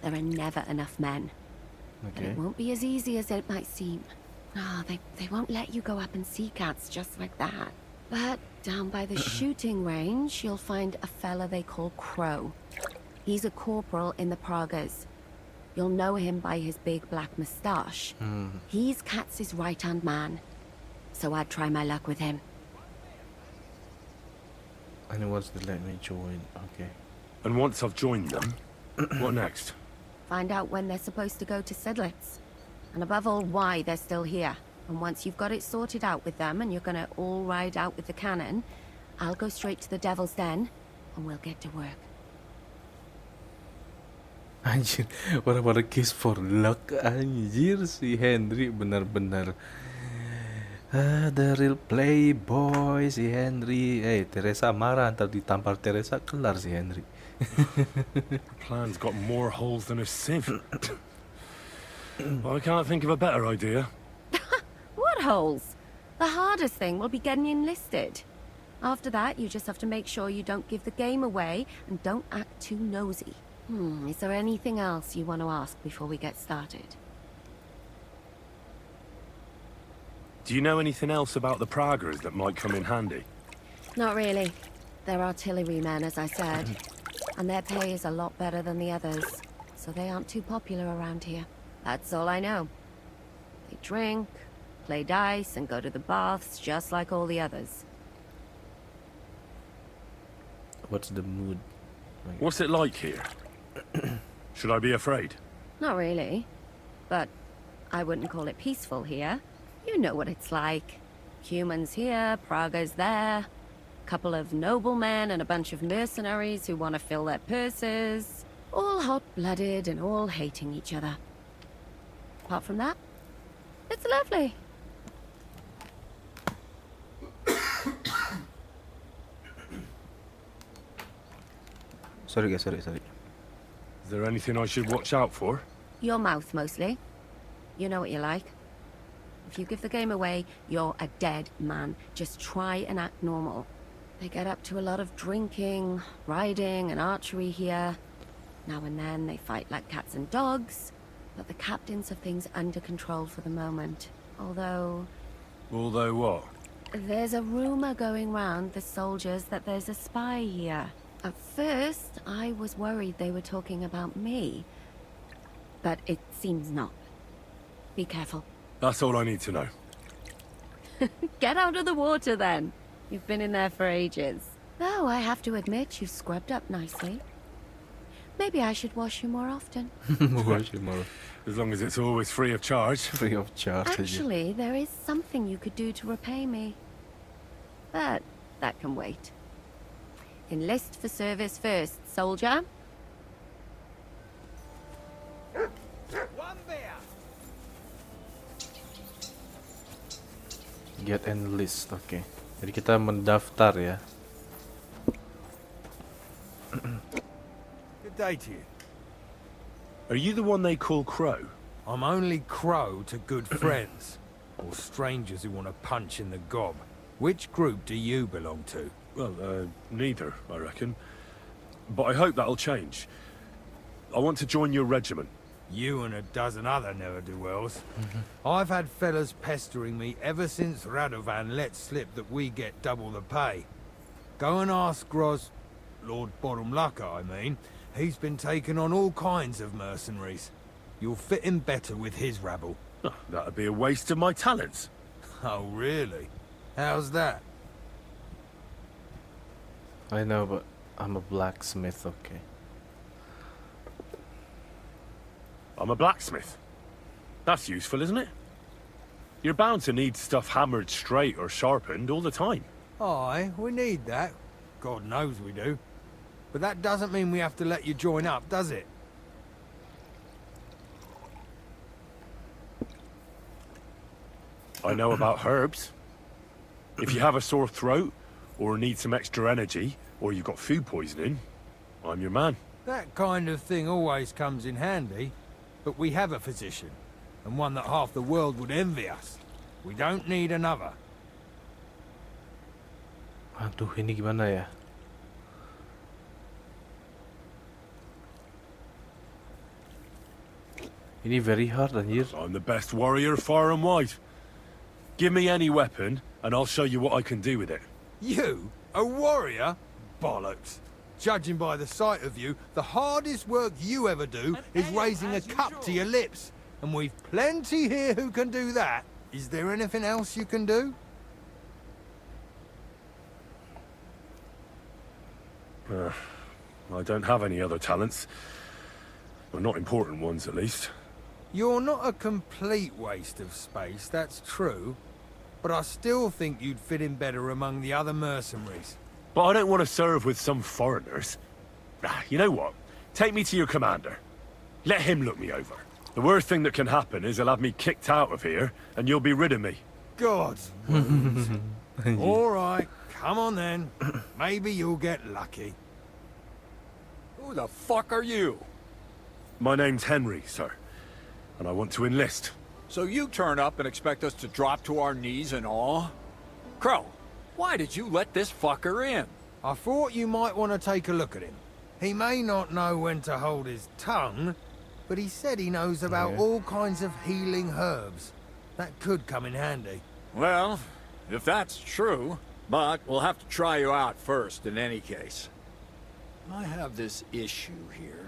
There are never enough men. But Okay. it won't be as easy as it might seem. No, they won't let you go up and see cats just like that. But down by the shooting range, you'll find a fella they call Crow. He's a corporal in the Pragas. You'll know him by his big black moustache. He's Katz's right-hand man. So I'd try my luck with him. And what's the let me join? Okay. And once I've joined them, what next? Find out when they're supposed to go to Sedlets. And above all, why they're still here. And once you've got it sorted out with them and you're gonna all ride out with the cannon, I'll go straight to the Devil's Den and we'll get to work. Anjir, what a kiss for luck. Anjir, si Henry benar-benar the real playboy si Henry. Teresa marah, ntar ditampar Teresa, kelar si Henry. Plan's got more holes than a sieve. Well, I can't think of a better idea. What holes? The hardest thing will be getting enlisted. After that, you just have to make sure you don't give the game away and don't act too nosy. Is there anything else you want to ask before we get started? Do you know anything else about the Praggers that might come in handy? Not really. They're artillerymen, as I said. And their pay is a lot better than the others. So they aren't too popular around here. That's all I know. They drink, play dice, and go to the baths just like all the others. What's the mood? What's it like here? Should I be afraid? Not really. But I wouldn't call it peaceful here. You know what it's like. Humans here, Praga's there. Couple of noblemen and a bunch of mercenaries who want to fill their purses. All hot-blooded and all hating each other. Apart from that, it's lovely. Sorry guys, sorry. Is there anything I should watch out for? Your mouth, mostly. You know what you're like. If you give the game away, you're a dead man. Just try and act normal. They get up to a lot of drinking, riding, and archery here. Now and then they fight like cats and dogs, but the captains have things under control for the moment. Although what? there's a rumor going round the soldiers that there's a spy here. At first, I was worried they were talking about me, but it seems not. Be careful. That's all I need to know. Get out of the water, then. You've been in there for ages. Though I have to admit, you've scrubbed up nicely. Maybe I should wash you more often. Wash him more. As long as it's always free of charge. Free of charge. Actually, there is something you could do to repay me. But that can wait. Enlist for service first, soldier. Get enlist, oke. Jadi kita mendaftar ya. Good day to you. Are you the one they call Crow? I'm only Crow to good friends, or strangers who want to punch in the gob. Which group do you belong to? Well, neither, I reckon. But I hope that'll change. I want to join your regiment. You and a dozen other ne'er-do-wells. I've had fellas pestering me ever since Radovan let slip that we get double the pay. Go and ask Lord Bottomlucker, I mean. He's been taking on all kinds of mercenaries. You'll fit in better with his rabble. Oh, that'd be a waste of my talents. Oh, really? How's that? I know, but I'm a blacksmith, okay? I'm a blacksmith. That's useful, isn't it? You're bound to need stuff hammered straight or sharpened all the time. Aye, we need that. God knows we do. But that doesn't mean we have to let you join up, does it? I know about herbs. If you have a sore throat, or need some extra energy, or you've got food poisoning, I'm your man. That kind of thing always comes in handy. But we have a physician, and one that half the world would envy us. We don't need another. Aduh, ini gimana ya? Ini very hard, anjir. I'm the best warrior far and wide. Give me any weapon, and I'll show you what I can do with it. You? A warrior? Bollocks. Judging by the sight of you, the hardest work you ever do is raising a cup to your lips. And we've plenty here who can do that. Is there anything else you can do? I don't have any other talents. Well, not important ones, at least. You're not a complete waste of space, that's true. But I still think you'd fit in better among the other mercenaries. But I don't want to serve with some foreigners. You know what? Take me to your commander. Let him look me over. The worst thing that can happen is he'll have me kicked out of here, and you'll be rid of me. God's wounds. All right, come on then. Maybe you'll get lucky. Who the fuck are you? My name's Henry, sir. And I want to enlist. So you turn up and expect us to drop to our knees in awe? Crow, why did you let this fucker in? I thought you might want to take a look at him. He may not know when to hold his tongue, but he said he knows about all kinds of healing herbs. That could come in handy. Well, if that's true, but we'll have to try you out first in any case. I have this issue here.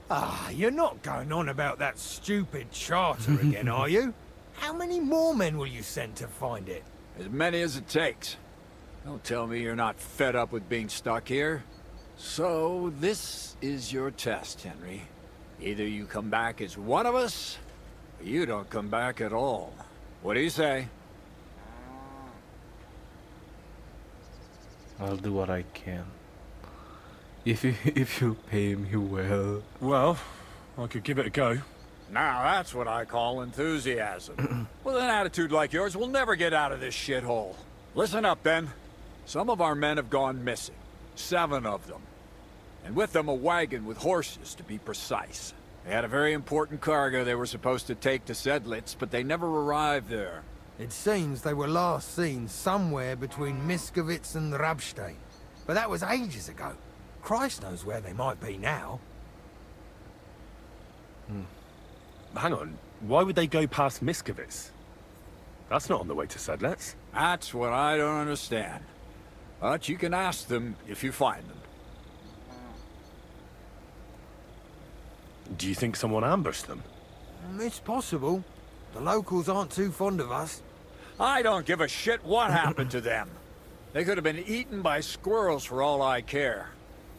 Ah, you're not going on about that stupid charter again, are you? How many more men will you send to find it? As many as it takes. Don't tell me you're not fed up with being stuck here. So, this is your test, Henry. Either you come back as one of us, or you don't come back at all. What do you say? I'll do what I can. If you pay me well. Well, I could give it a go. Now that's what I call enthusiasm. With an attitude like yours, we'll never get out of this shithole. Listen up, then. Some of our men have gone missing. 7 of them. And with them a wagon with horses, to be precise. They had a very important cargo they were supposed to take to Sedlitz, but they never arrived there. It seems they were last seen somewhere between Miskovitz and Rabstein. But that was ages ago. Christ knows where they might be now. Hang on, why would they go past Miskovitz? That's not on the way to Sedlitz. That's what I don't understand. But you can ask them if you find them. Do you think someone ambushed them? It's possible. The locals aren't too fond of us. I don't give a shit what happened to them. They could have been eaten by squirrels for all I care.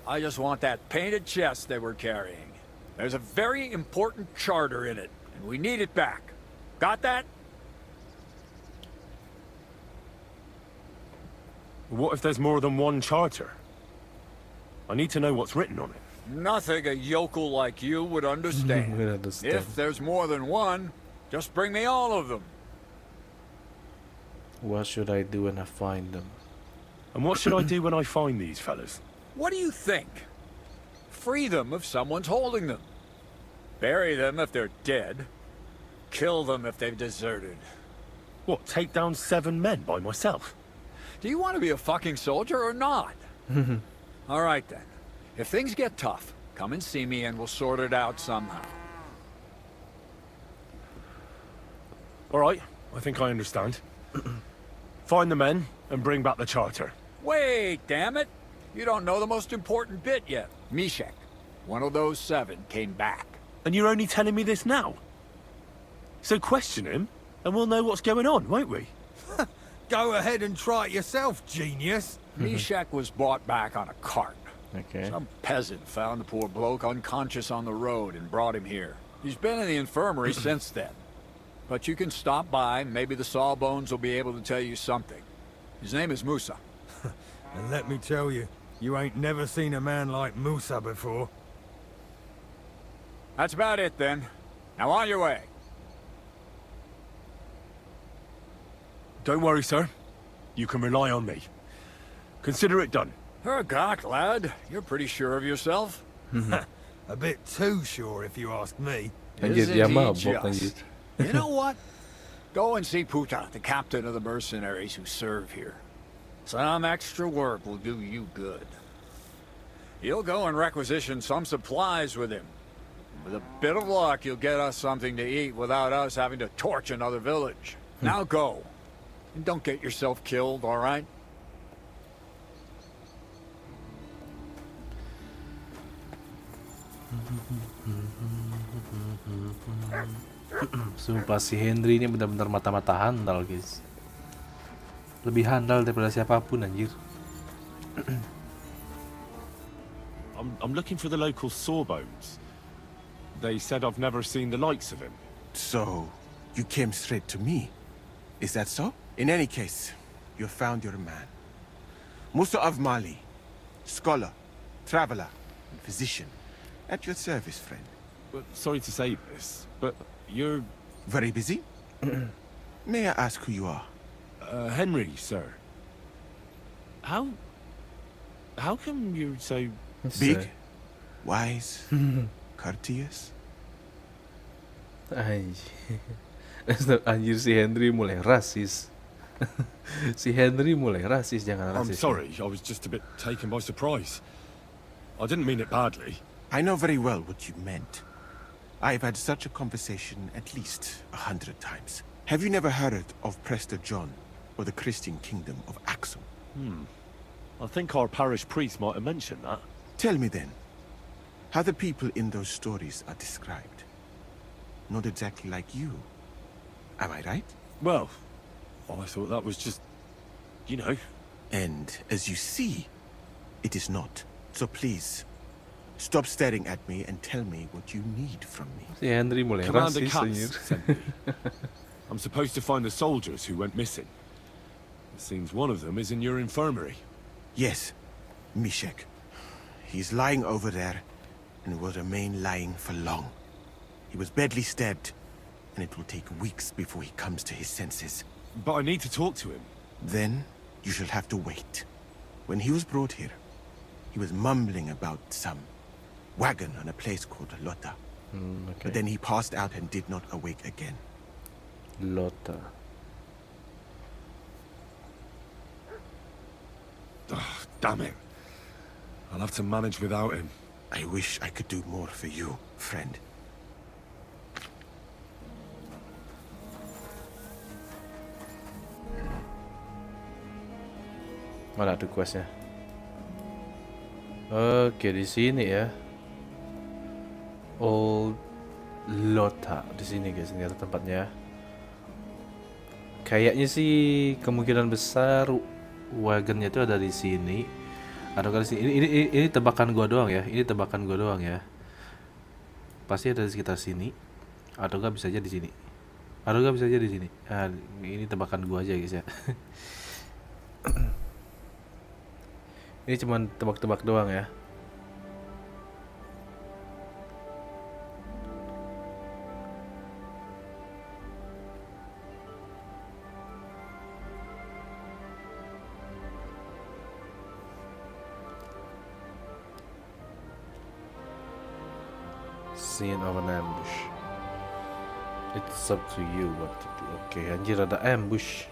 I just want that painted chest they were carrying. There's a very important charter in it, and we need it back. Got that? What if there's more than one charter? I need to know what's written on it. Nothing a yokel like you would understand. If there's more than one, just bring me all of them. What should I do when I find them? And what should I do when I find these fellas? What do you think? Free them if someone's holding them. Bury them if they're dead. Kill them if they've deserted. What, take down 7 men by myself? Do you want to be a fucking soldier or not? All right then. If things get tough, come and see me and we'll sort it out somehow. All right, I think I understand. Find the men and bring back the charter. Wait, damn it! You don't know the most important bit yet. Mishek, one of those 7, came back. And you're only telling me this now? So question him, and we'll know what's going on, won't we? Go ahead and try it yourself, genius. Mishek was brought back on a cart. Okay. Some peasant found the poor bloke unconscious on the road and brought him here. He's been in the infirmary since then. But you can stop by, maybe the Sawbones will be able to tell you something. His name is Musa. And let me tell you, you ain't never seen a man like Musa before. That's about it then. Now on your way. Don't worry, sir. You can rely on me. Consider it done. Hergott, lad. You're pretty sure of yourself. A bit too sure, if you ask me. Isn't he just? You know what? Go and see Puta, the captain of the mercenaries who serve here. Some extra work will do you good. You'll go and requisition some supplies with him. With a bit of luck, you'll get us something to eat without us having to torch another village. Now go. And don't get yourself killed, all right? Sumpah si Henry ini benar-benar mata-mata handal, guys. Lebih handal daripada siapapun, anjir. I'm looking for the local Sawbones. They said I've never seen the likes of him. So, you came straight to me. Is that so? In any case, you found your man. Musa of Mali, scholar, traveler, and physician. At your service, friend. But sorry to say this, but you're... Very busy? May I ask who you are? Henry, sir. How come you're so... Big, wise, courteous? Anjir, si Henry mulai rasis. Si Henry mulai rasis, jangan I'm rasis. sorry, I was just a bit taken by surprise. I didn't mean it badly. I know very well what you meant. I've had such a conversation at least 100 times. Have you never heard of Prester John or the Christian kingdom of Axum? I think our parish priest might have mentioned that. Tell me then, how the people in those stories are described. Not exactly like you. Am I right? Well, I thought that was just, you know. And as you see, it is not. So please, stop staring at me and tell me what you need from me. Si Henry mulai Commander rasis, Katz anjir. sent me. I'm supposed to find the soldiers who went missing. It seems one of them is in your infirmary. Yes, Mishek. He's lying over there, and will remain lying for long. He was badly stabbed, and it will take weeks before he comes to his senses. But I need to talk to him. Then, you shall have to wait. When he was brought here, he was mumbling about some wagon on a place called Lota. Okay. But then he passed out and did not awake again. Lota. Oh, damn it. I'll have to manage without him. I wish I could do more for you, friend. Mana tuh questnya? Oke, di sini ya. Old Lota di sini guys, ini ada tempatnya. Kayaknya sih kemungkinan besar wagonnya itu ada di sini. Atau di sini. Ini tebakan gua doang ya. Ini tebakan gua doang ya. Pasti ada di sekitar sini. Atau enggak bisa aja di sini. Atau enggak bisa aja di sini. Nah, ini tebakan gua aja guys ya. Ini cuma tebak-tebak doang ya. scene of an ambush. It's up to you what to do. Oke, anjir ada ambush.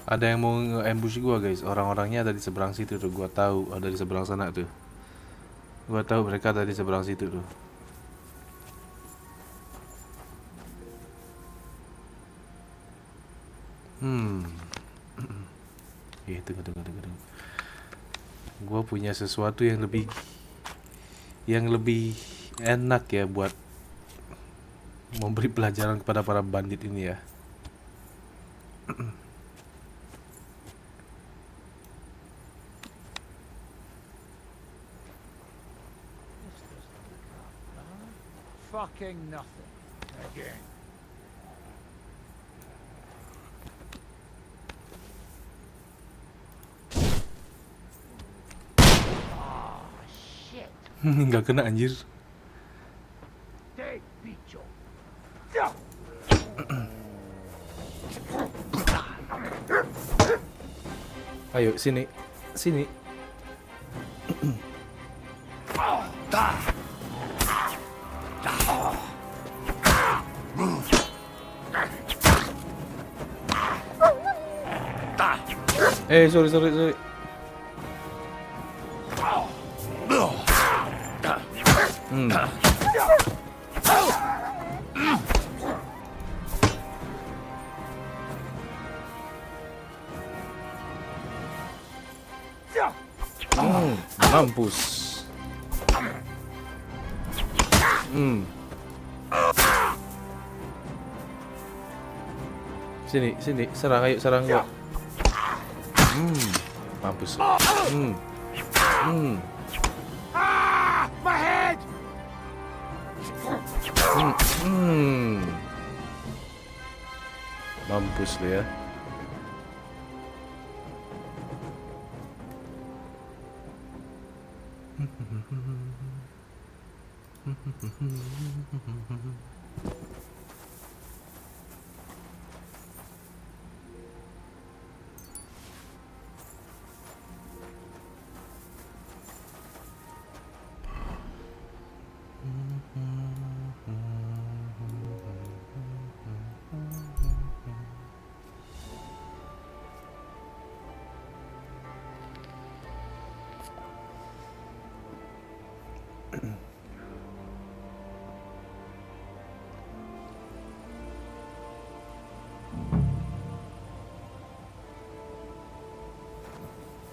Ada yang mau nge-ambush gua guys. Orang-orangnya ada di seberang situ tuh. Gua tahu ada di seberang sana tuh. Gua tahu mereka ada di seberang situ tuh. Tunggu. Gua punya sesuatu yang lebih enak ya buat memberi pelajaran kepada para bandit ini ya. Fucking nothing. Again. Nggak kena anjir. Ayo sini. Sorry. Mampus. Sini, serang gua. Mampus. My head! Mampus lu ya.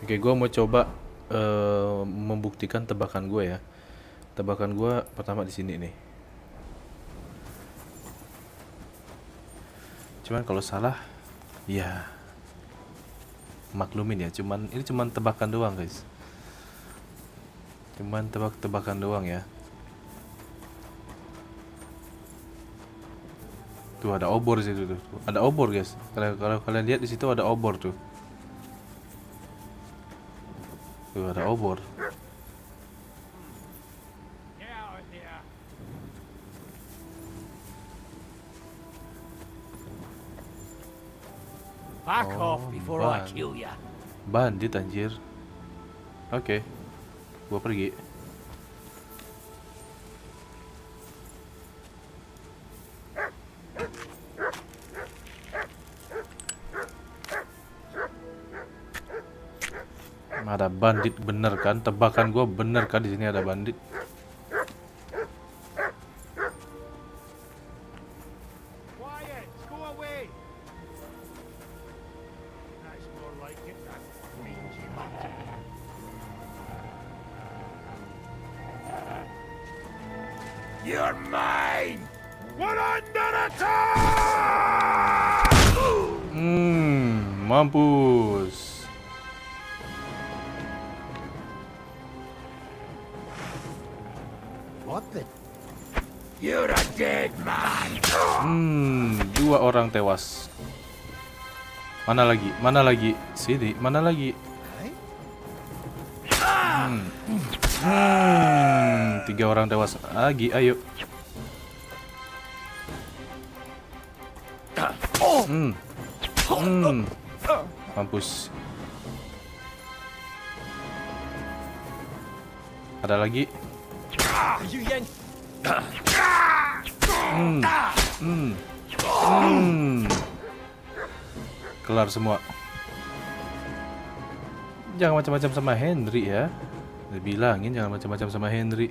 Oke, gue mau coba membuktikan tebakan gue ya. Tebakan gue pertama di sini nih. Cuman kalau salah, ya maklumin ya. Ini cuman tebakan doang guys. Cuman tebak-tebakan doang ya. Tuh ada obor di situ tuh. Ada obor guys. Kalau kalian lihat di situ ada obor tuh. Tuh ada obor. Back off before I kill ya. Bandit anjir. Oke. Gua pergi. Ada bandit bener kan? Tebakan gua bener kan di sini ada bandit. You're mine! We're under attack! Mampus. What the? You're a dead man! Dua orang tewas. Mana lagi? Sini, mana lagi? Tiga orang tewas lagi, ayo. Mampus. Ada lagi. Kelar semua. Jangan macam-macam sama Henry ya. Bilangin jangan macam-macam sama Henry.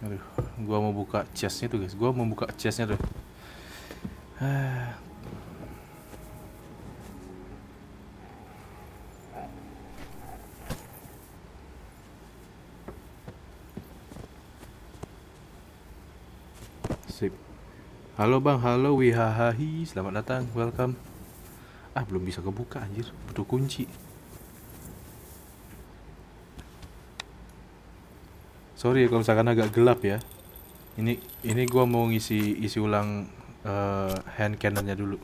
Aduh, gua mau buka chestnya tuh guys. Gua mau buka chestnya tuh. Sip. Halo bang, halo wihahahi, selamat datang, welcome. Belum bisa kebuka anjir, butuh kunci. Sorry ya kalau misalkan agak gelap ya. Ini gua mau isi ulang hand cannonnya dulu.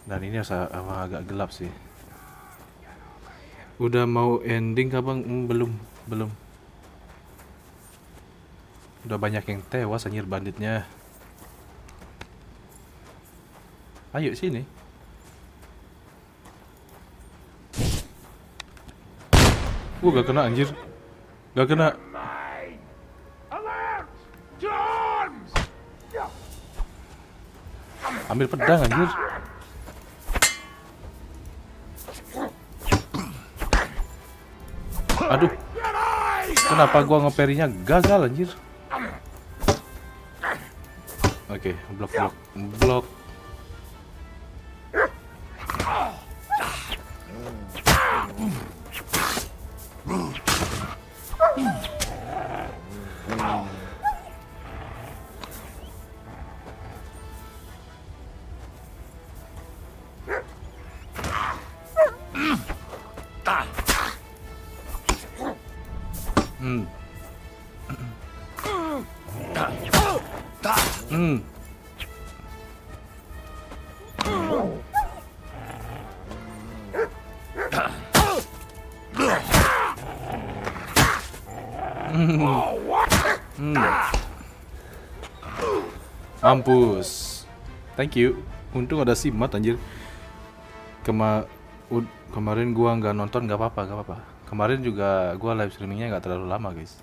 Dan ini agak gelap sih. Udah mau ending kah bang? Belum. Udah banyak yang tewas anjir banditnya. Ayo sini. Gak kena anjir. Gak kena. Ambil pedang anjir. Aduh. Kenapa gua ngeperinya gagal anjir? Oke, blok. Mampus. Thank you. Untung ada simat anjir. Kemarin gua nggak nonton, nggak apa-apa. Kemarin juga gua live streamingnya nggak terlalu lama guys.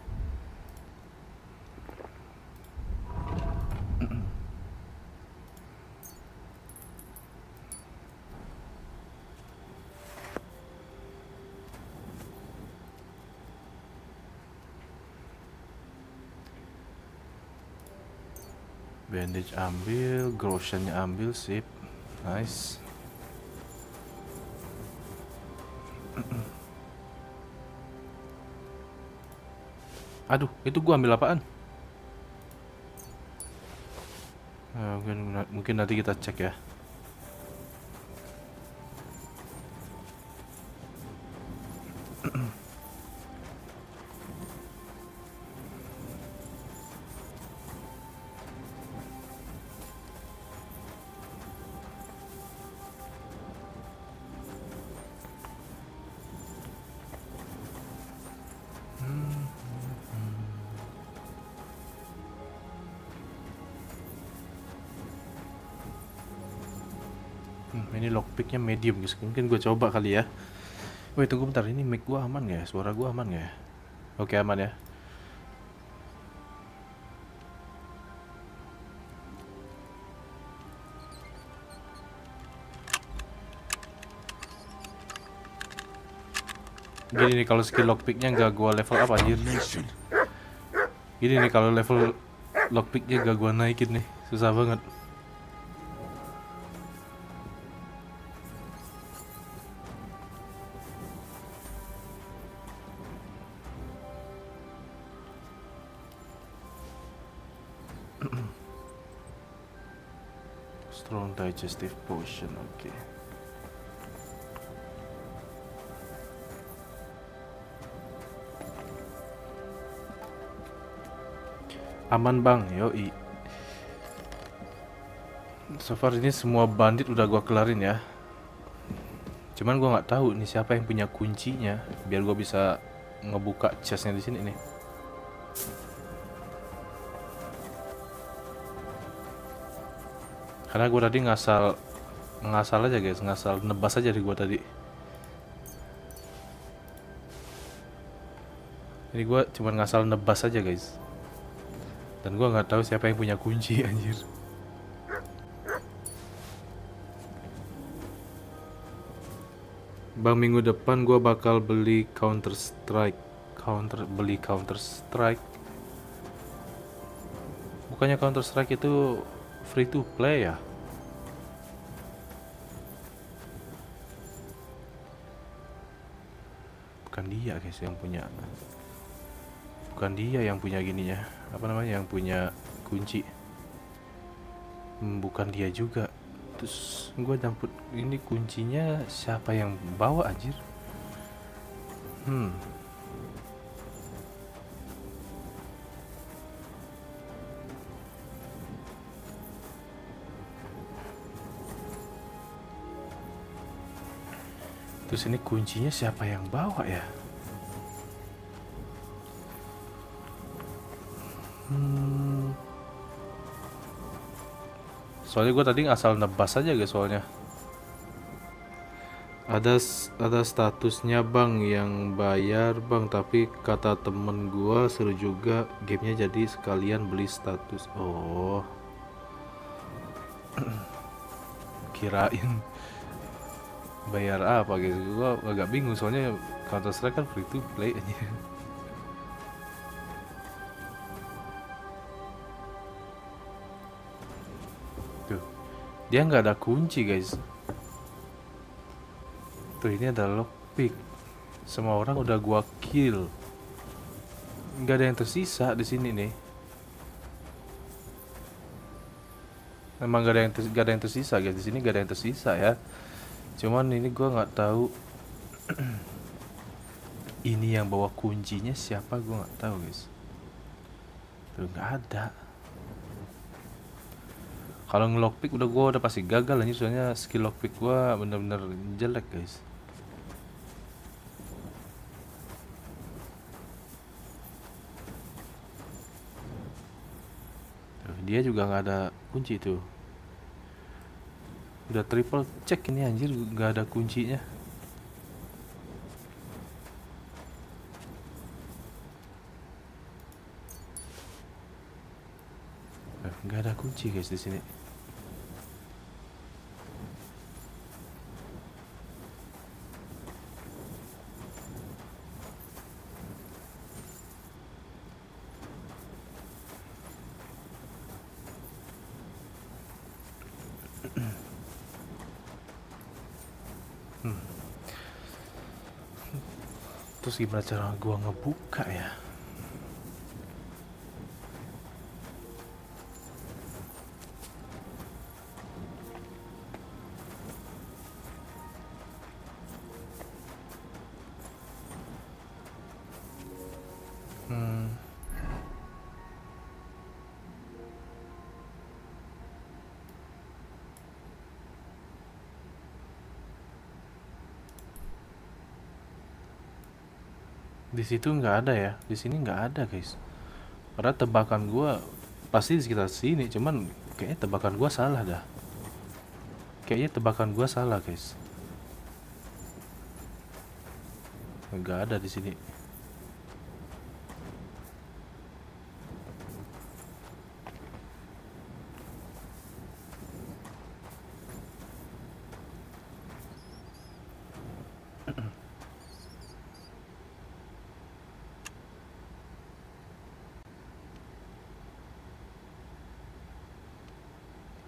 Bandage ambil, grocery-nya ambil, sip. Nice. Aduh, itu gua ambil apaan? Mungkin nanti kita cek ya. Ini lockpicknya medium guys. Mungkin gue coba kali ya. Wait, tunggu bentar. Ini mic gue aman gak ya? Suara gue aman gak ya? Oke, aman ya. Gini nih kalau skill lockpicknya gak gue level up anjir. Gini nih kalau level lockpicknya gak gue naikin nih. Susah banget. Strong digestive potion, oke. Aman bang, yoi. So far ini semua bandit udah gua kelarin ya. Cuman gua nggak tahu nih siapa yang punya kuncinya, biar gua bisa ngebuka chestnya di sini nih. Karena gua tadi ngasal aja guys, ngasal nebas aja di gua tadi. Ini gua cuman ngasal nebas aja guys. Dan gua nggak tahu siapa yang punya kunci anjir. Bang, minggu depan gua bakal beli Counter Strike. Bukannya Counter Strike itu free to play ya? Bukan dia guys yang punya. Bukan dia yang punya gininya. Apa namanya, yang punya kunci. Bukan dia juga. Terus gue dapat ini kuncinya, siapa yang bawa anjir? Terus ini kuncinya siapa yang bawa ya? Soalnya gue tadi asal nebas aja guys soalnya. Ada statusnya bang yang bayar bang, tapi kata temen gue seru juga gamenya, jadi sekalian beli status. Oh, kirain bayar apa gitu. Gue agak bingung soalnya Counter Strike kan free to play aja. Dia nggak ada kunci guys. Tuh, ini ada lockpick. Semua orang udah gua kill. Nggak ada yang tersisa di sini nih. Emang nggak ada yang tersisa guys di sini, nggak ada yang tersisa ya. Cuman ini gua nggak tahu. Ini yang bawa kuncinya siapa, gua nggak tahu guys. Tuh, nggak ada. Kalau ngelockpick gua udah pasti gagal aja, soalnya skill lockpick gua bener-bener jelek guys. Tuh, dia juga nggak ada kunci tuh. Udah triple check ini anjir, nggak ada kuncinya. Nggak ada kunci guys di sini. Terus gimana cara gua ngebuka ya? Di situ nggak ada ya, di sini nggak ada guys. Padahal tebakan gua pasti di sekitar sini, cuman kayaknya tebakan gua salah dah. Kayaknya tebakan gua salah guys. Nggak ada di sini.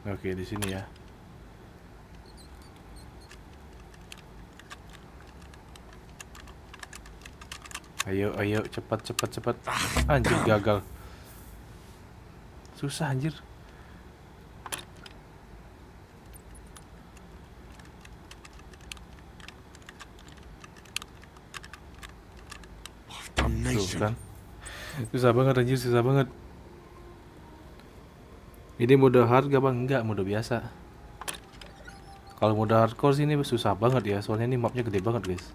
Oke, di sini ya. Ayo, cepat. Anjir, gagal. Susah anjir. damnation. kan. Susah banget anjir, susah banget. Ini mode hard gak bang? Enggak, mode biasa. Kalau mode hardcore sih ini susah banget ya, soalnya ini mapnya gede banget guys.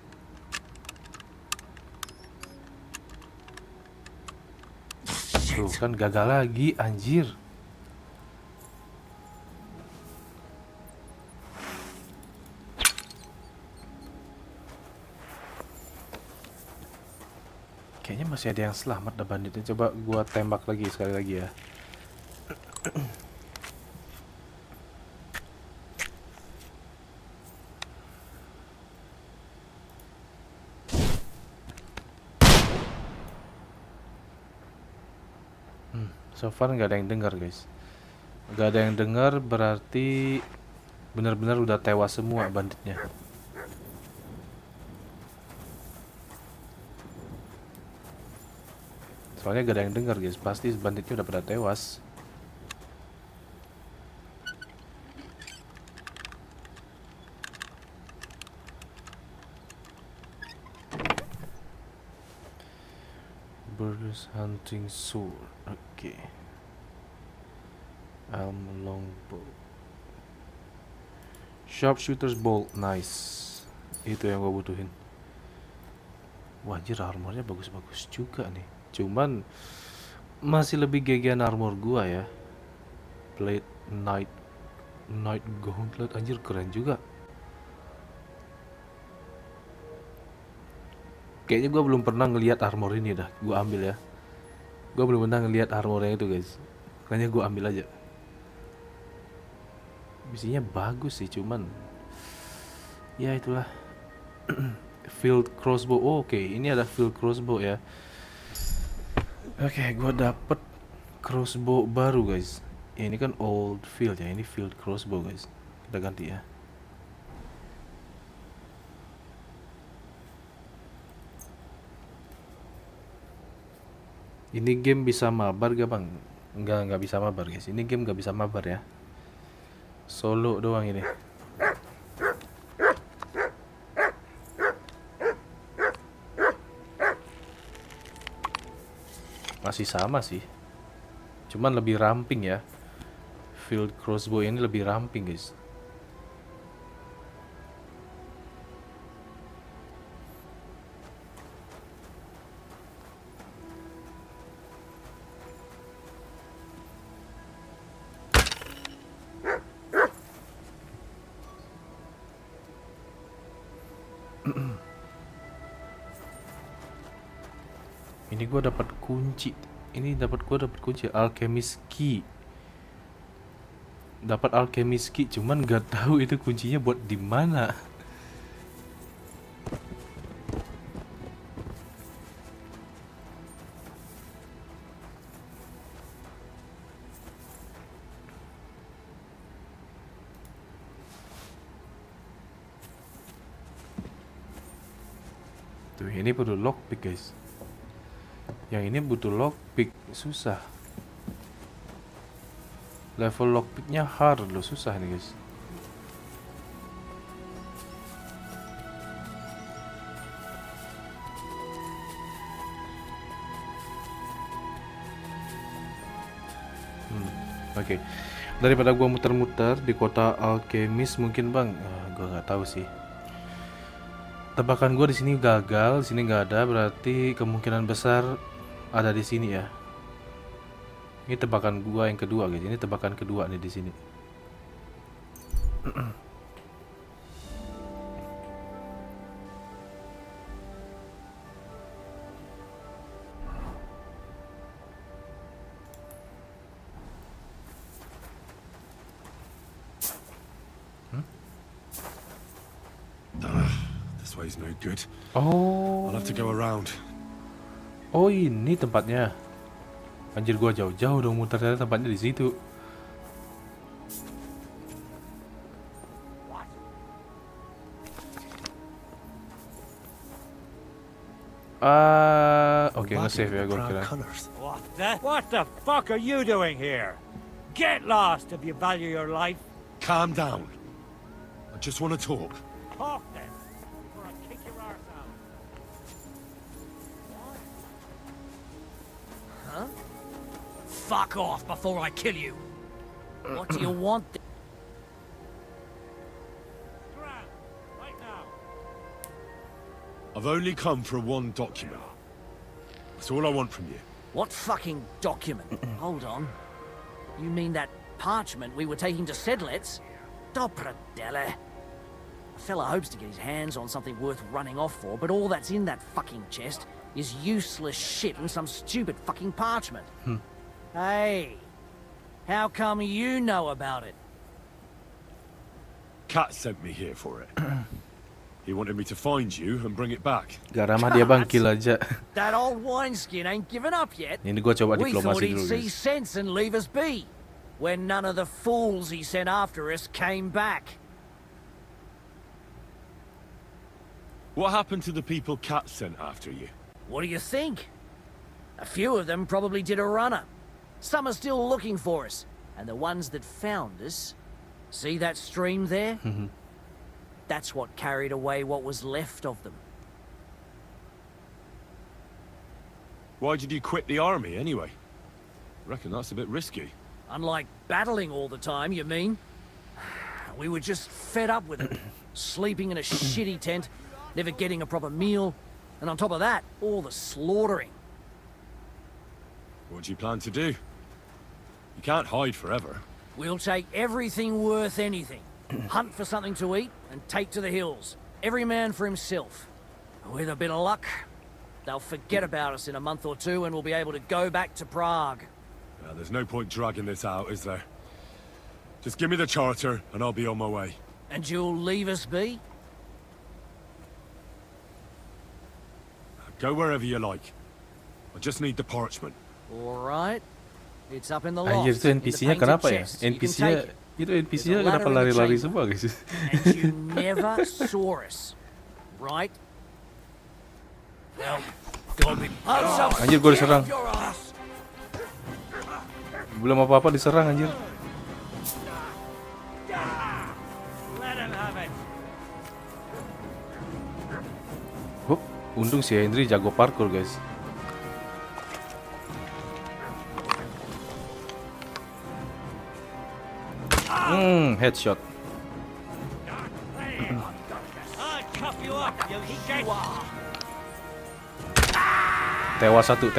Tuh kan gagal lagi anjir. Kayaknya masih ada yang selamat dah banditnya. Coba gua tembak lagi sekali lagi ya. So far nggak ada yang dengar guys. Nggak ada yang dengar berarti benar-benar udah tewas semua banditnya. Soalnya gak ada yang dengar guys, pasti banditnya udah pada tewas. Bird's hunting sword, oke. Elm longbow. Sharpshooter's bolt, nice. Itu yang gue butuhin. Wah anjir, armornya bagus-bagus juga nih. Cuman masih lebih gegean armor gua ya. Plate Night Gauntlet, anjir keren juga. Kayaknya gua belum pernah ngelihat armor ini dah. Gua ambil ya. Gua belum pernah ngelihat armornya itu guys. Makanya gua ambil aja. Misinya bagus sih, cuman ya itulah. Field crossbow. Oh, oke, ini ada field crossbow ya. Oke, gua dapet crossbow baru guys. Ya, ini kan old field ya, ini field crossbow guys. Kita ganti ya. Ini game bisa mabar gak bang? Nggak bisa mabar guys. Ini game nggak bisa mabar ya. Solo doang ini. Masih sama sih, cuman lebih ramping ya. Field crossbow ini lebih ramping guys. Ini gua dapat kunci. Gua dapat kunci alchemist key. Dapat alchemist key, cuman gak tahu itu kuncinya buat di mana. Tuh, ini perlu lockpick guys. Yang ini butuh lockpick, susah. Level lockpicknya hard loh, susah nih guys. Oke. Daripada gua muter-muter di kota alchemist mungkin bang, gua nggak tahu sih. Tebakan gua di sini gagal, di sini nggak ada, berarti kemungkinan besar ada di sini ya. Ini tebakan gua yang kedua guys. Ini tebakan kedua nih di sini. This way's no good. Oh. I'll have to go around. Oh, ini tempatnya. Anjir, gua jauh-jauh dong muter, ternyata tempatnya di situ. Oke, nge-save ya gua kira. What the fuck are you doing here? Get lost if you value your life. Calm down. I just want to talk. Talk then, before I kick your arse out. fuck off before I kill you. What do you want? I've only come for one document. That's all I want from you. What fucking document? Hold on. You mean that parchment we were taking to Sedlets? Dobrodele. A fella hopes to get his hands on something worth running off for, but all that's in that fucking chest is useless shit and some stupid fucking parchment. Hey, how come you know about it? Cat sent me here for it. He wanted me to find you and bring it back. Gak ramah dia bang, kill aja. That old wineskin ain't given up yet. Ini gua coba We thought diplomasi he'd dulu, see guys. sense and leave us be. When none of the fools he sent after us came back. What happened to the people Cat sent after you? What do you think? A few of them probably did a runner. Some are still looking for us. And the ones that found us... See that stream there? That's what carried away what was left of them. Why did you quit the army, anyway? Reckon that's a bit risky. Unlike battling all the time, you mean? We were just fed up with it. Sleeping in a shitty tent, never getting a proper meal, and on top of that, all the slaughtering. What do you plan to do? You can't hide forever. We'll take everything worth anything. Hunt for something to eat and take to the hills. Every man for himself. With a bit of luck, they'll forget about us in a month or two and we'll be able to go back to Prague. There's no point dragging this out, is there? Just give me the charter and I'll be on my way. And you'll leave us be? Go wherever you like. I just need the parchment. All right. It's up in the loft. Anjir, itu in the NPC-nya painted kenapa ya? chest. You can NPC-nya take it. itu NPC-nya There's a kenapa ladder in the lari-lari chamber. semua, guys? And you never saw us, right? Well, don't be... Anjir, gua diserang. Belum apa-apa diserang, anjir. Let him have it. Hup, untung si Henry jago parkour, guys. Headshot. I'll cuff you up, you shit. Tewas satu,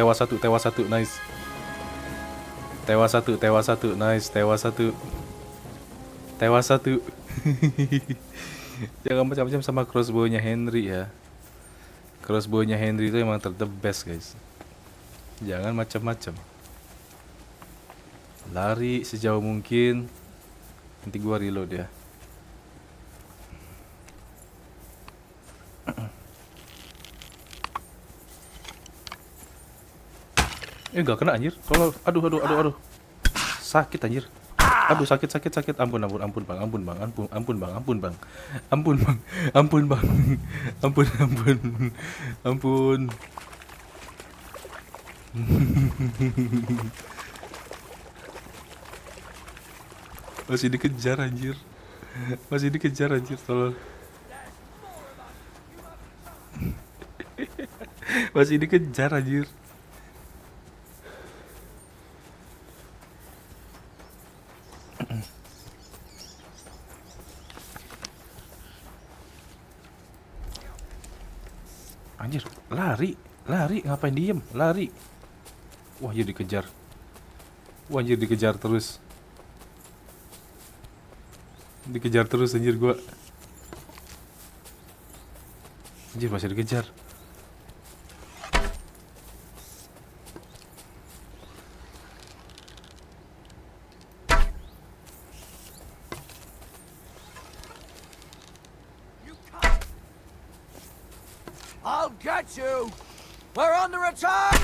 nice. Tewas satu, nice. Tewas satu. Jangan macam-macam sama crossbow-nya Henry ya. Crossbow-nya Henry itu emang the best, guys. Jangan macam-macam. Lari sejauh mungkin. Nanti gua reload ya. Gak kena anjir. Tolong. Aduh. Sakit anjir. Aduh, sakit. Ampun bang. Ampun bang. Masih dikejar anjir, tolong. Masih dikejar anjir. Anjir, lari, ngapain diem? Lari. Wah, anjir dikejar terus. Dikejar terus anjir gua. Anjir, masih dikejar. I'll get you! We're under attack!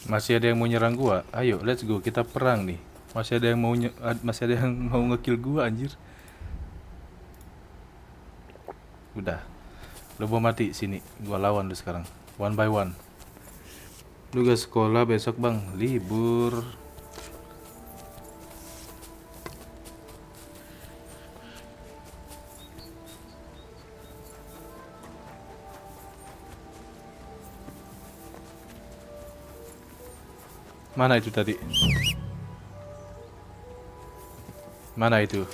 Masih ada yang mau nyerang gua? Ayo, let's go, kita perang nih. Masih ada yang mau ngekill gua anjir. Udah. Lu mau mati sini, gua lawan lu sekarang. One by one. Lu gak sekolah besok, Bang? Libur. Mana itu tadi? Mana itu?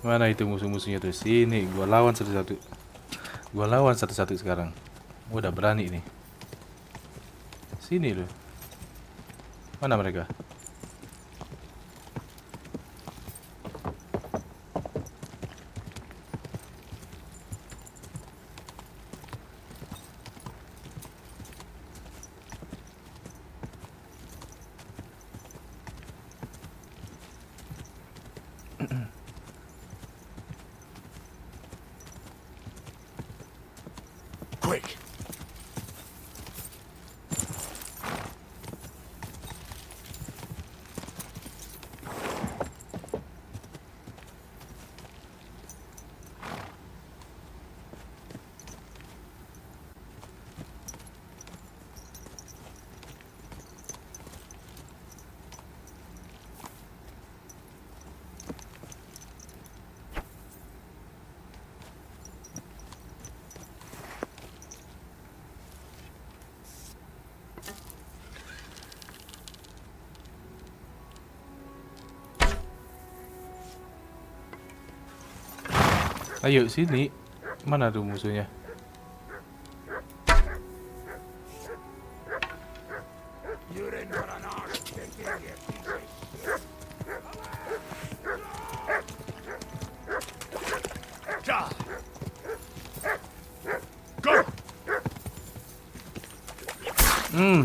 Mana itu musuh-musuhnya tuh? Sini, gua lawan satu-satu. Gua lawan satu-satu sekarang. Gua udah berani nih. Sini loh. Mana mereka? Quick! Ayo sini. Mana tuh musuhnya?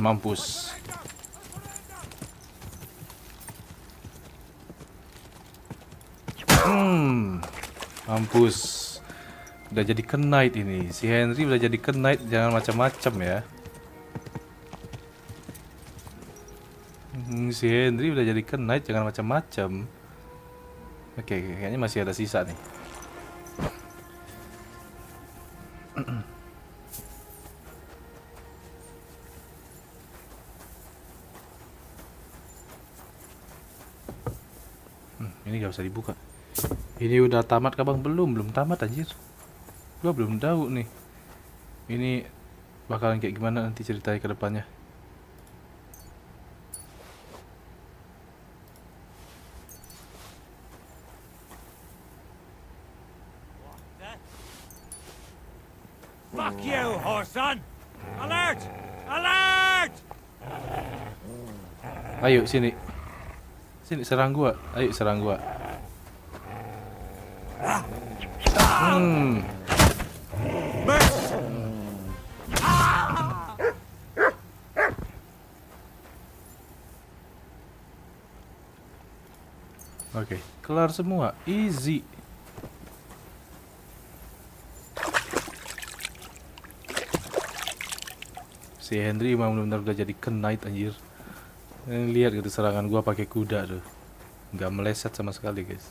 Mampus. Mampus. Udah jadi knight ini. Si Henry udah jadi knight, jangan macam-macam ya. Si Henry udah jadi knight, jangan macam-macam. Oke, kayaknya masih ada sisa nih. Ini gak usah dibuka. Ini udah tamat kah bang? Belum tamat anjir. Gua belum tahu nih. Ini bakalan kayak gimana nanti ceritanya ke depannya. Fuck you, whoreson! Alert! Alert! Ayo sini. Sini serang gua. Ayo serang gua. Oke, kelar semua. Easy. Si Henry emang benar-benar udah jadi knight anjir. Lihat gitu serangan gua pakai kuda tuh. Nggak meleset sama sekali, guys.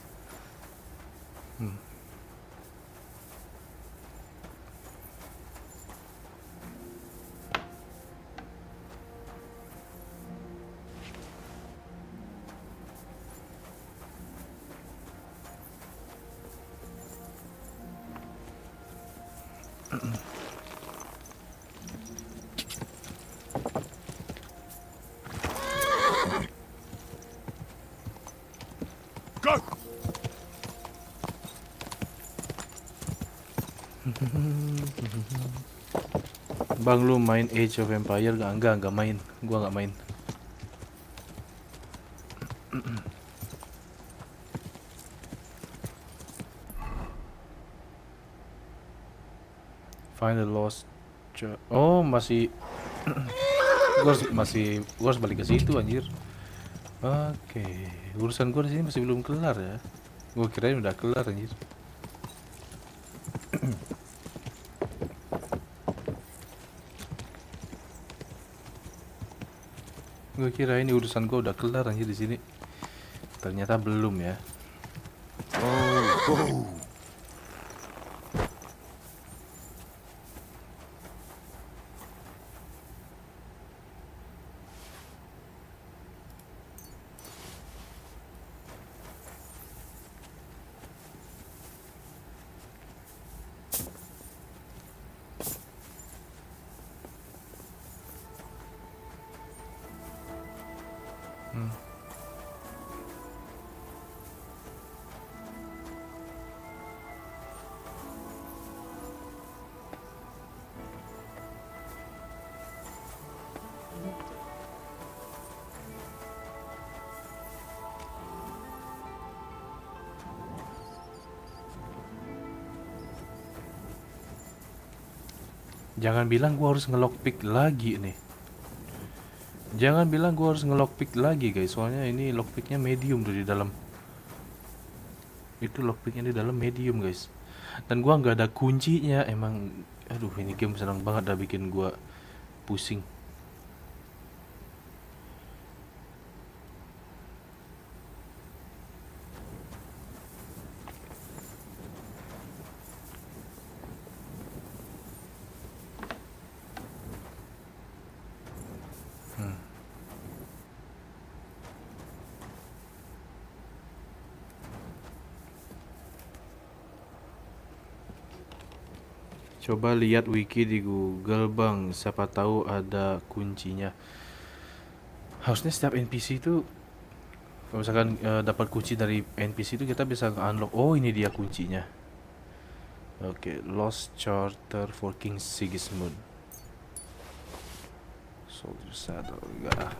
Go! Bang, lu main Age of Empire gak? Enggak main. Gua nggak main. Find the lost oh, masih gua harus balik ke situ anjir. Oke, urusan gua di sini masih belum kelar ya. Gua kirain udah kelar anjir. Gue kira ini urusan gue udah kelar anjir di sini. Ternyata belum ya. Jangan bilang gua harus nge-lockpick lagi nih. Jangan bilang gua harus nge-lockpick lagi guys, soalnya ini lockpicknya medium tuh di dalam. Itu lockpicknya di dalam medium guys. Dan gua nggak ada kuncinya emang. Aduh, ini game senang banget dah bikin gua pusing. Coba lihat wiki di Google bang, siapa tahu ada kuncinya. Harusnya setiap NPC itu, kalau misalkan dapat kunci dari NPC itu kita bisa unlock. Oh ini dia kuncinya. Oke, Lost Charter for King Sigismund. Soldier Saddle, enggak.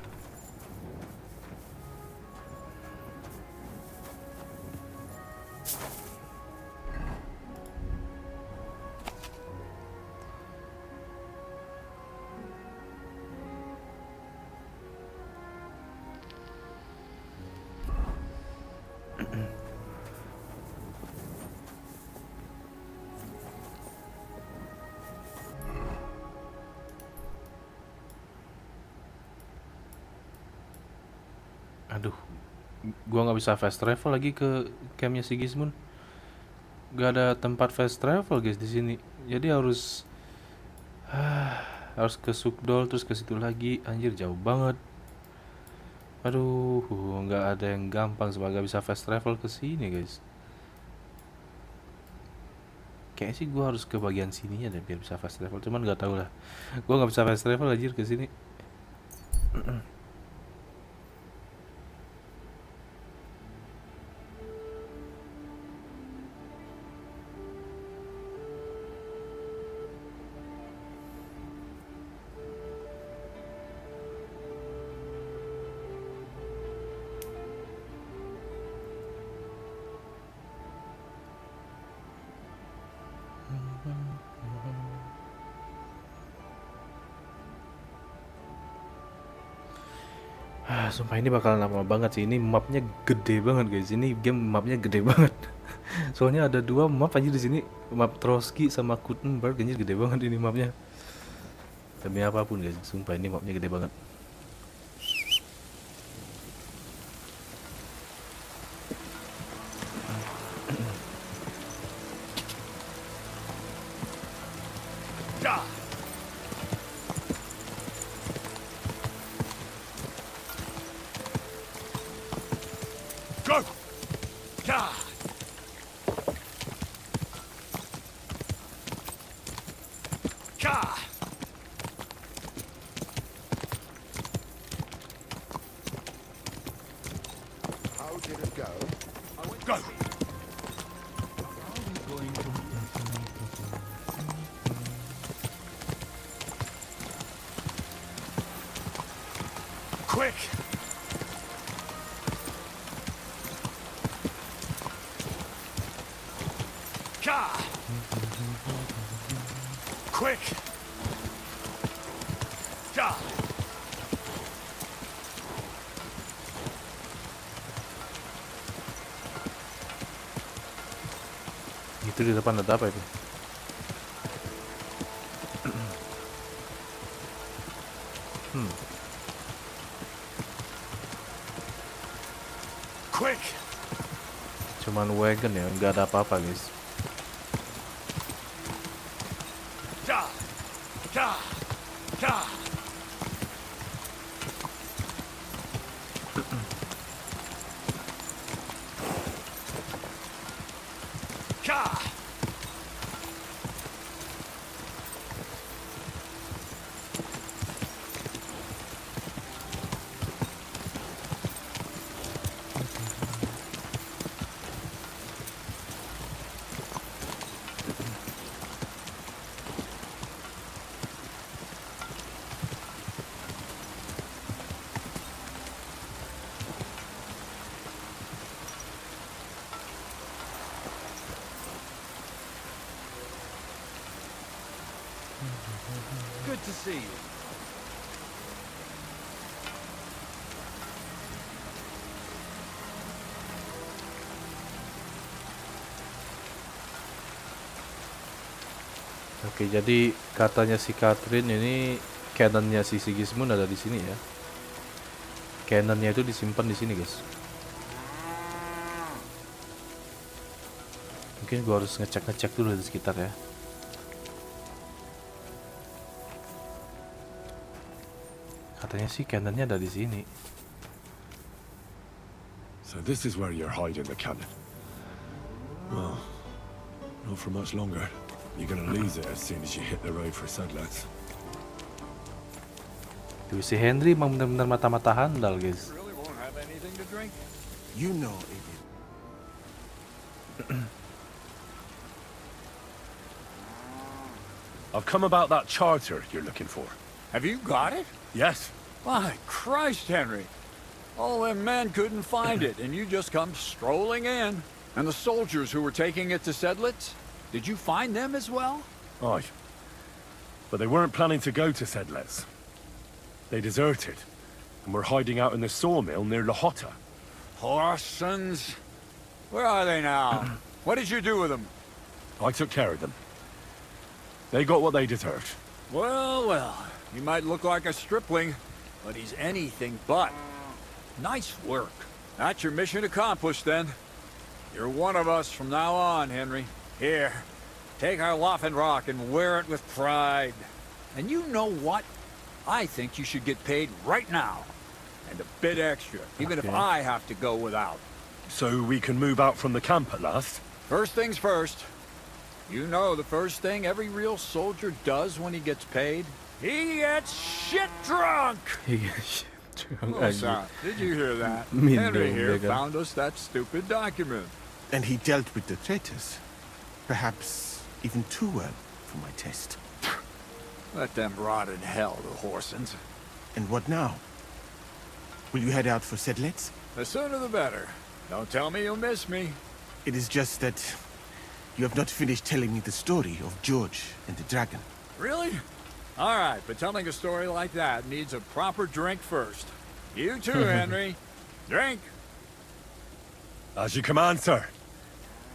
Aduh, gua nggak bisa fast travel lagi ke campnya Sigismund. Gak ada tempat fast travel guys di sini. Jadi harus harus ke Sukdol terus ke situ lagi. Anjir jauh banget. Aduh, nggak ada yang gampang sebagai bisa fast travel ke sini guys. Kayaknya sih gua harus ke bagian sininya deh biar bisa fast travel. Cuman nggak tahu lah. Gua nggak bisa fast travel anjir ke sini. Sumpah ini bakal lama banget sih. Ini mapnya gede banget guys. Ini game mapnya gede banget. Soalnya ada 2 map aja di sini. Map Trotsky sama Kuttenberg. Anjir gede banget ini mapnya. Demi apapun guys. Sumpah ini mapnya gede banget. Quick! Quick! Itu di depan ada apa itu? Quick! Cuman wagon ya, nggak ada apa-apa guys. see you. Oke, jadi katanya si Catherine ini canonnya si Sigismund ada di sini ya. Canonnya itu disimpan di sini, guys. Mungkin gua harus ngecek dulu di sekitar ya. Katanya sih canonnya ada di sini. So this is where you're hiding the cannon. Well, not for much longer. You're gonna lose it as soon as you hit the road for Sedlets. Tuh, si Henry emang benar-benar mata-mata handal, guys. Really won't have anything to drink? You know, Aiden. I've come about that charter you're looking for. Have you got it? Yes. My Christ, Henry. All them men couldn't find it, and you just come strolling in. And the soldiers who were taking it to Sedlitz? Did you find them as well? Aye. But they weren't planning to go to Sedlets. They deserted, and were hiding out in the sawmill near Lahota. Horsons. Where are they now? What did you do with them? I took care of them. They got what they deserved. Well, well. He might look like a stripling, but he's anything but. Nice work. That's your mission accomplished, then. You're one of us from now on, Henry. Here, take our Loffen Rock and wear it with pride. And you know what? I think you should get paid right now. And a bit extra, even if I have to go without. So we can move out from the camp at last? First things first. You know the first thing every real soldier does when he gets paid? He gets shit drunk! Oh, son, did you hear that? Henry here found us that stupid document. And he dealt with the traitors. Perhaps even too well for my taste. Let them rot in hell, the Horsens. And what now? Will you head out for Sedlets? The sooner the better. Don't tell me you'll miss me. It is just that you have not finished telling me the story of George and the dragon. Really? All right, but telling a story like that needs a proper drink first. You too, Henry. Drink. As you command, sir.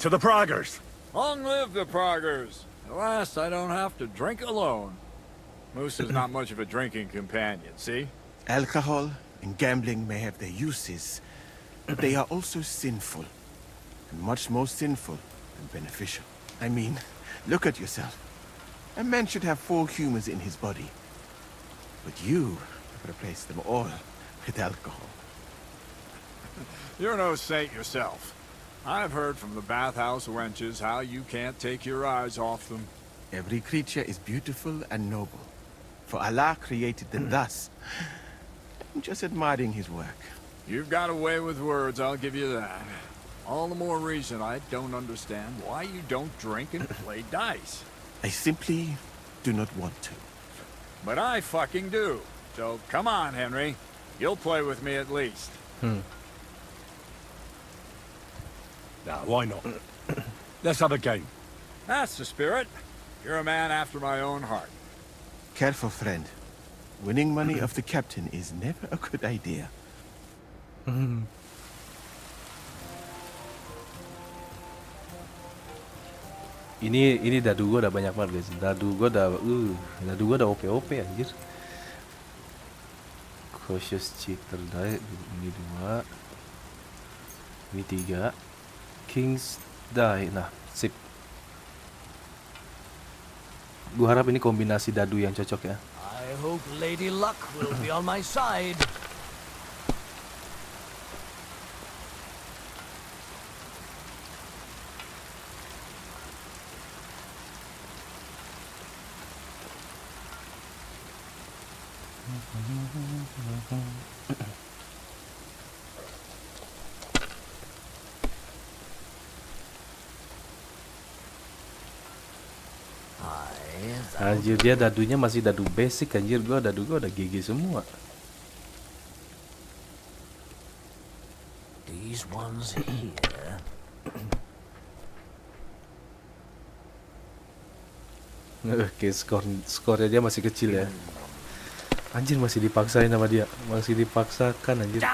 To the Praggers. Long live the Praggers. At last, I don't have to drink alone. Moose is not much of a drinking companion, see? Alcohol and gambling may have their uses, but they are also sinful. And much more sinful than beneficial. I mean, look at yourself. A man should have 4 humors in his body. But you have replaced them all with alcohol. You're no saint yourself. I've heard from the bathhouse wenches how you can't take your eyes off them. Every creature is beautiful and noble. For Allah created them thus. I'm just admiring his work. You've got a way with words, I'll give you that. All the more reason I don't understand why you don't drink and play dice. I simply do not want to. But I fucking do. So come on, Henry. You'll play with me at least. Now, why not? Let's have a game. That's the spirit. You're a man after my own heart. Careful, friend. Winning money of the captain is never a good idea. Ini dadu gue udah banyak banget, guys. Dadu gue udah OP anjir. Cautious cheater die, ini 2. Ini 3. King's die. Nah, sip. Gua harap ini kombinasi dadu yang cocok ya. I hope Lady Luck will be on my side. Anjir, dia dadunya masih dadu basic anjir. Dadu gua udah GG semua. These ones here. Oke, skornya dia masih kecil ya. Anjir, masih dipaksain sama dia. Masih dipaksakan anjir.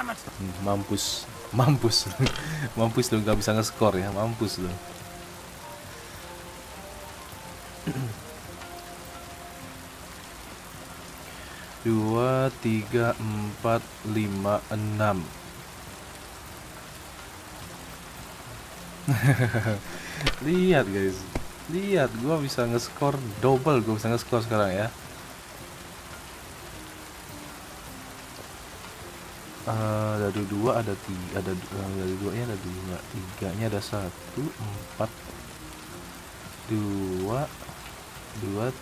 Mampus. Mampus. Mampus lu, gak bisa nge-score ya. Mampus lu. Dua, tiga, empat, lima, enam. Lihat guys. Lihat, gua bisa nge-score double. Gua bisa nge-score sekarang ya. Dari dua ada tiga, dari duanya ada dua, tiganya ada satu, empat, dua,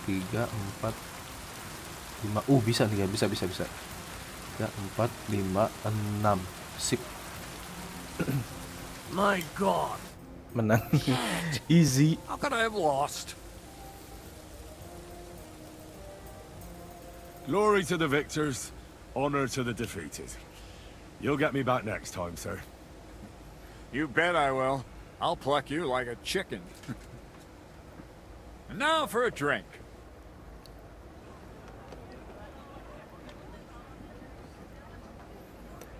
tiga, empat, lima. Bisa nih, bisa. Tiga, empat, lima, enam. Sip. My God. Menang. Easy. How could I have lost? Glory to the victors, honor to the defeated. You'll get me back next time, sir. You bet I will. I'll pluck you like a chicken. And now for a drink.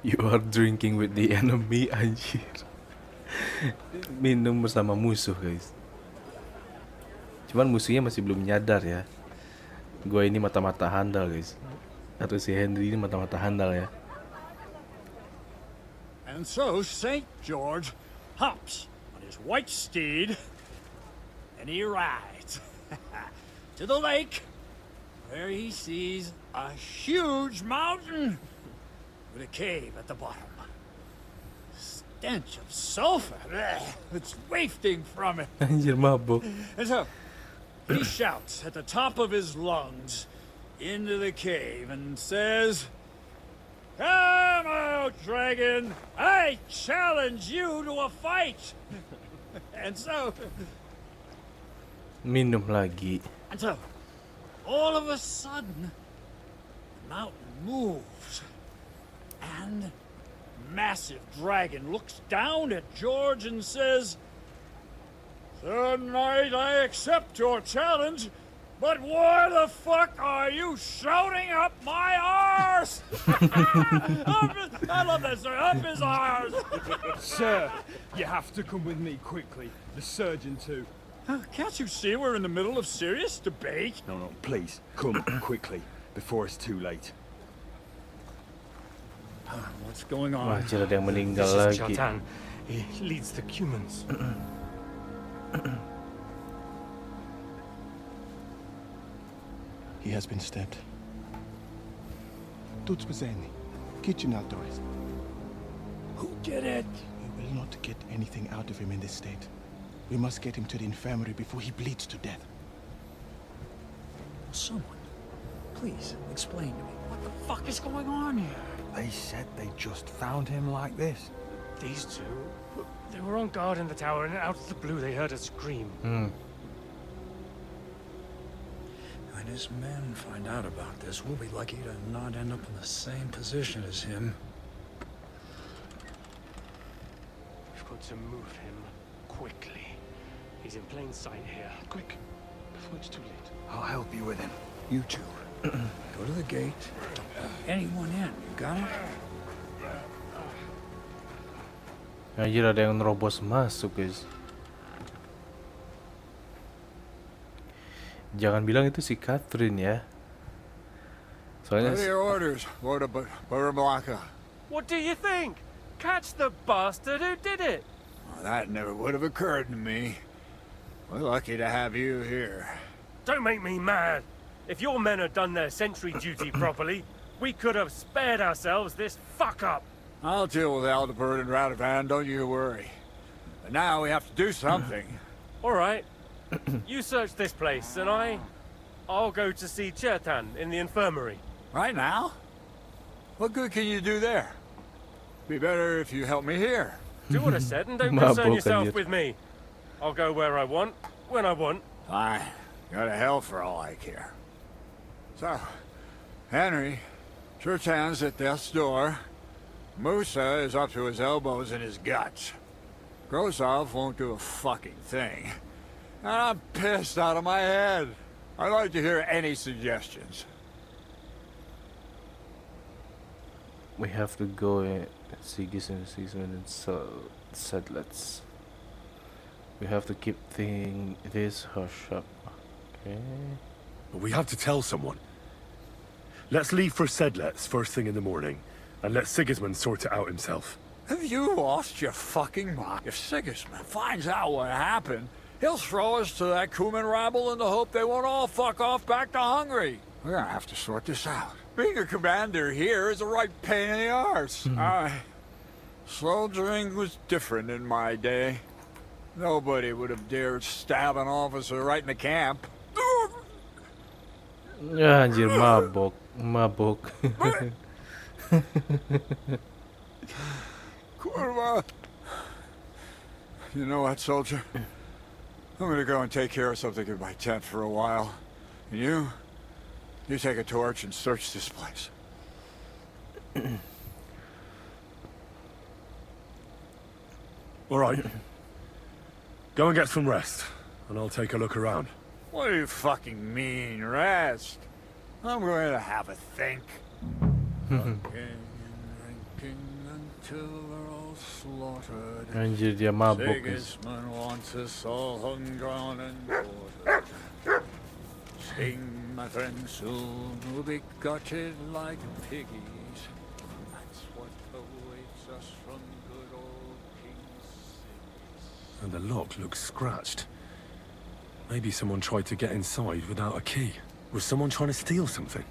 You are drinking with the enemy, anjir. Minum bersama musuh, guys. Cuman musuhnya masih belum nyadar ya. Gue ini mata-mata handal, guys. Atau si Henry ini mata-mata handal ya. And so St. George hops on his white steed and he rides to the lake where he sees a huge mountain with a cave at the bottom. Stench of sulfur. It's wafting from it. Anjir, mabuk. And so he shouts at the top of his lungs into the cave and says, "Come out, dragon! I challenge you to a fight!" And so... Minum lagi. And so, all of a sudden, the mountain moves. And massive dragon looks down at George and says, "Sir Knight, I accept your challenge, but why the fuck are you shouting up my arse?" I love that, sir. Up his arse. Sir, you have to come with me quickly. The surgeon too. Can't you see we're in the middle of serious debate? No, please, come quickly, before it's too late. What's going Wah, on? ada yang meninggal This is lagi. Chatan. He leads the Cumans. He has been stabbed. Tuts bezeni. Kitchen outdoors. Who did it? We will not get anything out of him in this state. We must get him to the infirmary before he bleeds to death. Someone, please explain to me what the fuck is going on here. They said they just found him like this. These two, they were on guard in the tower, and out of the blue they heard a scream. When his men find out about this, we'll be lucky to not end up in the same position as him. We've got to move him quickly. He's in plain sight here. Quick, before it's too late. I'll help you with him. You two, go to the gate. Don't let anyone in. You got it? Anjir, ada yang nerobos masuk, guys. Jangan bilang itu si Catherine ya. Soalnya What are your orders, Lord of Burblaka? What do you think? Catch the bastard who did it! Well, that never would have occurred to me. We're lucky to have you here. Don't make me mad. If your men had done their sentry duty properly, we could have spared ourselves this fuck-up. I'll deal with Aldebert and Radovan, don't you worry. But now we have to do something. All right. You search this place, and I'll go to see Chertan in the infirmary. Right now? What good can you do there? Be better if you help me here. Do what I said, and don't concern yourself with me. I'll go where I want, when I want. Fine. Go to hell for all I care. So, Henry, Chertan's at death's door. Musa is up to his elbows in his guts. Grosov won't do a fucking thing. And I'm pissed out of my head. I'd like to hear any suggestions. We have to go see and settlers. We have to keep this hush up. Okay. We have to tell someone. Let's leave for Sedlets first thing in the morning, and let Sigismund sort it out himself. Have you lost your fucking mind? If Sigismund finds out what happened, he'll throw us to that Cuman rabble in the hope they won't all fuck off back to Hungary. We're gonna have to sort this out. Being a commander here is a right pain in the arse. Soldiering was different in my day. Nobody would have dared stab an officer right in the camp. Ya anjir, mabok. Kurva. You know what, soldier? I'm gonna go and take care of something in my tent for a while. And you take a torch and search this place. All right. Go and get some rest, and I'll take a look around. What do you fucking mean, rest? I'm going to have a think. Drinking until we're all slaughtered. Anjir, dia mabok. Sigismund wants us all hung, drawn, and quartered. Sing, my friend, soon we'll be gutted like piggies. That's what awaits us from good old King Sigismund. And the lock looks scratched. Maybe someone tried to get inside without a key. Was someone trying to steal something?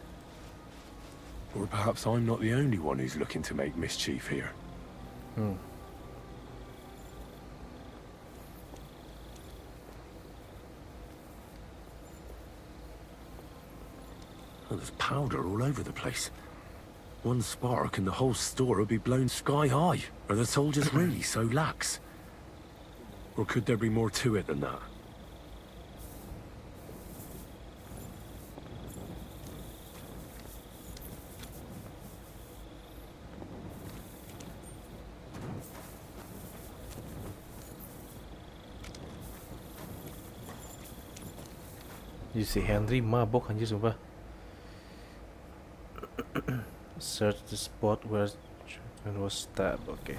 Or perhaps I'm not the only one who's looking to make mischief here. Hmm. Oh, there's powder all over the place. One spark and the whole store would be blown sky high. Are the soldiers really so lax? Or could there be more to it than that? You see Henry mabok anjir sumpah. Search the spot where John was stabbed. Okay.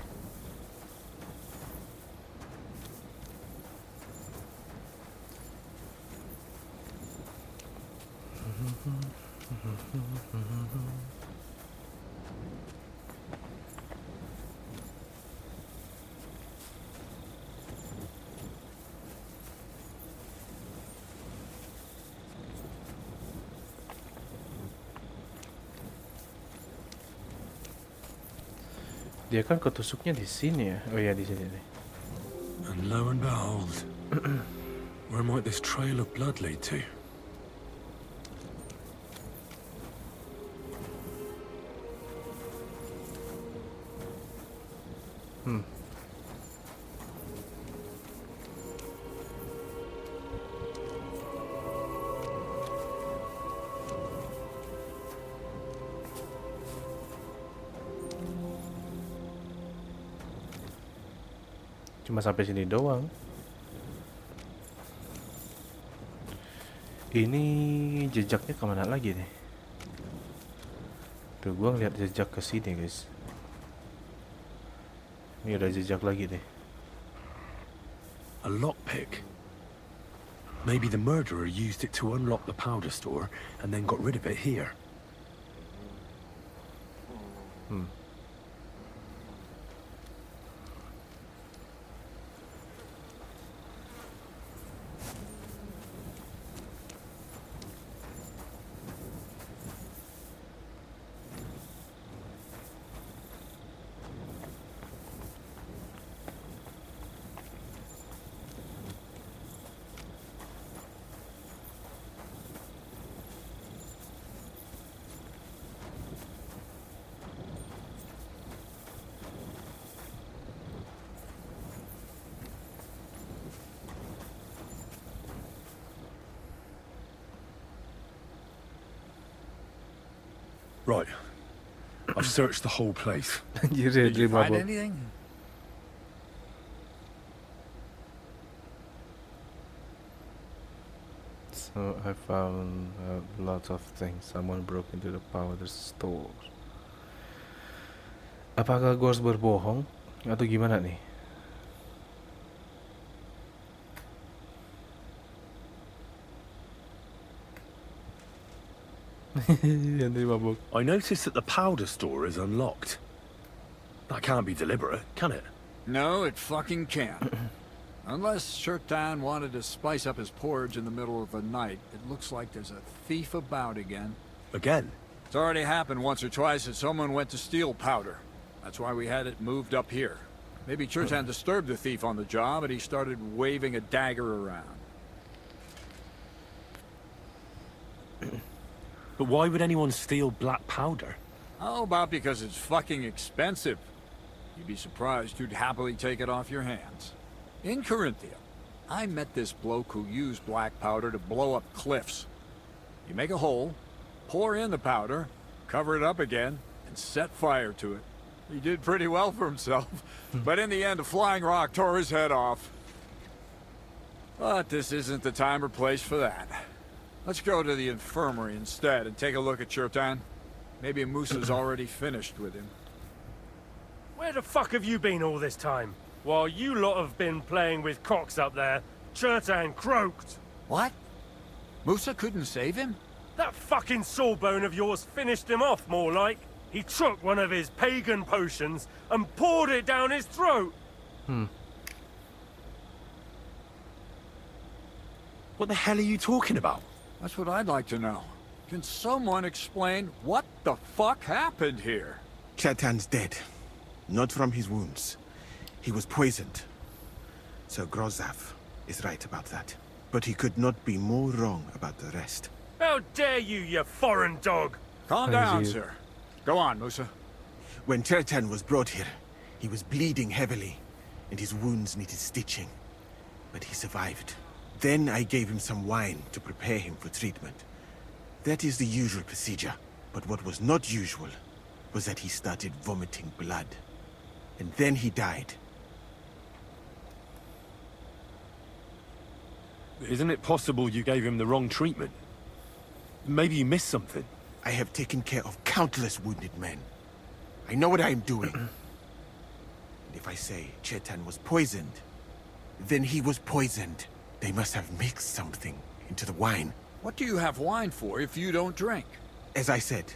Dia kan ketusuknya di sini ya. Oh ya, di sini nih. And lo and behold, where might this trail of blood lead to? Cuma sampai sini doang. Ini jejaknya kemana lagi nih? Tuh, gua ngeliat jejak ke sini, guys. Ini ada jejak lagi nih. A lockpick. Maybe the murderer used it to unlock the powder store and then got rid of it here. Right. I've searched the whole place. Did you find anything? So I found a lot of things. Someone broke into the powder store. Apakah gue harus berbohong atau gimana nih? I noticed that the powder store is unlocked. That can't be deliberate, can it? No, it fucking can't. Unless Shirtan wanted to spice up his porridge in the middle of the night, it looks like there's a thief about again. Again? It's already happened once or twice that someone went to steal powder. That's why we had it moved up here. Maybe Shirtan disturbed the thief on the job and he started waving a dagger around. But why would anyone steal black powder? How about because it's fucking expensive? You'd be surprised who'd happily take it off your hands. In Corinthia, I met this bloke who used black powder to blow up cliffs. You make a hole, pour in the powder, cover it up again, and set fire to it. He did pretty well for himself, but in the end a flying rock tore his head off. But this isn't the time or place for that. Let's go to the infirmary instead and take a look at Shirtan. Maybe Musa's already finished with him. Where the fuck have you been all this time? While you lot have been playing with cocks up there, Shirtan croaked. What? Musa couldn't save him? That fucking sawbone of yours finished him off, more like. He took one of his pagan potions and poured it down his throat. What the hell are you talking about? That's what I'd like to know. Can someone explain what the fuck happened here? Chetan's dead. Not from his wounds. He was poisoned. Sir Grozav is right about that. But he could not be more wrong about the rest. How dare you, you foreign dog! Calm down, sir. Go on, Musa. When Chetan was brought here, he was bleeding heavily, and his wounds needed stitching. But he survived. Then I gave him some wine to prepare him for treatment. That is the usual procedure. But what was not usual was that he started vomiting blood. And then he died. Isn't it possible you gave him the wrong treatment? Maybe you missed something. I have taken care of countless wounded men. I know what I am doing. And if I say Chetan was poisoned, then he was poisoned. They must have mixed something into the wine. What do you have wine for if you don't drink? As I said,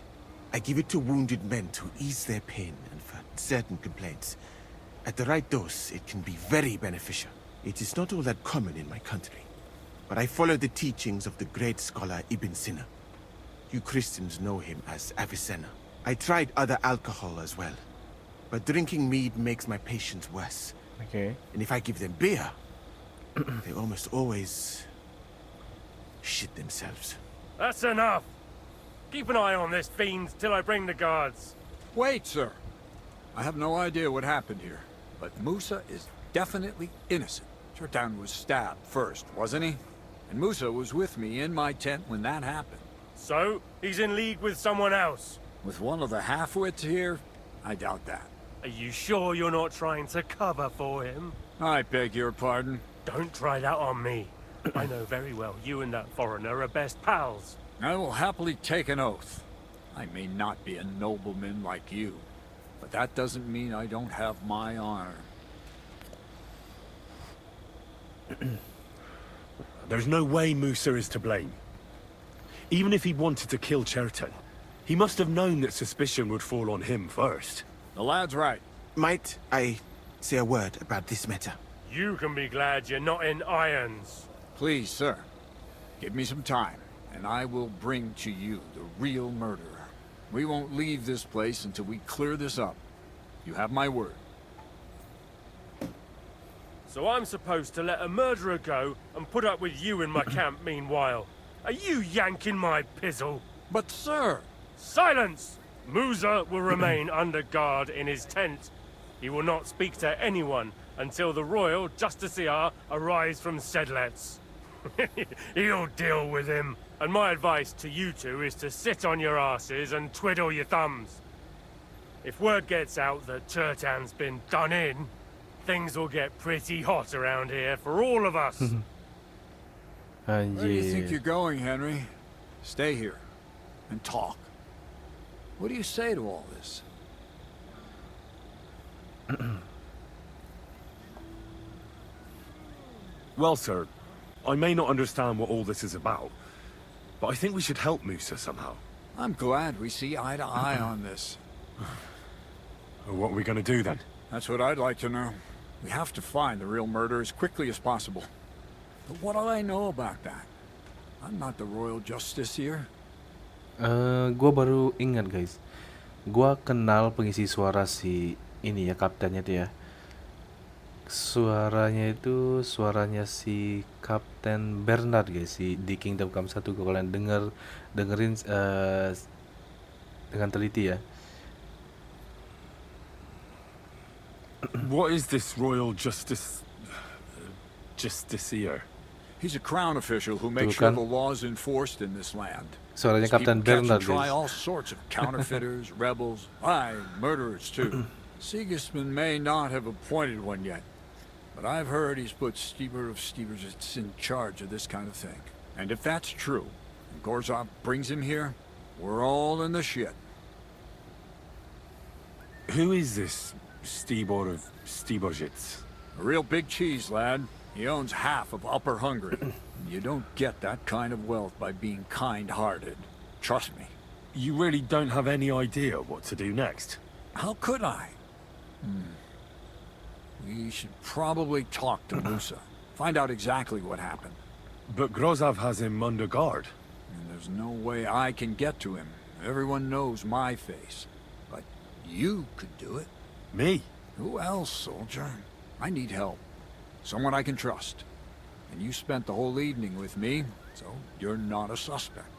I give it to wounded men to ease their pain and for certain complaints. At the right dose, it can be very beneficial. It is not all that common in my country. But I follow the teachings of the great scholar Ibn Sina. You Christians know him as Avicenna. I tried other alcohol as well. But drinking mead makes my patients worse. Okay. And if I give them beer, they almost always shit themselves. That's enough! Keep an eye on this fiend till I bring the guards. Wait, sir. I have no idea what happened here, but Musa is definitely innocent. Shirtan was stabbed first, wasn't he? And Musa was with me in my tent when that happened. So, he's in league with someone else? With one of the half-wits here? I doubt that. Are you sure you're not trying to cover for him? I beg your pardon. Don't try that on me. I know very well you and that foreigner are best pals. I will happily take an oath. I may not be a nobleman like you, but that doesn't mean I don't have my honor. There's no way Musa is to blame. Even if he wanted to kill Chertan, he must have known that suspicion would fall on him first. The lad's right. Might I say a word about this matter? You can be glad you're not in irons. Please, sir. Give me some time, and I will bring to you the real murderer. We won't leave this place until we clear this up. You have my word. So I'm supposed to let a murderer go and put up with you in my camp meanwhile. Are you yanking my pizzle? But sir... Silence! Musa will remain under guard in his tent. He will not speak to anyone until the royal justiciar arrives from Sedlets. He'll deal with him. And my advice to you two is to sit on your asses and twiddle your thumbs. If word gets out that Chertan's been done in, things will get pretty hot around here for all of us. Where do you think Anjir. you're going, Henry? Stay here and talk. What do you say to all this? Well, sir, I may not understand what all this is about, but I think we should help Musa somehow. I'm glad we see eye to eye on this. What are we gonna do then? That's what I'd like to know. We have to find the real murderer as quickly as possible. But what do I know about that? I'm not the royal justice here. Gua baru ingat guys, gua kenal pengisi suara si ini ya, kaptennya tuh ya. Suaranya itu suaranya si Kapten Bernard guys, si di Kingdom Come 1. Kalau kalian dengerin dengan teliti ya. What is this royal justiciar? He's a crown official who makes Tuh sure kan. the law's enforced in this land. Suaranya His people Kapten catch and Bernard try guys. all sorts of counterfeiters, rebels, aye, murderers too. Sigismund may not have appointed one yet, but I've heard he's put Steber of Steversits in charge of this kind of thing. And if that's true, and Gorzov brings him here, we're all in the shit. Who is this Stibor of Stebersits? A real big cheese, lad. He owns half of Upper Hungary. You don't get that kind of wealth by being kind-hearted. Trust me. You really don't have any idea what to do next? How could I? We should probably talk to Musa. Find out exactly what happened. But Grozov has him under guard. And there's no way I can get to him. Everyone knows my face. But you could do it. Me? Who else, soldier? I need help. Someone I can trust. And you spent the whole evening with me, so you're not a suspect.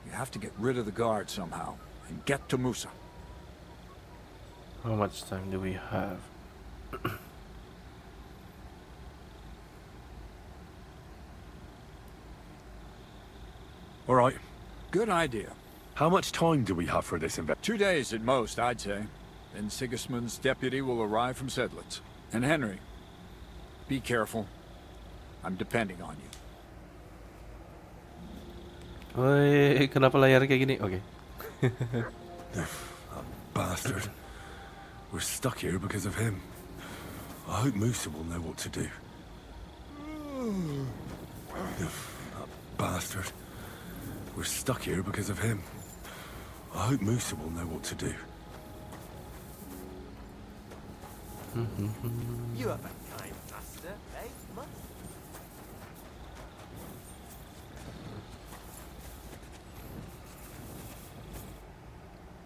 You have to get rid of the guard somehow, and get to Musa. How much time do we have? All right. Good idea. How much time do we have for this 2 days at most, I'd say. Then Sigismund's deputy will arrive from Sedlitz. And Henry, be careful. I'm depending on you. Woi, kenapa layar kayak gini? Oke. Bastard. We're stuck here because of him. I hope Musa will know what to do. That bastard. We're stuck here because of him. I hope Musa will know what to do. You have a kind master, eh, Mutt?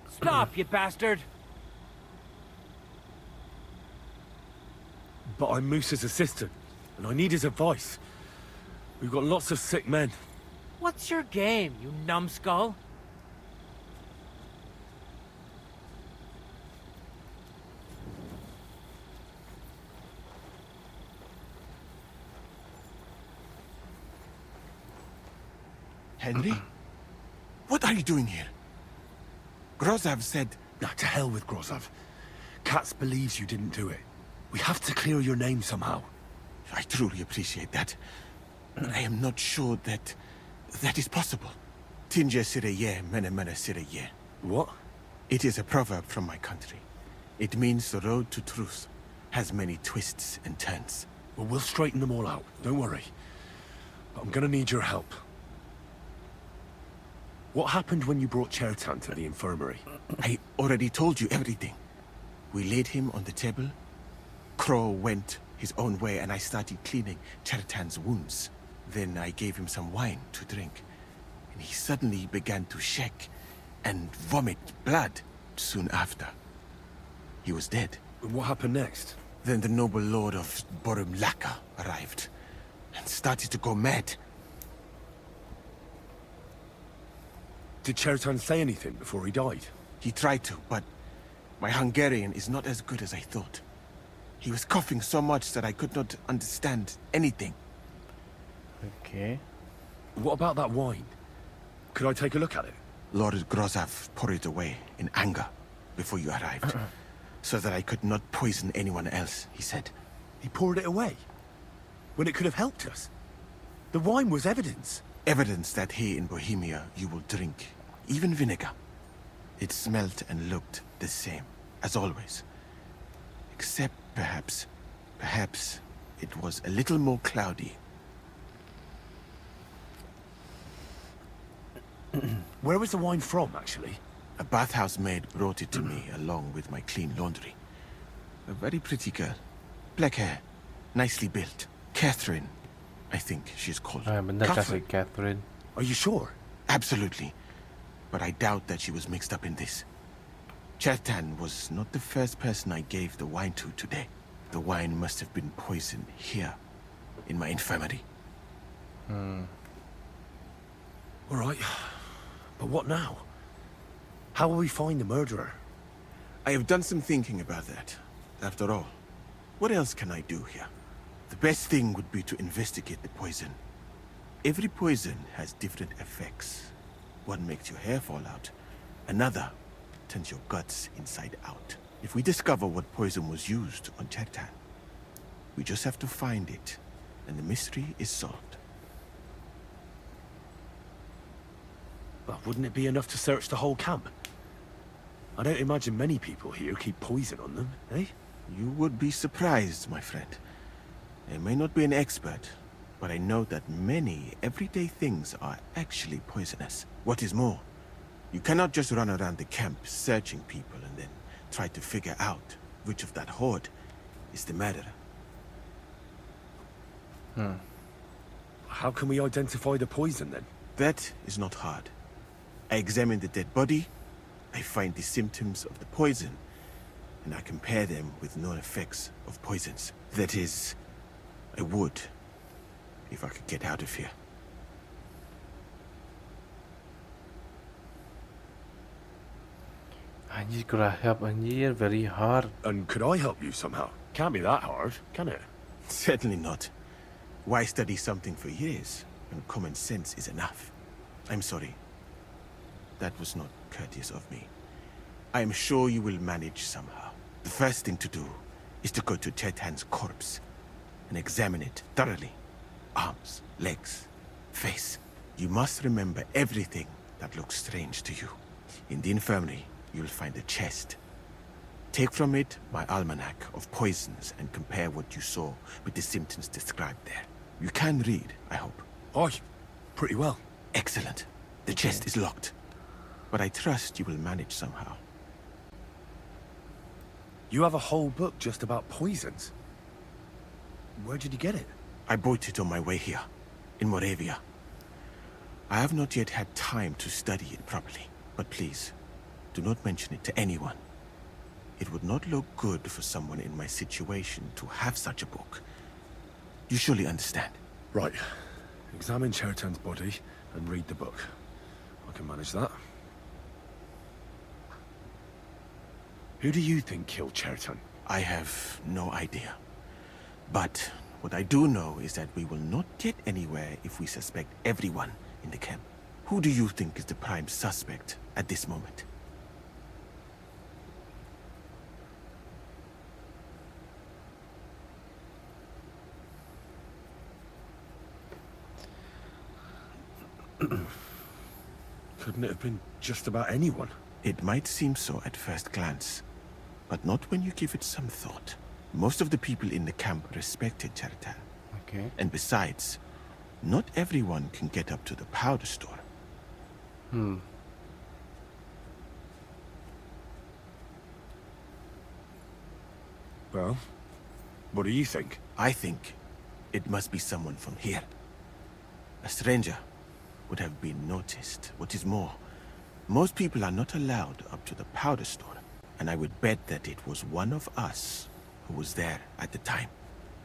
Stop, you bastard! But I'm Musa's assistant, and I need his advice. We've got lots of sick men. What's your game, you numbskull? Henry? What are you doing here? Grozov said... Now, to hell with Grozov. Katz believes you didn't do it. We have to clear your name somehow. I truly appreciate that. But I am not sure that is possible. Tinja sireye, mene mene sireye. What? It is a proverb from my country. It means the road to truth has many twists and turns. Well, we'll straighten them all out. Don't worry. But I'm gonna need your help. What happened when you brought Chertan to the infirmary? I already told you everything. We laid him on the table. Crow went his own way and I started cleaning Chertan's wounds. Then I gave him some wine to drink. And he suddenly began to shake and vomit blood soon after. He was dead. And what happened next? Then the noble lord of Borumlaka arrived and started to go mad. Did Chertan say anything before he died? He tried to, but my Hungarian is not as good as I thought. He was coughing so much that I could not understand anything. Okay. What about that wine? Could I take a look at it? Lord Grozov poured it away in anger before you arrived, so that I could not poison anyone else, he said. He poured it away? When it could have helped us? The wine was evidence. Evidence that here in Bohemia you will drink, even vinegar. It smelt and looked the same, as always. Except perhaps it was a little more cloudy. Where was the wine from, actually? A bathhouse maid brought it to me along with my clean laundry. A very pretty girl. Black hair, nicely built. Catherine, I think she's called. Benar kasih Catherine. Are you sure? Absolutely. But I doubt that she was mixed up in this. Chertan was not the first person I gave the wine to today. The wine must have been poisoned here, in my infirmary. All right. But what now? How will we find the murderer? I have done some thinking about that. After all, what else can I do here? The best thing would be to investigate the poison. Every poison has different effects. One makes your hair fall out. Another turns your guts inside out. If we discover what poison was used on Chertan, we just have to find it, and the mystery is solved. But wouldn't it be enough to search the whole camp? I don't imagine many people here keep poison on them, eh? You would be surprised, my friend. I may not be an expert, but I know that many everyday things are actually poisonous. What is more, you cannot just run around the camp searching people and then try to figure out which of that horde is the murderer. How can we identify the poison, then? That is not hard. I examine the dead body, I find the symptoms of the poison, and I compare them with known effects of poisons. That is, I would, if I could get out of here. Anjir, could I help? Anjir, very hard. And could I help you somehow? Can't be that hard, can it? Certainly not. Why study something for years when common sense is enough? I'm sorry. That was not courteous of me. I am sure you will manage somehow. The first thing to do is to go to Chertan's corpse and examine it thoroughly. Arms, legs, face. You must remember everything that looks strange to you. In the infirmary, you'll find a chest. Take from it my almanac of poisons and compare what you saw with the symptoms described there. You can read, I hope. Aye, pretty well. Excellent. The chest is locked. But I trust you will manage somehow. You have a whole book just about poisons. Where did you get it? I bought it on my way here, in Moravia. I have not yet had time to study it properly, but please, do not mention it to anyone. It would not look good for someone in my situation to have such a book. You surely understand. Right. Examine Chertan's body and read the book. I can manage that. Who do you think killed Chertan? I have no idea. But what I do know is that we will not get anywhere if we suspect everyone in the camp. Who do you think is the prime suspect at this moment? Couldn't it have been just about anyone? It might seem so at first glance, but not when you give it some thought. Most of the people in the camp respected Chertan. Okay. And besides, not everyone can get up to the powder store. Well, what do you think? I think it must be someone from here. A stranger would have been noticed. What is more, most people are not allowed up to the powder store, and I would bet that it was one of us who was there at the time.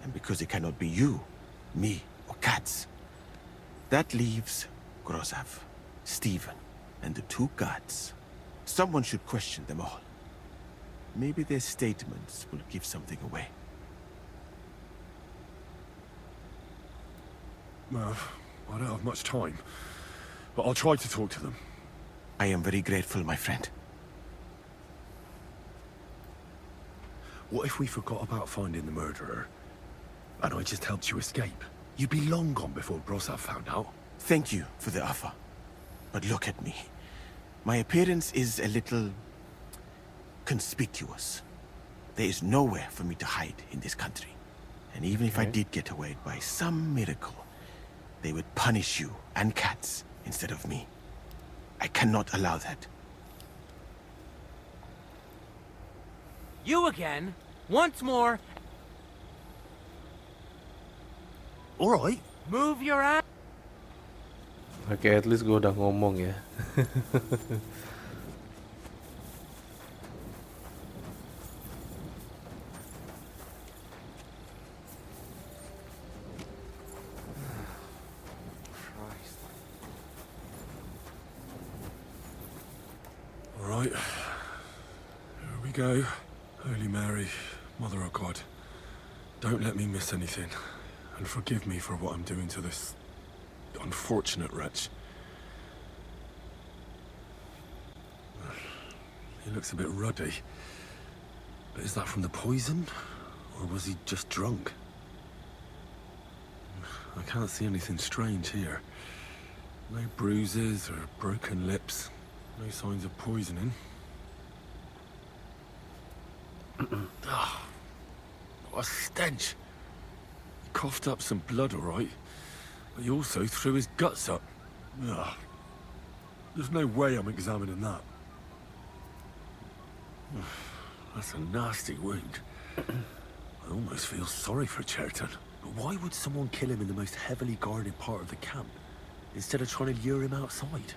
And because it cannot be you, me, or Katz, that leaves Grozav, Stephen, and the two guards. Someone should question them all. Maybe their statements will give something away. Well, I don't have much time, but I'll try to talk to them. I am very grateful, my friend. What if we forgot about finding the murderer, and I just helped you escape? You'd be long gone before Brossav found out. Thank you for the offer. But look at me. My appearance is a little conspicuous. There is nowhere for me to hide in this country. And even if I did get away by some miracle, they would punish you and cats instead of me. I cannot allow that. You again? Once more? Alright. Move your ass. Oke, at least gue udah ngomong ya. Alright. Here we go. Holy Mary, Mother of God, don't let me miss anything. And forgive me for what I'm doing to this unfortunate wretch. He looks a bit ruddy. But is that from the poison? Or was he just drunk? I can't see anything strange here. No bruises or broken lips. No signs of poisoning. Ah, what a stench! He coughed up some blood, all right. But he also threw his guts up. Ugh. There's no way I'm examining that. That's a nasty wound. I almost feel sorry for Cherton. But why would someone kill him in the most heavily guarded part of the camp, instead of trying to lure him outside?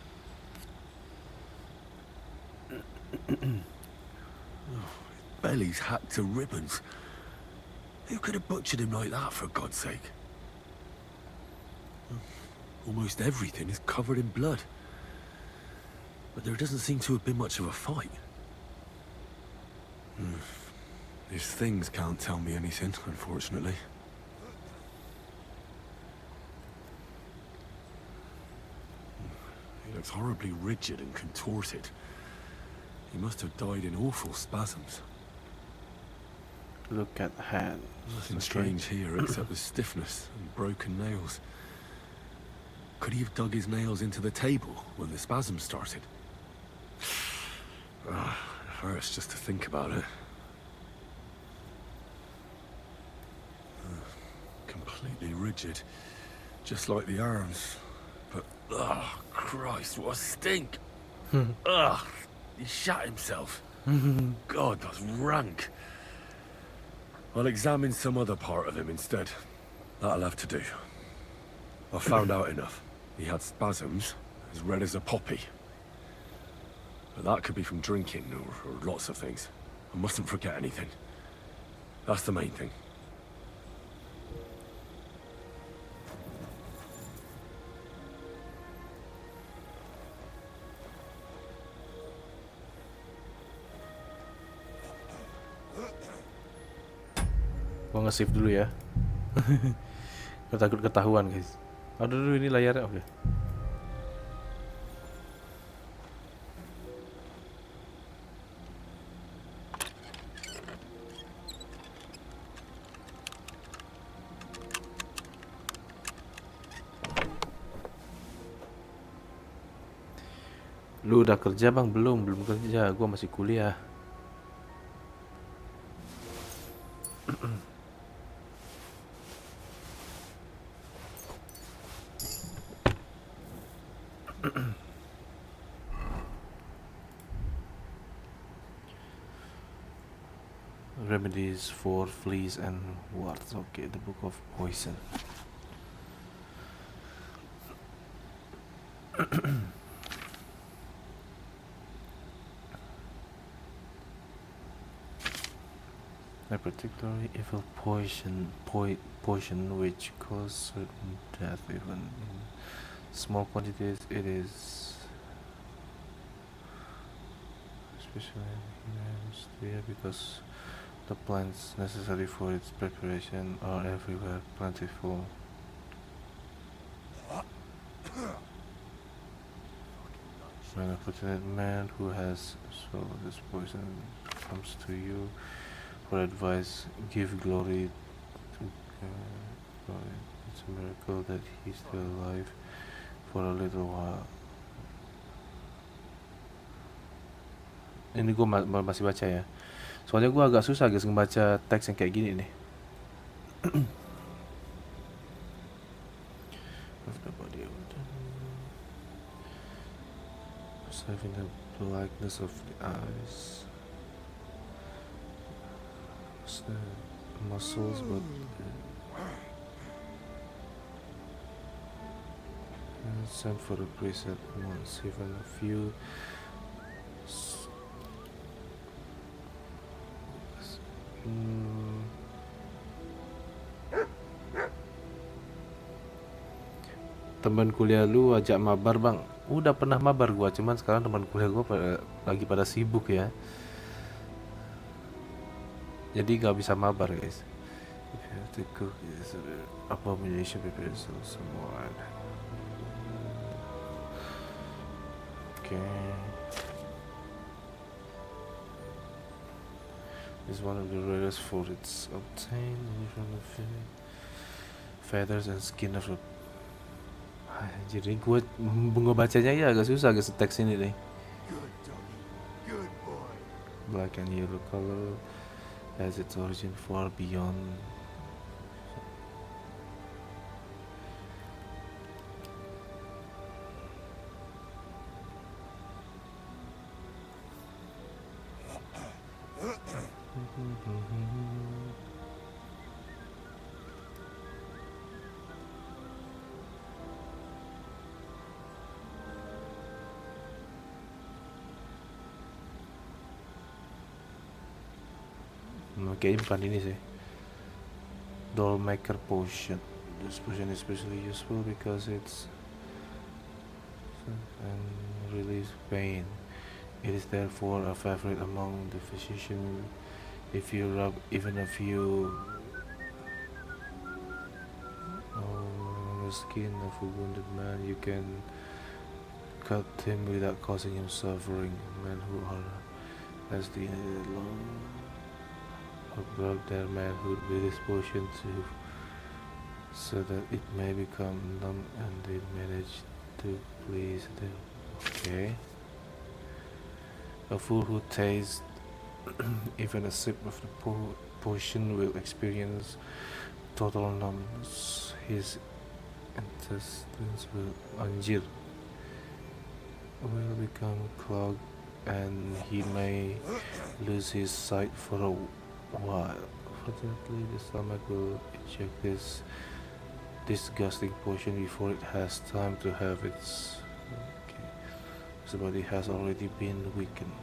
His belly's hacked to ribbons. Who could have butchered him like that, for God's sake? Almost everything is covered in blood. But there doesn't seem to have been much of a fight. These things can't tell me anything, unfortunately. He looks horribly rigid and contorted. He must have died in awful spasms. Look at hand. Nothing strange here except the stiffness and broken nails. Could he have dug his nails into the table when the spasms started? It hurts just to think about it. Completely rigid. Just like the arms. But, Christ, what a stink! He shot himself. God, that's rank. I'll examine some other part of him instead. That'll have to do. I found out enough. He had spasms, as red as a poppy. But that could be from drinking, or lots of things. I mustn't forget anything. That's the main thing. Gua nge-save dulu ya. Gua takut ketahuan, guys. Aduh, dulu ini layarnya oke. Lu udah kerja bang? Belum kerja. Gua masih kuliah. Remedies for fleas and warts. Okay, the book of poison. A particularly evil poison which causes certain death even in small quantities. It is especially in because the plants necessary for its preparation are everywhere plentiful. When a fortunate man who has swallowed this poison comes to you for advice, give glory to It's a miracle that he's still alive for a little while. Ini gue masih baca ya. Soalnya gue agak susah guys ngebaca teks yang kayak gini nih. Of the body of the saving the blackness of the eyes. It's the muscles, but sent for the priest at once, even a few teman kuliah lu ajak mabar bang. Udah pernah mabar gua, cuman sekarang teman kuliah gua lagi pada sibuk ya, jadi gak bisa mabar guys. If you have to cook is abomination prepare semua. Okay. Is one of the rarest food. It's obtained from the feathers and skin of the. Jadi gue bacanya ya agak susah guys teks ini nih. Black and yellow color has its origin far beyond. Kayaknya bukan ini sih. Doll maker potion. This potion is especially useful because it's and release pain. It is therefore a favorite among the physician. If you rub even a few on the skin of a wounded man, you can cut him without causing him suffering. Men who are as the long above their manhood with this potion too, so that it may become numb and they manage to please them. Okay. A fool who tastes even a sip of the potion will experience total numbness. His intestines will become clogged and he may lose his sight for a while. Fortunately, the stomach will eject this disgusting potion before it has time to have its. Okay. His body has already been weakened.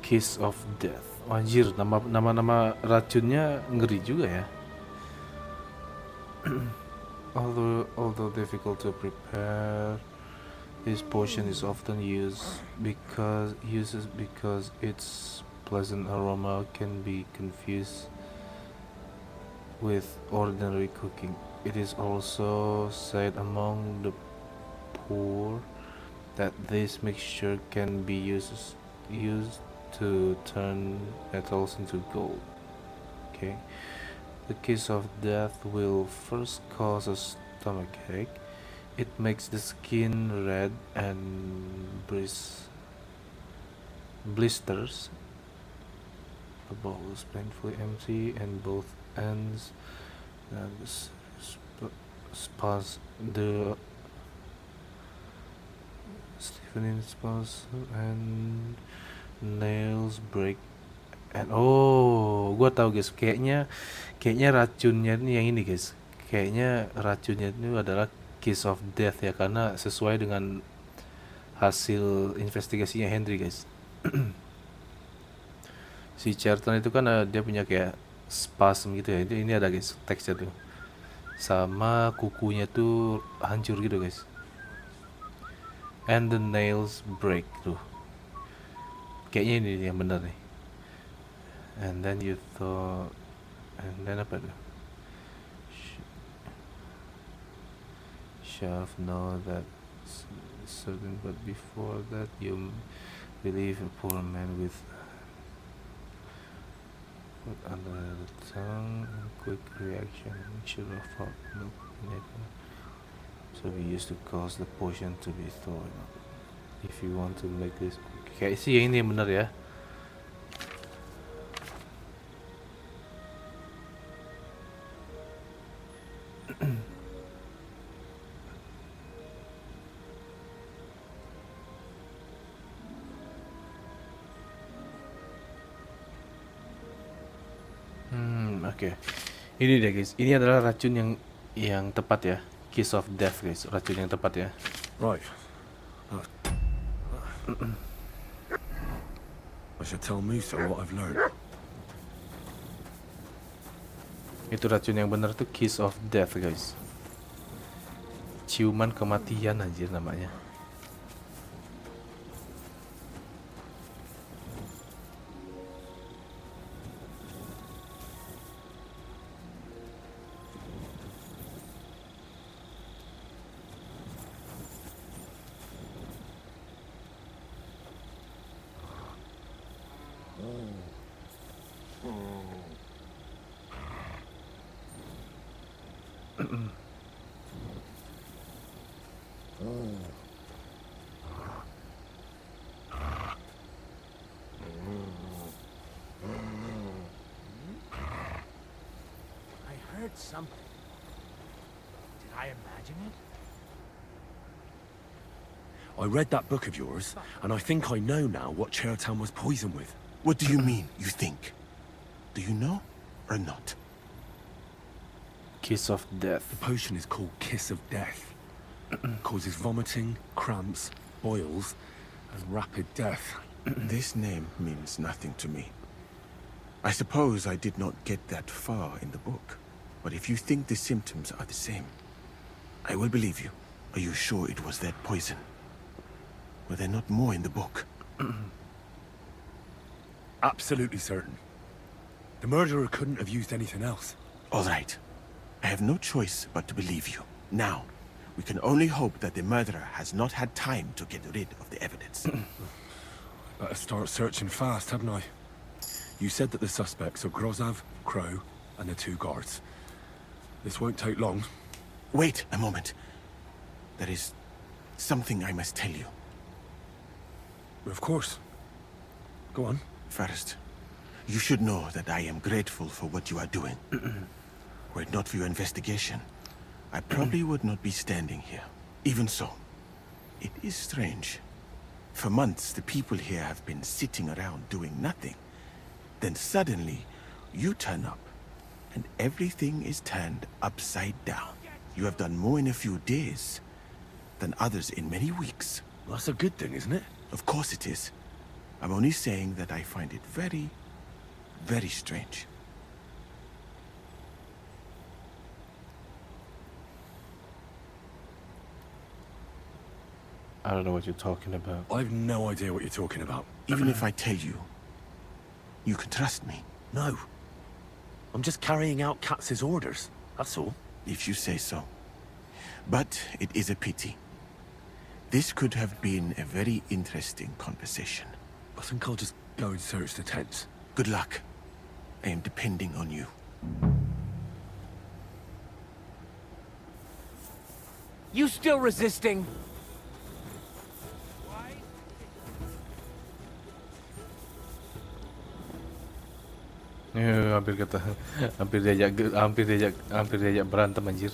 Kiss of Death. Anjir, nama racunnya ngeri juga ya. Although difficult to prepare, this potion is often used because its pleasant aroma can be confused with ordinary cooking. It is also said among the poor that this mixture can be used to turn metals into gold. Okay. The kiss of death will first cause a stomachache. It makes the skin red and blisters. The bowl is painfully empty and both ends and the stiffening spasm and nails break. And gua tahu guys, kayaknya racunnya ini yang ini guys. Kayaknya racunnya itu adalah Kiss of Death ya, karena sesuai dengan hasil investigasinya Henry guys. Si Charlton itu kan dia punya kayak spasm gitu ya. Ini ada guys teksnya tuh. Sama kukunya tuh hancur gitu guys. And the nails break tuh. Kayaknya ini yang benar nih. And then you thought, and then apa tuh? Shall know that certain, but before that you believe a poor man with Put under the tongue, quick reaction, mixture of hot milk, vinegar. So we used to cause the potion to be thawed. If you want to make this, kayak sih yang ini yang benar ya. Oke. Ini deh guys. Ini adalah racun yang tepat ya. Kiss of death guys. Racun yang tepat ya. Right. I should tell Musa what I've learned. Itu racun yang benar tuh kiss of death guys. Ciuman kematian anjir namanya. Something. Did I imagine it? I read that book of yours, and I think I know now what Chertown was poisoned with. What do you mean, you think? Do you know or not? Kiss of death. The potion is called Kiss of Death. Causes vomiting, cramps, boils, and rapid death. This name means nothing to me. I suppose I did not get that far in the book. But if you think the symptoms are the same, I will believe you. Are you sure it was that poison? Were there not more in the book? Absolutely certain. The murderer couldn't have used anything else. All right. I have no choice but to believe you. Now, we can only hope that the murderer has not had time to get rid of the evidence. Better start searching fast, haven't I? You said that the suspects are Grozav, Crow, and the 2 guards. This won't take long. Wait a moment. There is something I must tell you. Of course. Go on. First, you should know that I am grateful for what you are doing. Were it not for your investigation, I probably would not be standing here. Even so, it is strange. For months, the people here have been sitting around doing nothing. Then suddenly, you turn up. And everything is turned upside down. You have done more in a few days than others in many weeks. Well, that's a good thing, isn't it? Of course it is. I'm only saying that I find it very, very strange. I don't know what you're talking about. I've no idea what you're talking about. Even if I tell you, you can trust me. No. I'm just carrying out Katz's orders, that's all. If you say so. But it is a pity. This could have been a very interesting conversation. I think I'll just go and search the tents. Good luck. I am depending on you. You still resisting? Hampir kata, hampir diajak berantem anjir.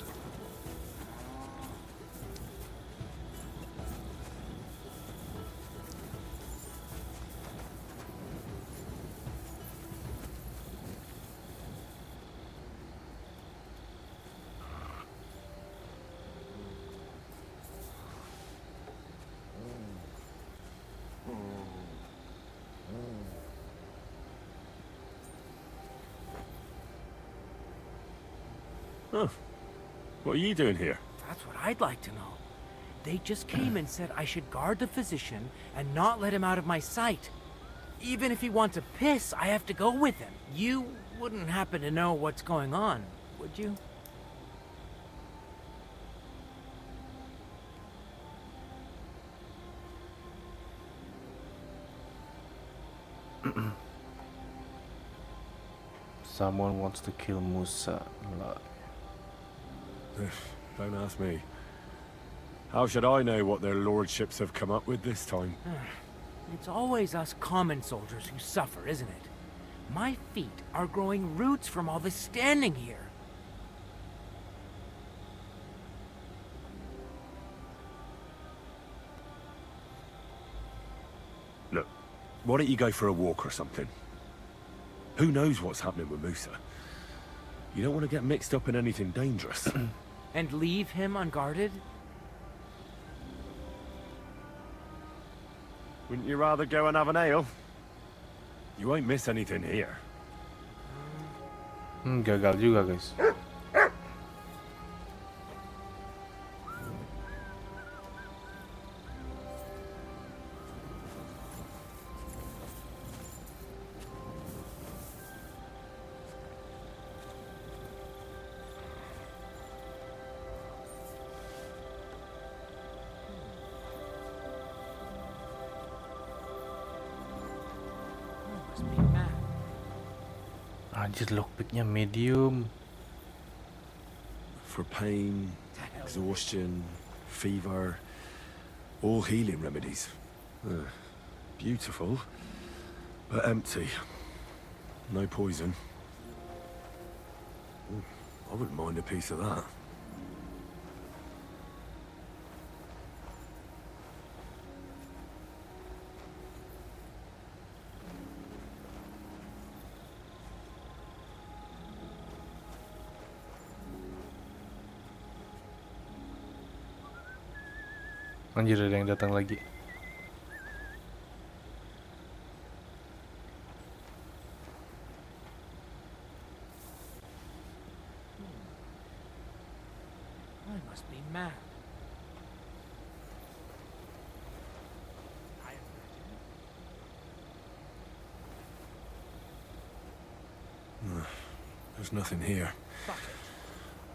Oh. What are you doing here? That's what I'd like to know. They just came and said I should guard the physician and not let him out of my sight. Even if he wants to piss, I have to go with him. You wouldn't happen to know what's going on, would you? Someone wants to kill Musa. Don't ask me. How should I know what their lordships have come up with this time? It's always us common soldiers who suffer, isn't it? My feet are growing roots from all this standing here. Look, why don't you go for a walk or something? Who knows what's happening with Musa? You don't want to get mixed up in anything dangerous. And leave him unguarded? Wouldn't you rather go and have an ale? You won't miss anything here. Gagal juga, guys. Anjir, lockpicknya medium. For pain, exhaustion, fever, all healing remedies. Beautiful, but empty. No poison. I wouldn't mind a piece of that. Anjir, ada yang datang lagi. I must be mad. There's nothing here.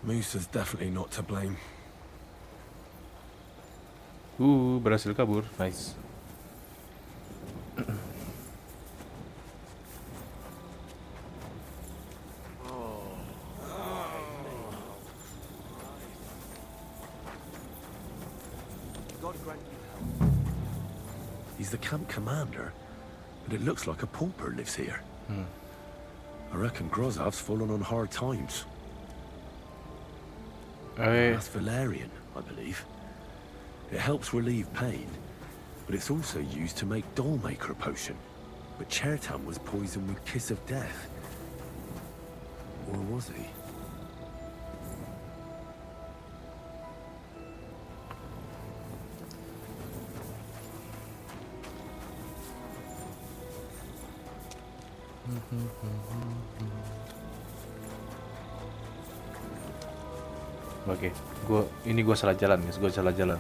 Musa's definitely not to blame. Berhasil kabur. Nice. He's the camp commander, but it looks like a pauper lives here. I reckon Grozov's fallen on hard times. That's valerian, I believe. It helps relieve pain, but it's also used to make Dollmaker potion. But Chertan was poisoned with Kiss of Death. Or was he? Oke, gua salah jalan, guys. Gua salah jalan.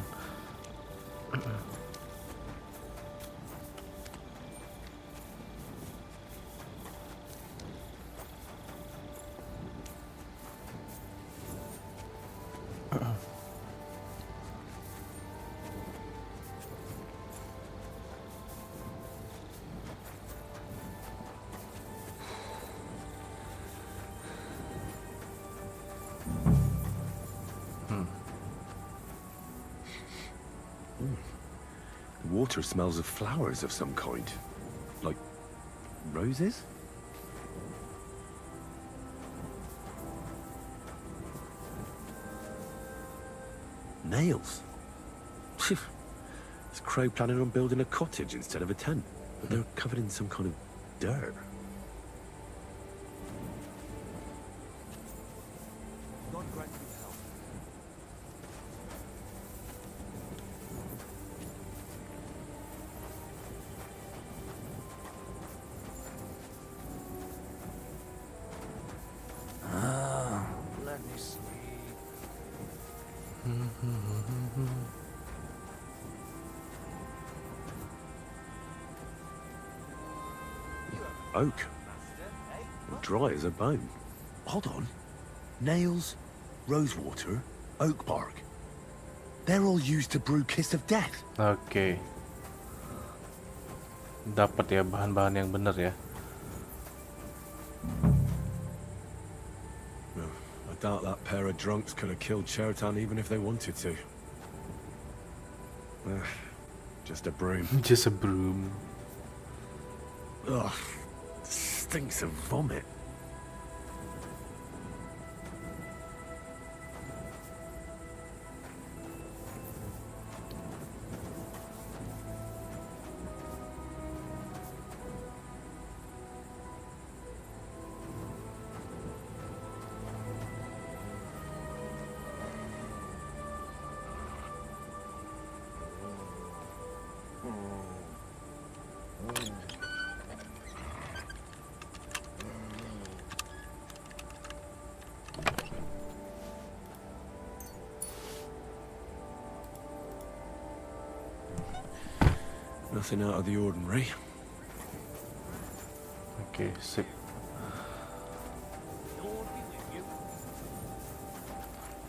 The water smells of flowers of some kind. Like roses? Nails? Is Crow planning on building a cottage instead of a tent? But they're covered in some kind of dirt. Let me see. Oak. Dry as a bone. Hold on. Nails, rosewater, oak bark. They're all used to brew Kiss of Death. Oke. Dapat ya bahan-bahan yang benar ya. doubt that pair of drunks could have killed Chertan even if they wanted to. Just a broom. Just a broom. Ugh, stinks of vomit. Nothing out of the ordinary. Okay, sip.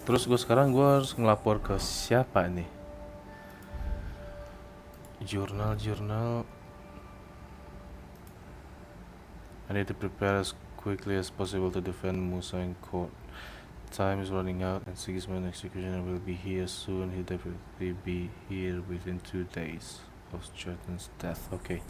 Terus sekarang gue harus ngelapor ke siapa nih? Jurnal. I need to prepare as quickly as possible to defend Musa in court. Time is running out and Sigismund's executioner will be here soon. He'll definitely be here within 2 days of Chertan's death. Okay.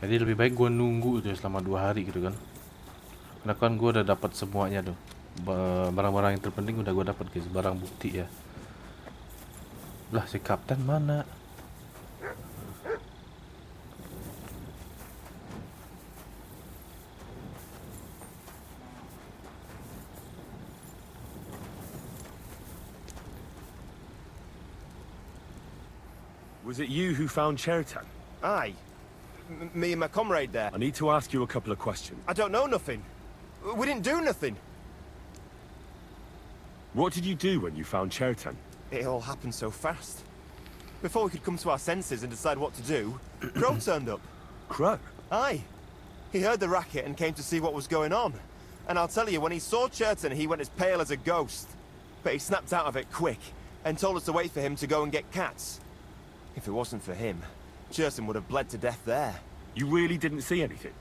Jadi lebih baik gue nunggu tuh selama 2 hari gitu kan. Karena kan gue udah dapat semuanya tuh. Barang-barang yang terpenting udah gue dapat guys, barang bukti ya. Lah si kapten mana? Was it you who found Chertan? Aye. Me and my comrade there. I need to ask you a couple of questions. I don't know nothing. We didn't do nothing. What did you do when you found Chertan? It all happened so fast. Before we could come to our senses and decide what to do, Crow turned up. Crow? Aye. He heard the racket and came to see what was going on. And I'll tell you, when he saw Chertan, he went as pale as a ghost. But he snapped out of it quick and told us to wait for him to go and get cats. If it wasn't for him, Chertan would have bled to death there. You really didn't see anything?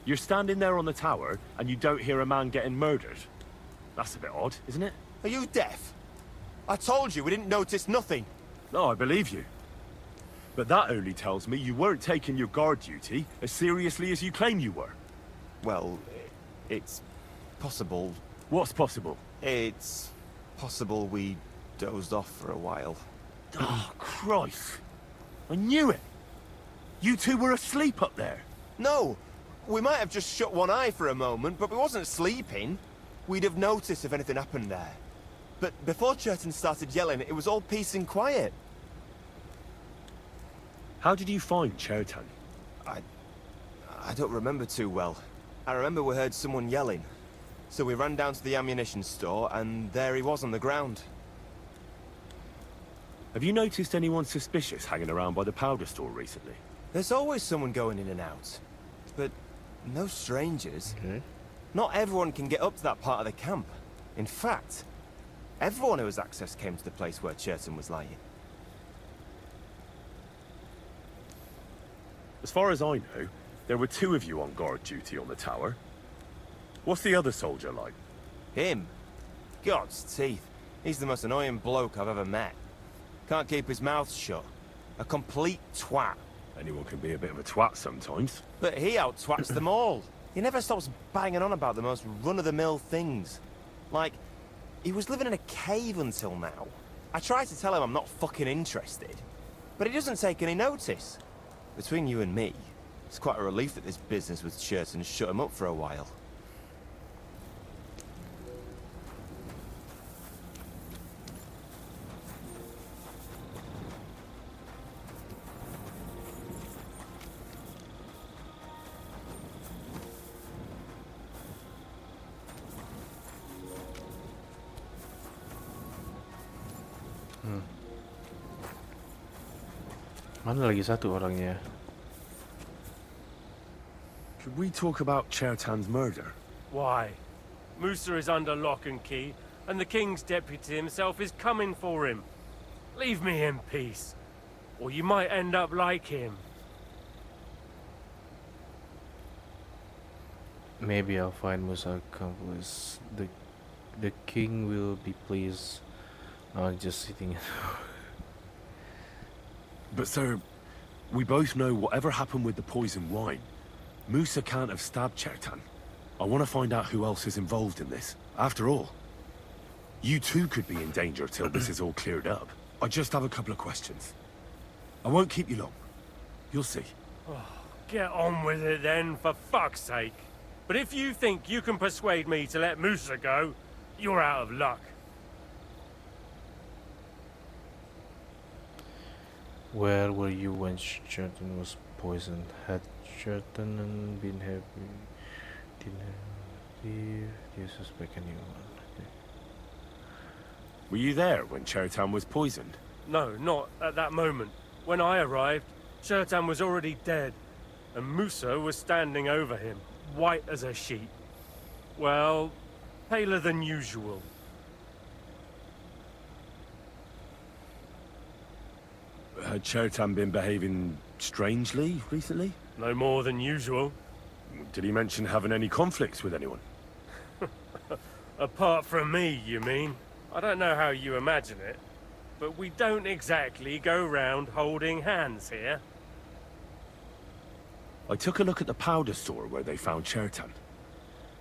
You're standing there on the tower and you don't hear a man getting murdered? That's a bit odd, isn't it? Are you deaf? I told you we didn't notice nothing. No, I believe you. But that only tells me you weren't taking your guard duty as seriously as you claim you were. Well, it's possible. What's possible? It's possible we dozed off for a while. Oh, Christ. I knew it. You two were asleep up there. No, we might have just shut one eye for a moment, but we wasn't sleeping. We'd have noticed if anything happened there. But before Chertan started yelling, it was all peace and quiet. How did you find Chertan? I don't remember too well. I remember we heard someone yelling. So we ran down to the ammunition store, and there he was on the ground. Have you noticed anyone suspicious hanging around by the powder store recently? There's always someone going in and out. But no strangers. Okay. Not everyone can get up to that part of the camp. In fact, everyone who has access came to the place where Chertan was lying. As far as I know, there were 2 of you on guard duty on the tower. What's the other soldier like? Him? God's teeth. He's the most annoying bloke I've ever met. Can't keep his mouth shut. A complete twat. Anyone can be a bit of a twat sometimes. But he out-twats them all. He never stops banging on about the most run-of-the-mill things. Like, he was living in a cave until now. I tried to tell him I'm not fucking interested, but he doesn't take any notice. Between you and me, it's quite a relief that this business with Chertan shut him up for a while. Mana lagi satu orangnya? Could we talk about Chertan's murder? Why? Musa is under lock and key, and the king's deputy himself is coming for him. Leave me in peace, or you might end up like him. Maybe I'll find Musa accomplice. The king will be pleased. Just sitting. But sir, we both know whatever happened with the poison wine, Musa can't have stabbed Chertan. I want to find out who else is involved in this. After all, you too could be in danger till this is all cleared up. I just have a couple of questions. I won't keep you long. You'll see. Oh, get on with it then, for fuck's sake. But if you think you can persuade me to let Musa go, you're out of luck. Where were you when Chertan was poisoned? Had Chertan been happy? Do you suspect anyone? Okay. Were you there when Chertan was poisoned? No, not at that moment. When I arrived, Chertan was already dead, and Musa was standing over him, white as a sheet. Well, paler than usual. Had Chertan been behaving strangely recently? No more than usual. Did he mention having any conflicts with anyone? Apart from me, you mean? I don't know how you imagine it, but we don't exactly go round holding hands here. I took a look at the powder store where they found Chertan.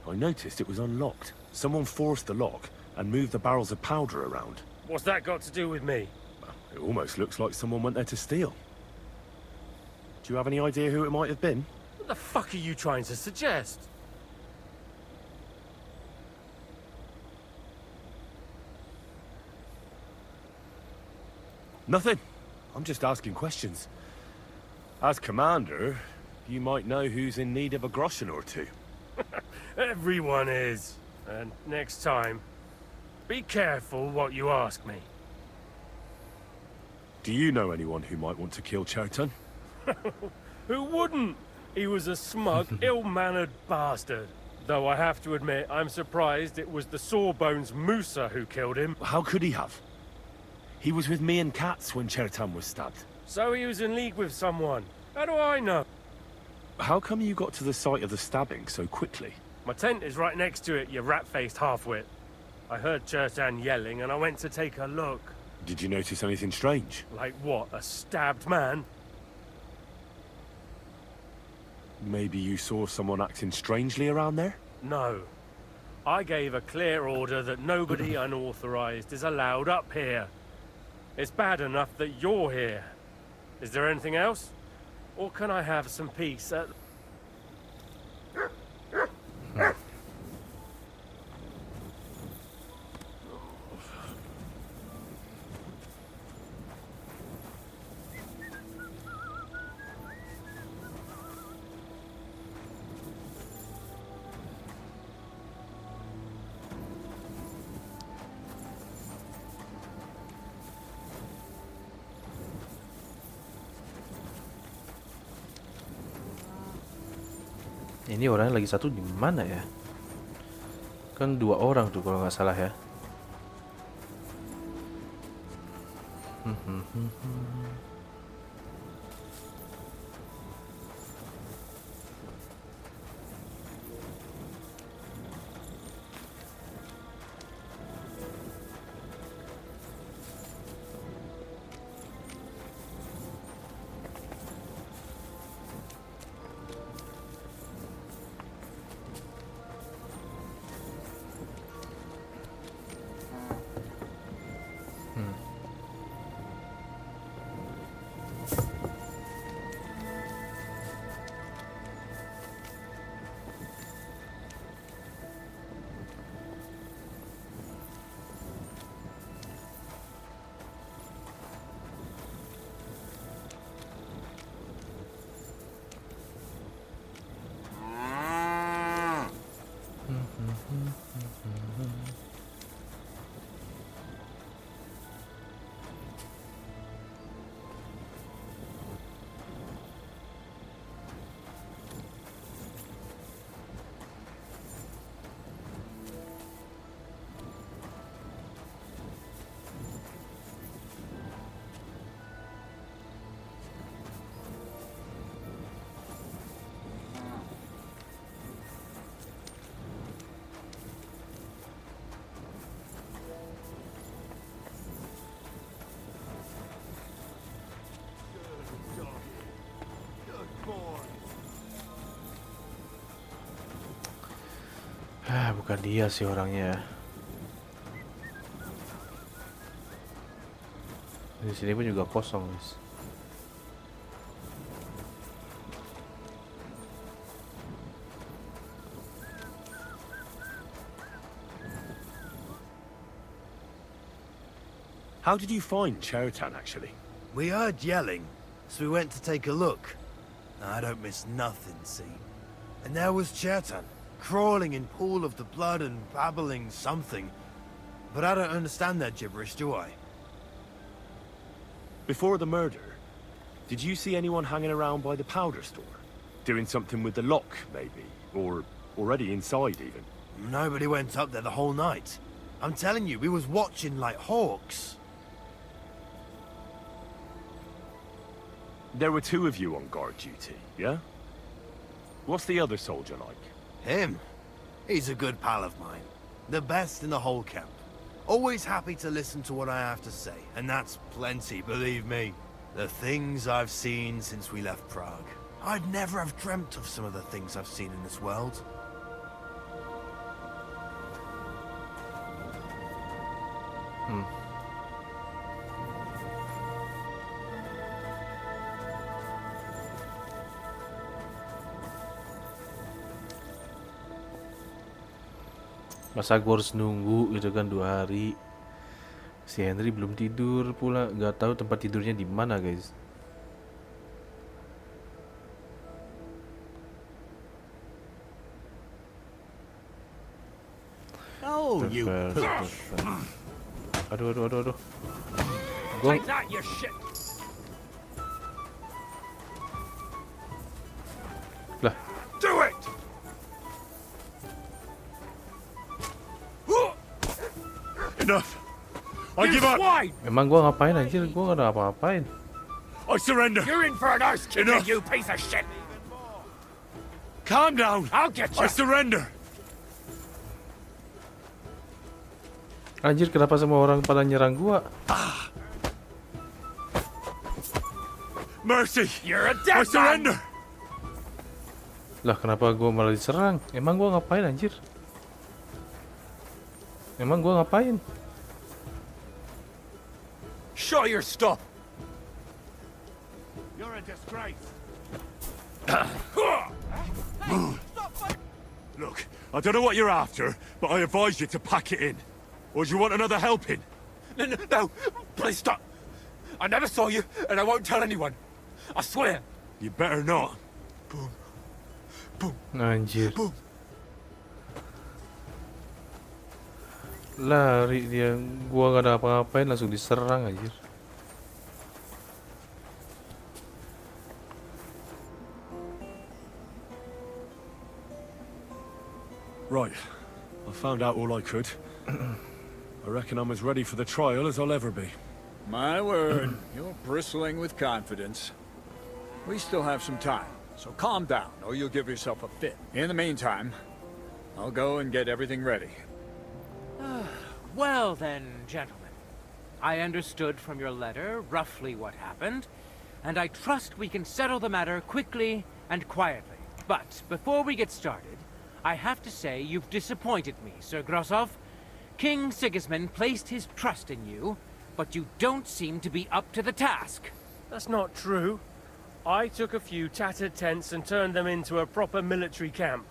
I noticed it was unlocked. Someone forced the lock and moved the barrels of powder around. What's that got to do with me? It almost looks like someone went there to steal. Do you have any idea who it might have been? What the fuck are you trying to suggest? Nothing. I'm just asking questions. As commander, you might know who's in need of a groschen or two. Everyone is. And next time, be careful what you ask me. Do you know anyone who might want to kill Chertan? Who wouldn't? He was a smug, ill-mannered bastard. Though I have to admit, I'm surprised it was the Sawbones Musa who killed him. How could he have? He was with me and Katz when Chertan was stabbed. So he was in league with someone. How do I know? How come you got to the site of the stabbing so quickly? My tent is right next to it, you rat-faced halfwit. I heard Chertan yelling and I went to take a look. Did you notice anything strange? Like what, a stabbed man? Maybe you saw someone acting strangely around there? No. I gave a clear order that nobody unauthorized is allowed up here. It's bad enough that you're here. Is there anything else? Or can I have some peace at... Ini orangnya lagi satu di mana ya? Kan 2 orang tuh kalau nggak salah ya. Bukan dia sih orangnya. Di sini pun juga kosong, guys. How did you find Chertan, actually? We heard yelling, so we went to take a look. I don't miss nothing, see? And there was Chertan, crawling in pool of the blood and babbling something. But I don't understand that gibberish, do I? Before the murder, did you see anyone hanging around by the powder store? Doing something with the lock, maybe? Or already inside, even? Nobody went up there the whole night. I'm telling you, we was watching like hawks. There were 2 of you on guard duty, yeah? What's the other soldier like? Him? He's a good pal of mine. The best in the whole camp. Always happy to listen to what I have to say, and that's plenty, believe me. The things I've seen since we left Prague. I'd never have dreamt of some of the things I've seen in this world. Masa gue harus nunggu gitu kan 2 hari. Si Henry belum tidur pula, nggak tahu tempat tidurnya di mana, guys. Oh, you Aduh. Gua Take that, you shit! lah. Do it! Enough! I give up! Emang gua ngapain anjir? Gua nggak ada apa-apain. I surrender! You're in for a nurse kicking, Enough. you piece of shit! Calm down! I'll get you! I surrender! Anjir, kenapa semua orang pada nyerang gua? Mercy! You're a I dead surrender! Lah, kenapa gua malah diserang? Emang gua ngapain anjir? Emang gua ngapain? Show your stuff! You're a disgrace. Look, I don't know what you're after, but I advise you to pack it in. Or do you want another helping? No, please stop. I never saw you, and I won't tell anyone. I swear. You better not. Anjir. Lari dia, gua gak ada apa-apain langsung diserang anjir. Right. I found out all I could. I reckon I'm as ready for the trial as I'll ever be. My word, you're bristling with confidence. We still have some time, so calm down, or you'll give yourself a fit. In the meantime, I'll go and get everything ready. Well then, gentlemen. I understood from your letter roughly what happened, and I trust we can settle the matter quickly and quietly. But before we get started, I have to say you've disappointed me, Sir Grosov. King Sigismund placed his trust in you, but you don't seem to be up to the task. That's not true. I took a few tattered tents and turned them into a proper military camp.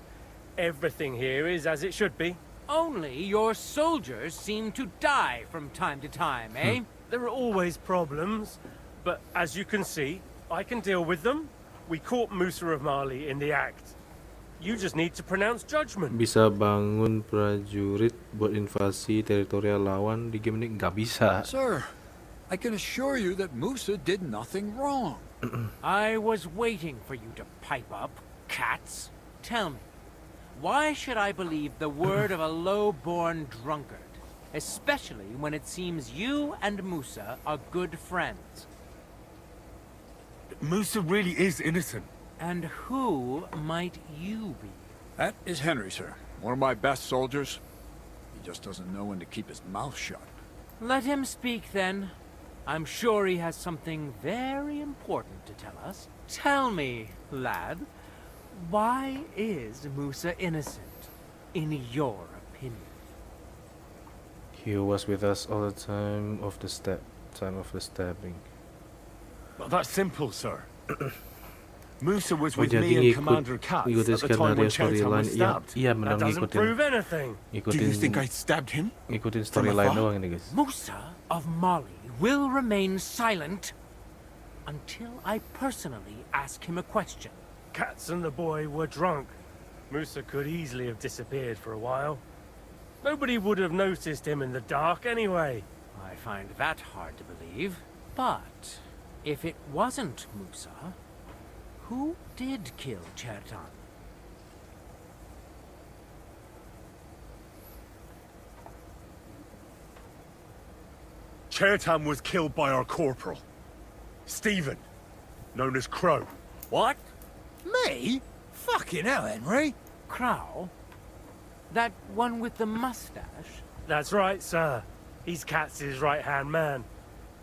Everything here is as it should be. Only your soldiers seem to die from time to time, eh? There are always problems, but as you can see, I can deal with them. We caught Musa of Mali in the act. You just need to pronounce judgment. Bisa bangun prajurit buat invasi teritorial lawan di game ini nggak bisa. Sir, I can assure you that Musa did nothing wrong. I was waiting for you to pipe up, cats. Tell me, why should I believe the word of a low-born drunkard? Especially when it seems you and Musa are good friends. Musa really is innocent. And who might you be? That is Henry, sir. One of my best soldiers. He just doesn't know when to keep his mouth shut. Let him speak then. I'm sure he has something very important to tell us. Tell me, lad, why is Musa innocent? in your opinion? He was with us all the time of the stabbing. Well, that's simple, sir. Musa was Oh, with jadi me and Commander Katz ngikutin at the time when skenario Chertan storyline. was Iya, stabbed. iya benar That doesn't ngikutin. prove anything. Ngikutin. Do you think I stabbed him? Ngikutin From storyline afar? doang ini, guys. Musa of Mali will remain silent until I personally ask him a question. Katz and the boy were drunk. Musa could easily have disappeared for a while. Nobody would have noticed him in the dark anyway. I find that hard to believe. But if it wasn't Musa, who did kill Chertan? Chertan was killed by our corporal, Stephen, known as Crow. What? Me? Fucking hell, Henry. Crow? That one with the mustache? That's right, sir. He's Katz's right-hand man.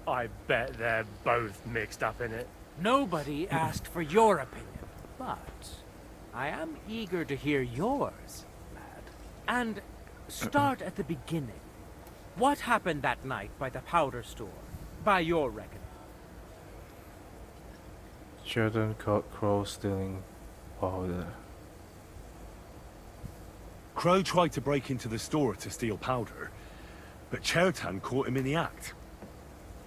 I bet they're both mixed up in it. Nobody asked for your opinion, but I am eager to hear yours, lad. And start at the beginning. What happened that night by the powder store, by your reckoning? Chertan caught Crow stealing powder. Crow tried to break into the store to steal powder, but Chertan caught him in the act.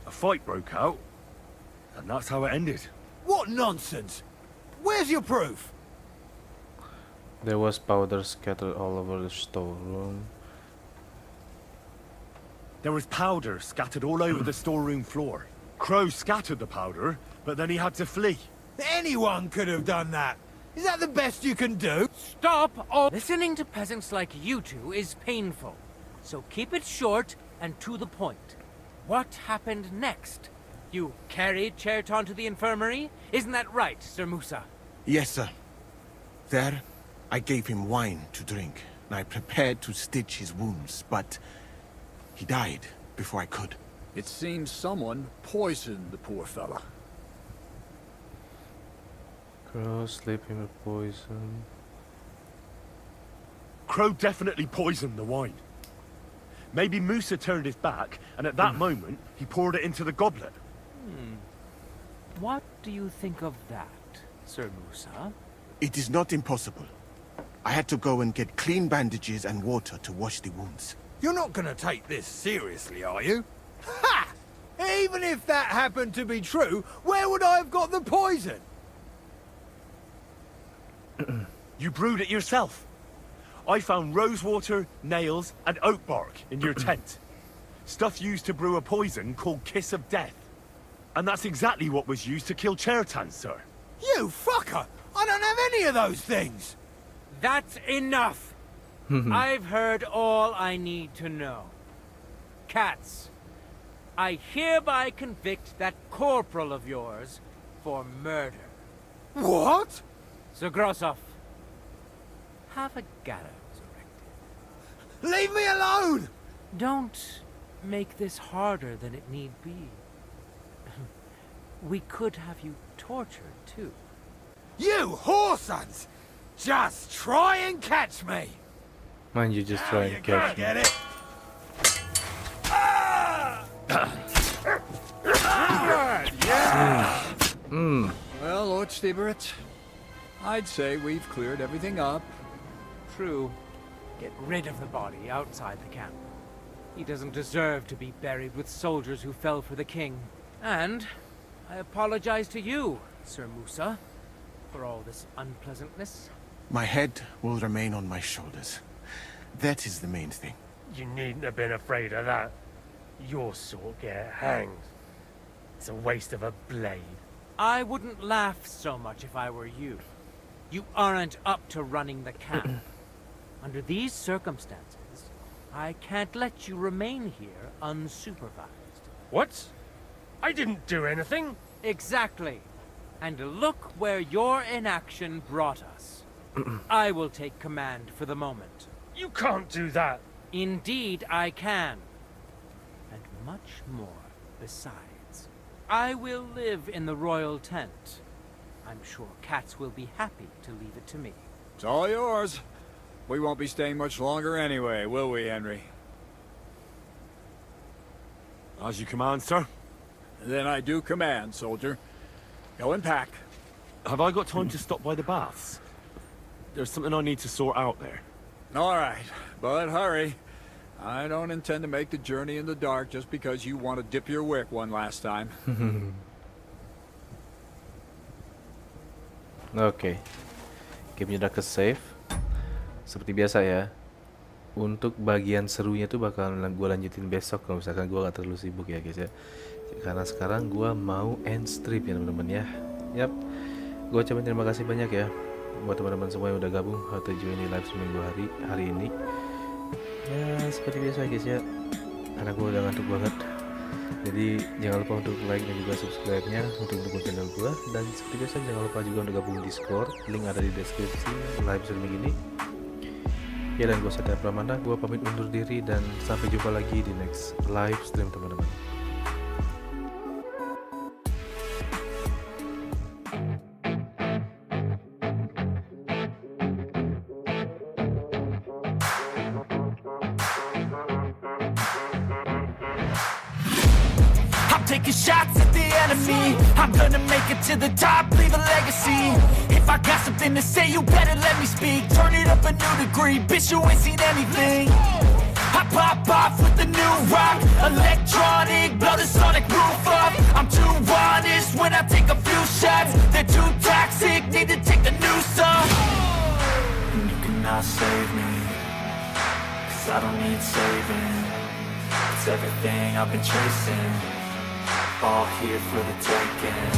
A fight broke out, and that's how it ended. What nonsense! Where's your proof? There was powder scattered all over the storeroom. There was powder scattered all over the storeroom floor. Crow scattered the powder, but then he had to flee. Anyone could have done that. Is that the best you can do? Stop all listening to peasants like you two is painful. So keep it short and to the point. What happened next? You carried Chertan to the infirmary? Isn't that right, Sir Musa? Yes, sir. There, I gave him wine to drink, and I prepared to stitch his wounds, but he died before I could. It seems someone poisoned the poor fella. Crow sleeping with poison. Crow definitely poisoned the wine. Maybe Musa turned his back, and at that moment, he poured it into the goblet. What do you think of that, Sir Musa? It is not impossible. I had to go and get clean bandages and water to wash the wounds. You're not gonna take this seriously, are you? Ha! Even if that happened to be true, where would I have got the poison? You brewed it yourself. I found rosewater, nails, and oak bark in your tent. Stuff used to brew a poison called Kiss of Death. And that's exactly what was used to kill Chertan, sir. You fucker! I don't have any of those things! That's enough! I've heard all I need to know. Katz, I hereby convict that corporal of yours for murder. What? Sir Grossoff, have a gallows erected. Leave me alone! Don't make this harder than it need be. We could have you tortured, too. You whoresons! Just try and catch me! Man, you just try and catch me. Get it? Well, Lord Stieberitz, I'd say we've cleared everything up. True. Get rid of the body outside the camp. He doesn't deserve to be buried with soldiers who fell for the king. And I apologize to you, Sir Musa, for all this unpleasantness. My head will remain on my shoulders. That is the main thing. You needn't have been afraid of that. Your sort get hanged. It's a waste of a blade. I wouldn't laugh so much if I were you. You aren't up to running the camp. Under these circumstances, I can't let you remain here unsupervised. What? I didn't do anything. Exactly. And look where your inaction brought us. I will take command for the moment. You can't do that. Indeed, I can. And much more besides. I will live in the royal tent. I'm sure Katz will be happy to leave it to me. It's all yours. We won't be staying much longer anyway, will we, Henry? As you command, sir. Then I do command, soldier. Go and pack. Have I got time to stop by the baths? There's something I need to sort out there. All right, but hurry. I don't intend to make the journey in the dark just because you want to dip your wick one last time. Oke. Gamenya udah ke save. Seperti biasa ya. Untuk bagian serunya tuh bakalan gue lanjutin besok kalau misalkan gue gak terlalu sibuk ya guys ya. Karena sekarang gue mau end strip ya teman-teman ya. Yap. Gue ucapin terima kasih banyak ya buat teman-teman semua yang udah gabung atau join di live seminggu hari ini. Ya seperti biasa guys ya. Karena gue udah ngantuk banget. Jadi jangan lupa untuk like dan juga subscribe-nya untuk mendukung channel gue. Dan seperti biasa jangan lupa juga untuk gabung di Discord. Link ada di deskripsi live streaming ini. Ya dan gue Satya Pramana, gue pamit undur diri dan sampai jumpa lagi di next live stream teman-teman. Taking shots at the enemy. I'm gonna make it to the top, leave a legacy. If I got something to say, you better let me speak. Turn it up a new degree, bitch, you ain't seen anything. I pop off with the new rock, electronic, blow the sonic roof up. I'm too honest when I take a few shots. They're too toxic, need to take the noose off. And you cannot save me, 'cause I don't need saving. It's everything I've been chasing, all here for the taking.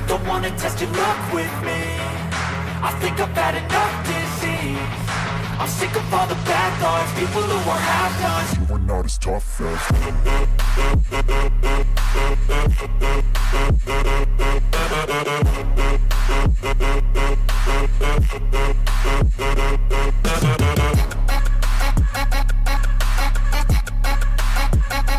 Don't wanna test your luck with me, I think I've had enough disease. I'm sick of all the bad thoughts, people who are half-nots. You are not as tough as